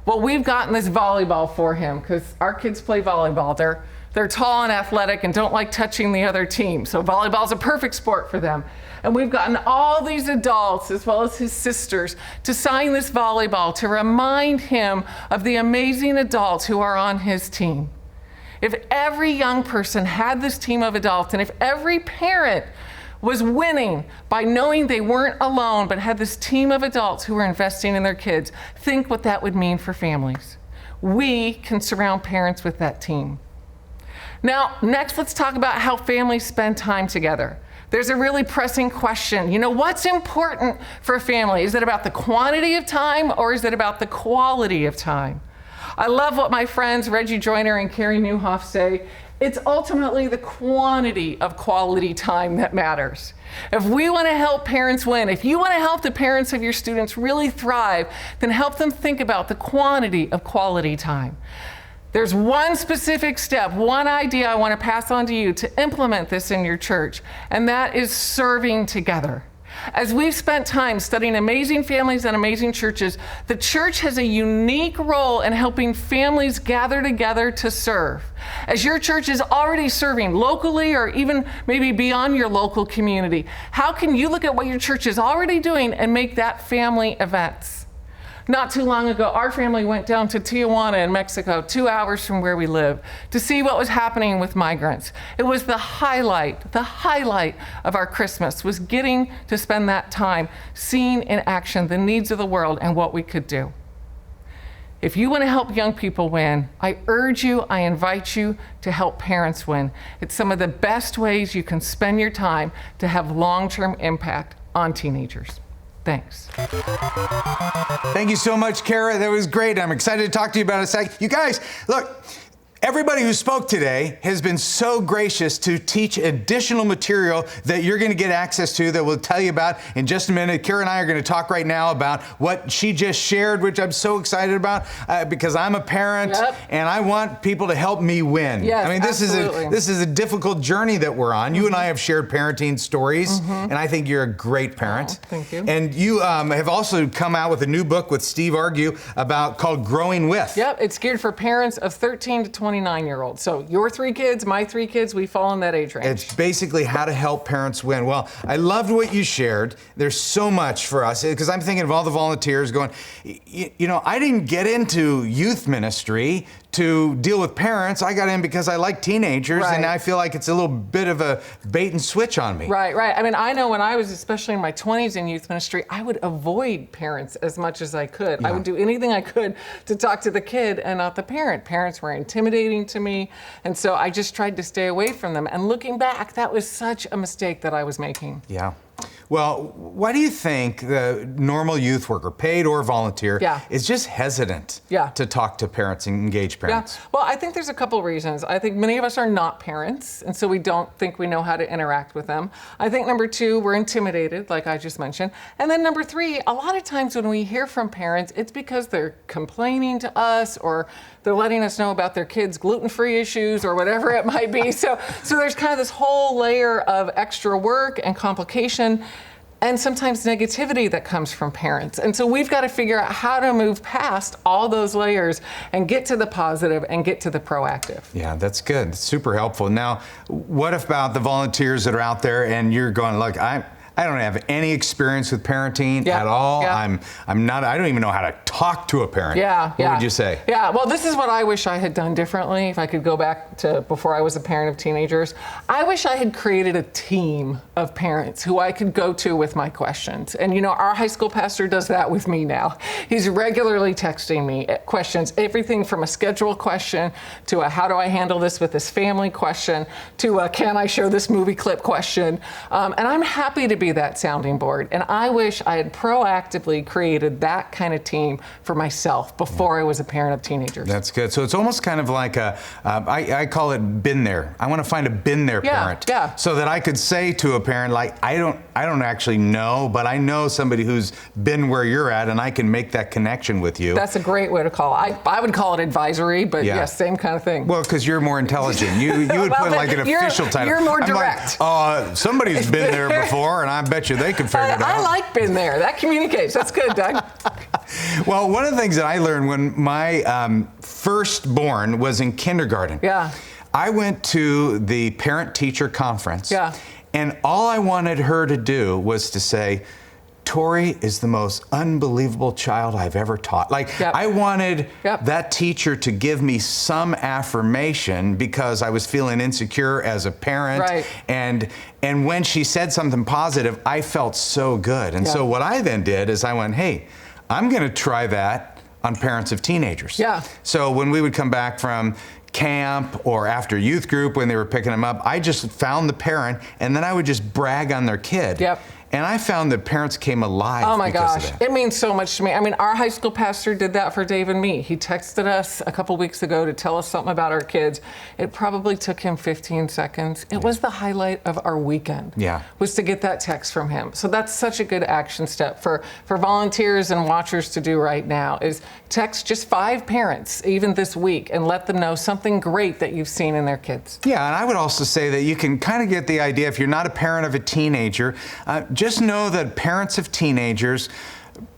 Well, we've gotten this volleyball for him because our kids play volleyball. They're tall and athletic and don't like touching the other team. So volleyball's a perfect sport for them. And we've gotten all these adults, as well as his sisters, to sign this volleyball to remind him of the amazing adults who are on his team. If every young person had this team of adults, and if every parent was winning by knowing they weren't alone, but had this team of adults who were investing in their kids, think what that would mean for families. We can surround parents with that team. Now, next, let's talk about how families spend time together. There's a really pressing question. What's important for a family? Is it about the quantity of time, or is it about the quality of time? I love what my friends Reggie Joyner and Carrie Newhoff say. It's ultimately the quantity of quality time that matters. If we want to help parents win, if you want to help the parents of your students really thrive, then help them think about the quantity of quality time. There's one specific step, one idea I want to pass on to you to implement this in your church, and that is serving together. As we've spent time studying amazing families and amazing churches, the church has a unique role in helping families gather together to serve. As your church is already serving locally or even maybe beyond your local community, how can you look at what your church is already doing and make that family events? Not too long ago, our family went down to Tijuana in Mexico, 2 hours from where we live, to see what was happening with migrants. It was the highlight of our Christmas, was getting to spend that time seeing in action the needs of the world and what we could do. If you want to help young people win, I urge you, I invite you to help parents win. It's some of the best ways you can spend your time to have long-term impact on teenagers. Thanks. Thank you so much, Kara. That was great. I'm excited to talk to you about it in a sec. You guys, look, everybody who spoke today has been so gracious to teach additional material that you're going to get access to that we'll tell you about in just a minute. Kara and I are going to talk right now about what she just shared, which I'm so excited about because I'm a parent and I want people to help me win. Yes, I mean, this is a difficult journey that we're on. You and I have shared parenting stories, and I think you're a great parent. Oh, thank you. And you have also come out with a new book with Steve Argue called Growing With. Yep, it's geared for parents of 13 to 29-year-olds. So your 3 kids, my 3 kids, we fall in that age range. It's basically how to help parents win. Well, I loved what you shared. There's so much for us because I'm thinking of all the volunteers going, you know, I didn't get into youth ministry to deal with parents. I got in because I like teenagers, and I feel like it's a little bit of a bait and switch on me. Right. I mean, I know when I was, especially in my 20s in youth ministry, I would avoid parents as much as I could. I would do anything I could to talk to the kid and not the parent. Parents were intimidating to me, and so I just tried to stay away from them. And looking back, that was such a mistake that I was making. Yeah. Well, why do you think the normal youth worker, paid or volunteer, is just hesitant to talk to parents and engage parents? Yeah. Well, I think there's a couple reasons. I think many of us are not parents, and so we don't think we know how to interact with them. I think number 2, we're intimidated, like I just mentioned. And then number 3, a lot of times when we hear from parents, it's because they're complaining to us or they're letting us know about their kids' gluten-free issues or whatever it might be. So there's kind of this whole layer of extra work and complication and sometimes negativity that comes from parents. And so we've got to figure out how to move past all those layers and get to the positive and get to the proactive. Yeah, that's good. It's super helpful. Now, what about the volunteers that are out there and you're going, look, I don't have any experience with parenting at all. I don't even know how to talk to a parent. What would you say? Yeah, well, this is what I wish I had done differently if I could go back to before I was a parent of teenagers. I wish I had created a team of parents who I could go to with my questions. And you know, our high school pastor does that with me now. He's regularly texting me questions, everything from a schedule question to a how do I handle this with this family question to a can I show this movie clip question. And I'm happy to be that sounding board. And I wish I had proactively created that kind of team for myself before I was a parent of teenagers. That's good. So it's almost kind of like I call it been there. I want to find a been there parent. So that I could say to a parent, like, I don't actually know, but I know somebody who's been where you're at and I can make that connection with you. That's a great way to call it. I would call it advisory, but yes, same kind of thing. Well, because you're more intelligent. You would put like an official title. You're more direct. Like, somebody's been there before, and I bet you they can figure it out. I like been there. That communicates. That's good, Doug. Well, one of the things that I learned when my firstborn was in kindergarten, I went to the parent-teacher conference, and all I wanted her to do was to say, Tori is the most unbelievable child I've ever taught. Like, I wanted that teacher to give me some affirmation because I was feeling insecure as a parent. And when she said something positive, I felt so good. And so what I then did is I went, hey, I'm going to try that on parents of teenagers. So when we would come back from camp or after youth group when they were picking them up, I just found the parent and then I would just brag on their kid. And I found that parents came alive. Oh my because gosh, of that. it means so much to me. I mean, our high school pastor did that for Dave and me. He texted us a couple weeks ago to tell us something about our kids. It probably took him 15 seconds. It was the highlight of our weekend. Yeah. Was to get that text from him. So that's such a good action step for volunteers and watchers to do right now, is text just 5 parents even this week and let them know something great that you've seen in their kids. Yeah, and I would also say that you can kind of get the idea, if you're not a parent of a teenager, just know that parents of teenagers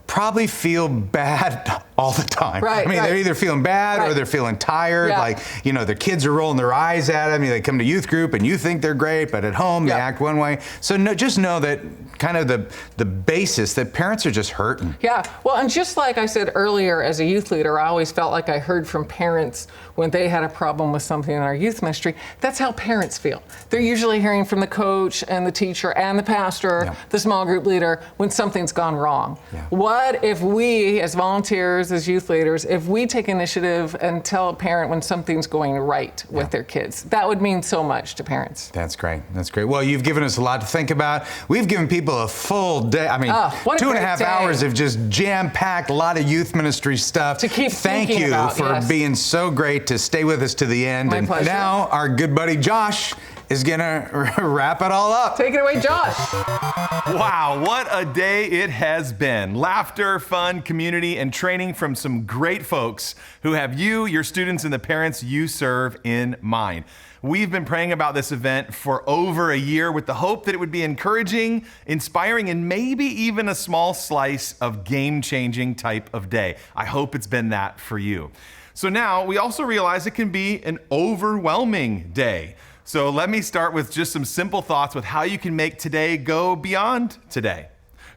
probably feel bad all the time. Right, I mean, they're either feeling bad or they're feeling tired. Yeah. Like, you know, their kids are rolling their eyes at them. They come to youth group and you think they're great, but at home they act one way. So just know that kind of the basis that parents are just hurting. Yeah, well, and just like I said earlier, as a youth leader, I always felt like I heard from parents when they had a problem with something in our youth ministry. That's how parents feel. They're usually hearing from the coach and the teacher and the pastor, the small group leader, when something's gone wrong. What if we, as volunteers, as youth leaders, if we take initiative and tell a parent when something's going right with their kids? That would mean so much to parents. That's great. That's great. Well, you've given us a lot to think about. We've given people a full day. I mean, 2.5 hours of just jam-packed, a lot of youth ministry stuff. To keep Thank thinking you about, for being so great to stay with us to the end. My and pleasure. now our good buddy Josh is gonna wrap it all up. Take it away, Josh. Wow, what a day it has been. Laughter, fun, community, and training from some great folks who have you, your students, and the parents you serve in mind. We've been praying about this event for over a year with the hope that it would be encouraging, inspiring, and maybe even a small slice of game-changing type of day. I hope it's been that for you. So now we also realize it can be an overwhelming day. So let me start with just some simple thoughts with how you can make today go beyond today.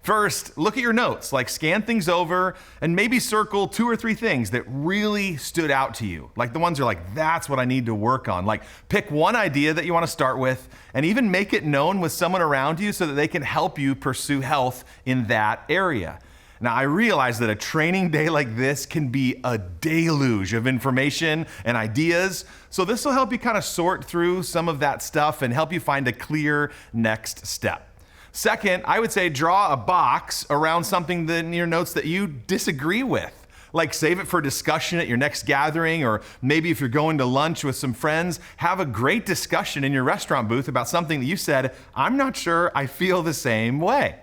First, look at your notes, like scan things over and maybe circle 2 or 3 things that really stood out to you. Like the ones you're like, that's what I need to work on. Like pick one idea that you want to start with and even make it known with someone around you so that they can help you pursue health in that area. Now, I realize that a training day like this can be a deluge of information and ideas, so this will help you kind of sort through some of that stuff and help you find a clear next step. Second, I would say draw a box around something in your notes that you disagree with. Like save it for discussion at your next gathering, or maybe if you're going to lunch with some friends, have a great discussion in your restaurant booth about something that you said, I'm not sure I feel the same way.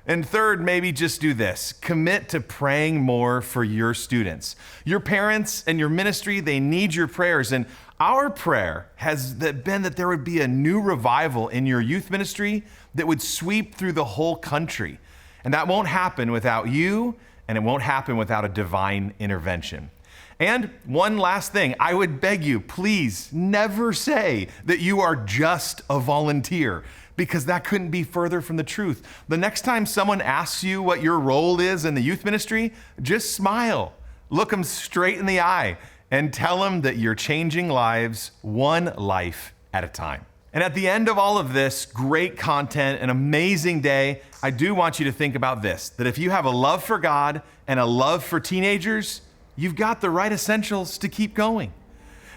And third, maybe just do this. Commit to praying more for your students. Your parents and your ministry, they need your prayers. And our prayer has been that there would be a new revival in your youth ministry that would sweep through the whole country. And that won't happen without you, and it won't happen without a divine intervention. And one last thing, I would beg you, please never say that you are just a volunteer, because that couldn't be further from the truth. The next time someone asks you what your role is in the youth ministry, just smile, look them straight in the eye, and tell them that you're changing lives one life at a time. And at the end of all of this great content, an amazing day, I do want you to think about this, that if you have a love for God and a love for teenagers, you've got the right essentials to keep going.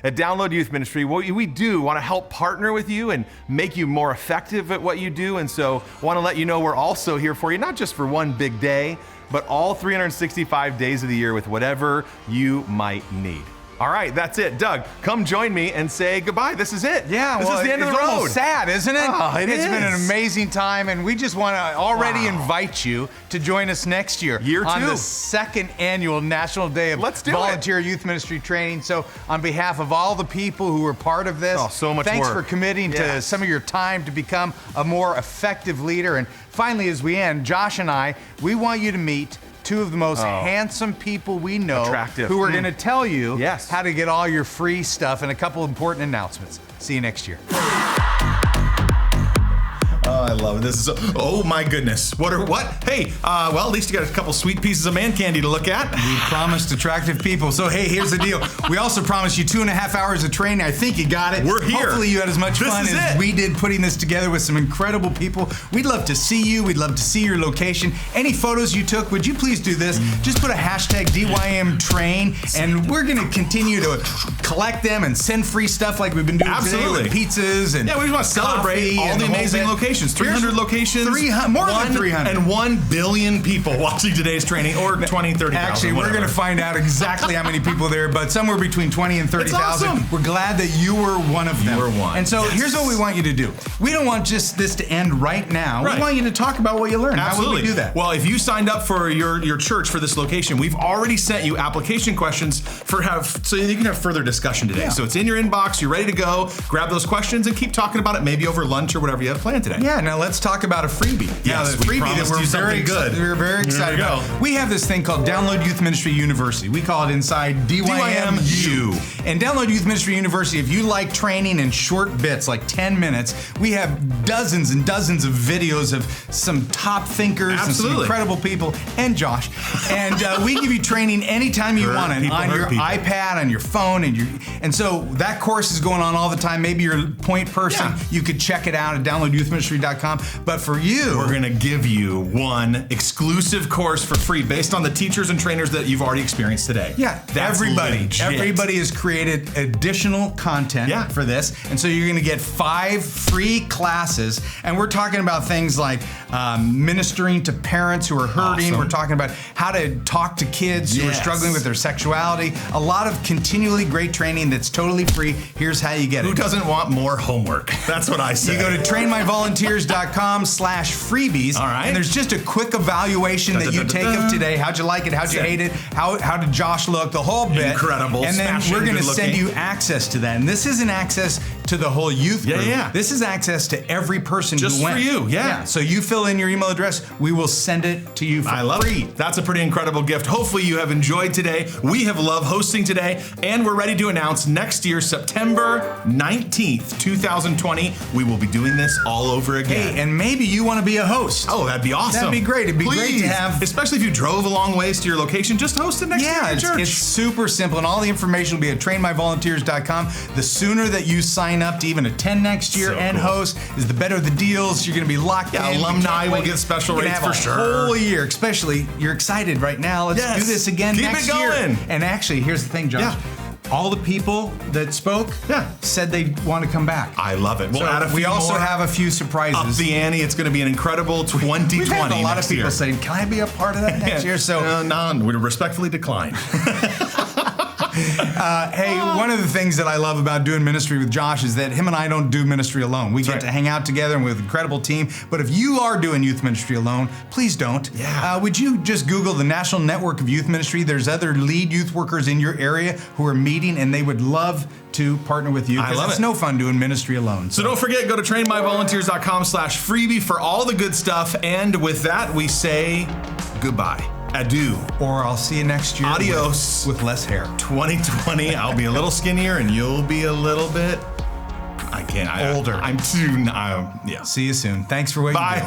At Download Youth Ministry, we do want to help partner with you and make you more effective at what you do. And so I want to let you know we're also here for you, not just for one big day, but all 365 days of the year with whatever you might need. All right, that's it. Doug, come join me and say goodbye. This is it. Yeah, this is the end of the road. It's almost sad, isn't it? Oh, It's been an amazing time, and we just want to already invite you to join us next year. On the 2nd annual National Day of Volunteer Youth Ministry Training. So on behalf of all the people who were part of this, so much thanks work. for committing to some of your time to become a more effective leader. And finally, as we end, Josh and I, we want you to meet 2 of the most handsome people we know, who are going to tell you how to get all your free stuff, and a couple important announcements. See you next year. Oh, I love it. This is oh my goodness. What? Hey, well, at least you got a couple sweet pieces of man candy to look at. We promised attractive people. So hey, here's the deal. We also promised you 2.5 hours of training. I think you got it. We're here. Hopefully you had as much fun as we did putting this together with some incredible people. We'd love to see you. We'd love to see your location. Any photos you took, would you please do this? Just put a hashtag DYM Train, and we're going to continue to collect them and send free stuff like we've been doing today with pizzas and we just want to celebrate all the amazing locations. 365 300 locations. More than 300. And 1 billion people watching today's training, or 20, 30,000. Actually, we're going to find out exactly how many people there, but somewhere between 20 and 30,000. Awesome. We're glad that you were one of them. You were one. And so here's what we want you to do. We don't want just this to end right now. Right. We want you to talk about what you learned. Absolutely. How would we do that? Well, if you signed up for your church for this location, we've already sent you application questions so you can have further discussion today. Yeah. So it's in your inbox. You're ready to go. Grab those questions and keep talking about it, maybe over lunch or whatever you have planned today. Yeah, now let's talk about a freebie. Yes, the freebie that we're very excited Here we about. We have this thing called Download Youth Ministry University. We call it inside DYMU. And Download Youth Ministry University, if you like training in short bits, like 10 minutes, we have dozens and dozens of videos of some top thinkers and some incredible people, and Josh. And we give you training anytime you want it, on your iPad, on your phone, and so that course is going on all the time. Maybe you're a point person. Yeah. You could check it out at downloadyouthministry.com. But for you, we're going to give you one exclusive course for free based on the teachers and trainers that you've already experienced today. Yeah, everybody has created additional content for this. And so you're going to get 5 free classes. And we're talking about things like ministering to parents who are hurting. Awesome. We're talking about how to talk to kids who are struggling with their sexuality. A lot of continually great training that's totally free. Here's how you get it. Who doesn't want more homework? That's what I say. You go to trainmyvolunteers.com/freebies. All right. And there's just a quick evaluation that you take of today. How'd you like it? How'd you hate it? How did Josh look? The whole bit. Incredible. And then we're going to send you access to that. And this isn't access to the whole youth group. Yeah. This is access to every person just who went. Just for you, yeah. So you fill in your email address. We will send it to you for free. I love it. That's a pretty incredible gift. Hopefully you have enjoyed today. We have loved hosting today, and we're ready to announce next year, September 19th, 2020, we will be doing this all over again. Hey, and maybe you want to be a host. Oh, that'd be awesome. That'd be great. It'd be great to have. Especially if you drove a long ways to your location, just host it next year at church. It's super simple, and all the information will be at trainmyvolunteers.com. The sooner that you sign up to even attend next year and host, is the better the deals. You're going to be locked in. Alumni will get special rates for sure. Whole year, especially you're excited right now. Let's do this again next year. And actually, here's the thing, Josh. Yeah. All the people that spoke said they want to come back. I love it. We also have a few surprises. Up the ante. It's going to be an incredible 2020. We've had a lot of people saying, "Can I be a part of that next year?" So no, we respectfully decline. Hey, one of the things that I love about doing ministry with Josh is that him and I don't do ministry alone. We get to hang out together and with an incredible team. But if you are doing youth ministry alone, please don't. Yeah. Would you just Google the National Network of Youth Ministry? There's other lead youth workers in your area who are meeting, and they would love to partner with you. I love it's it. no fun doing ministry alone. So don't forget, go to trainmyvolunteers.com/freebie for all the good stuff. And with that, we say goodbye. Adieu. Or I'll see you next year. Adios. With less hair. 2020, I'll be a little skinnier and you'll be a little bit, older. I'm too, See you soon. Thanks for waiting. Bye.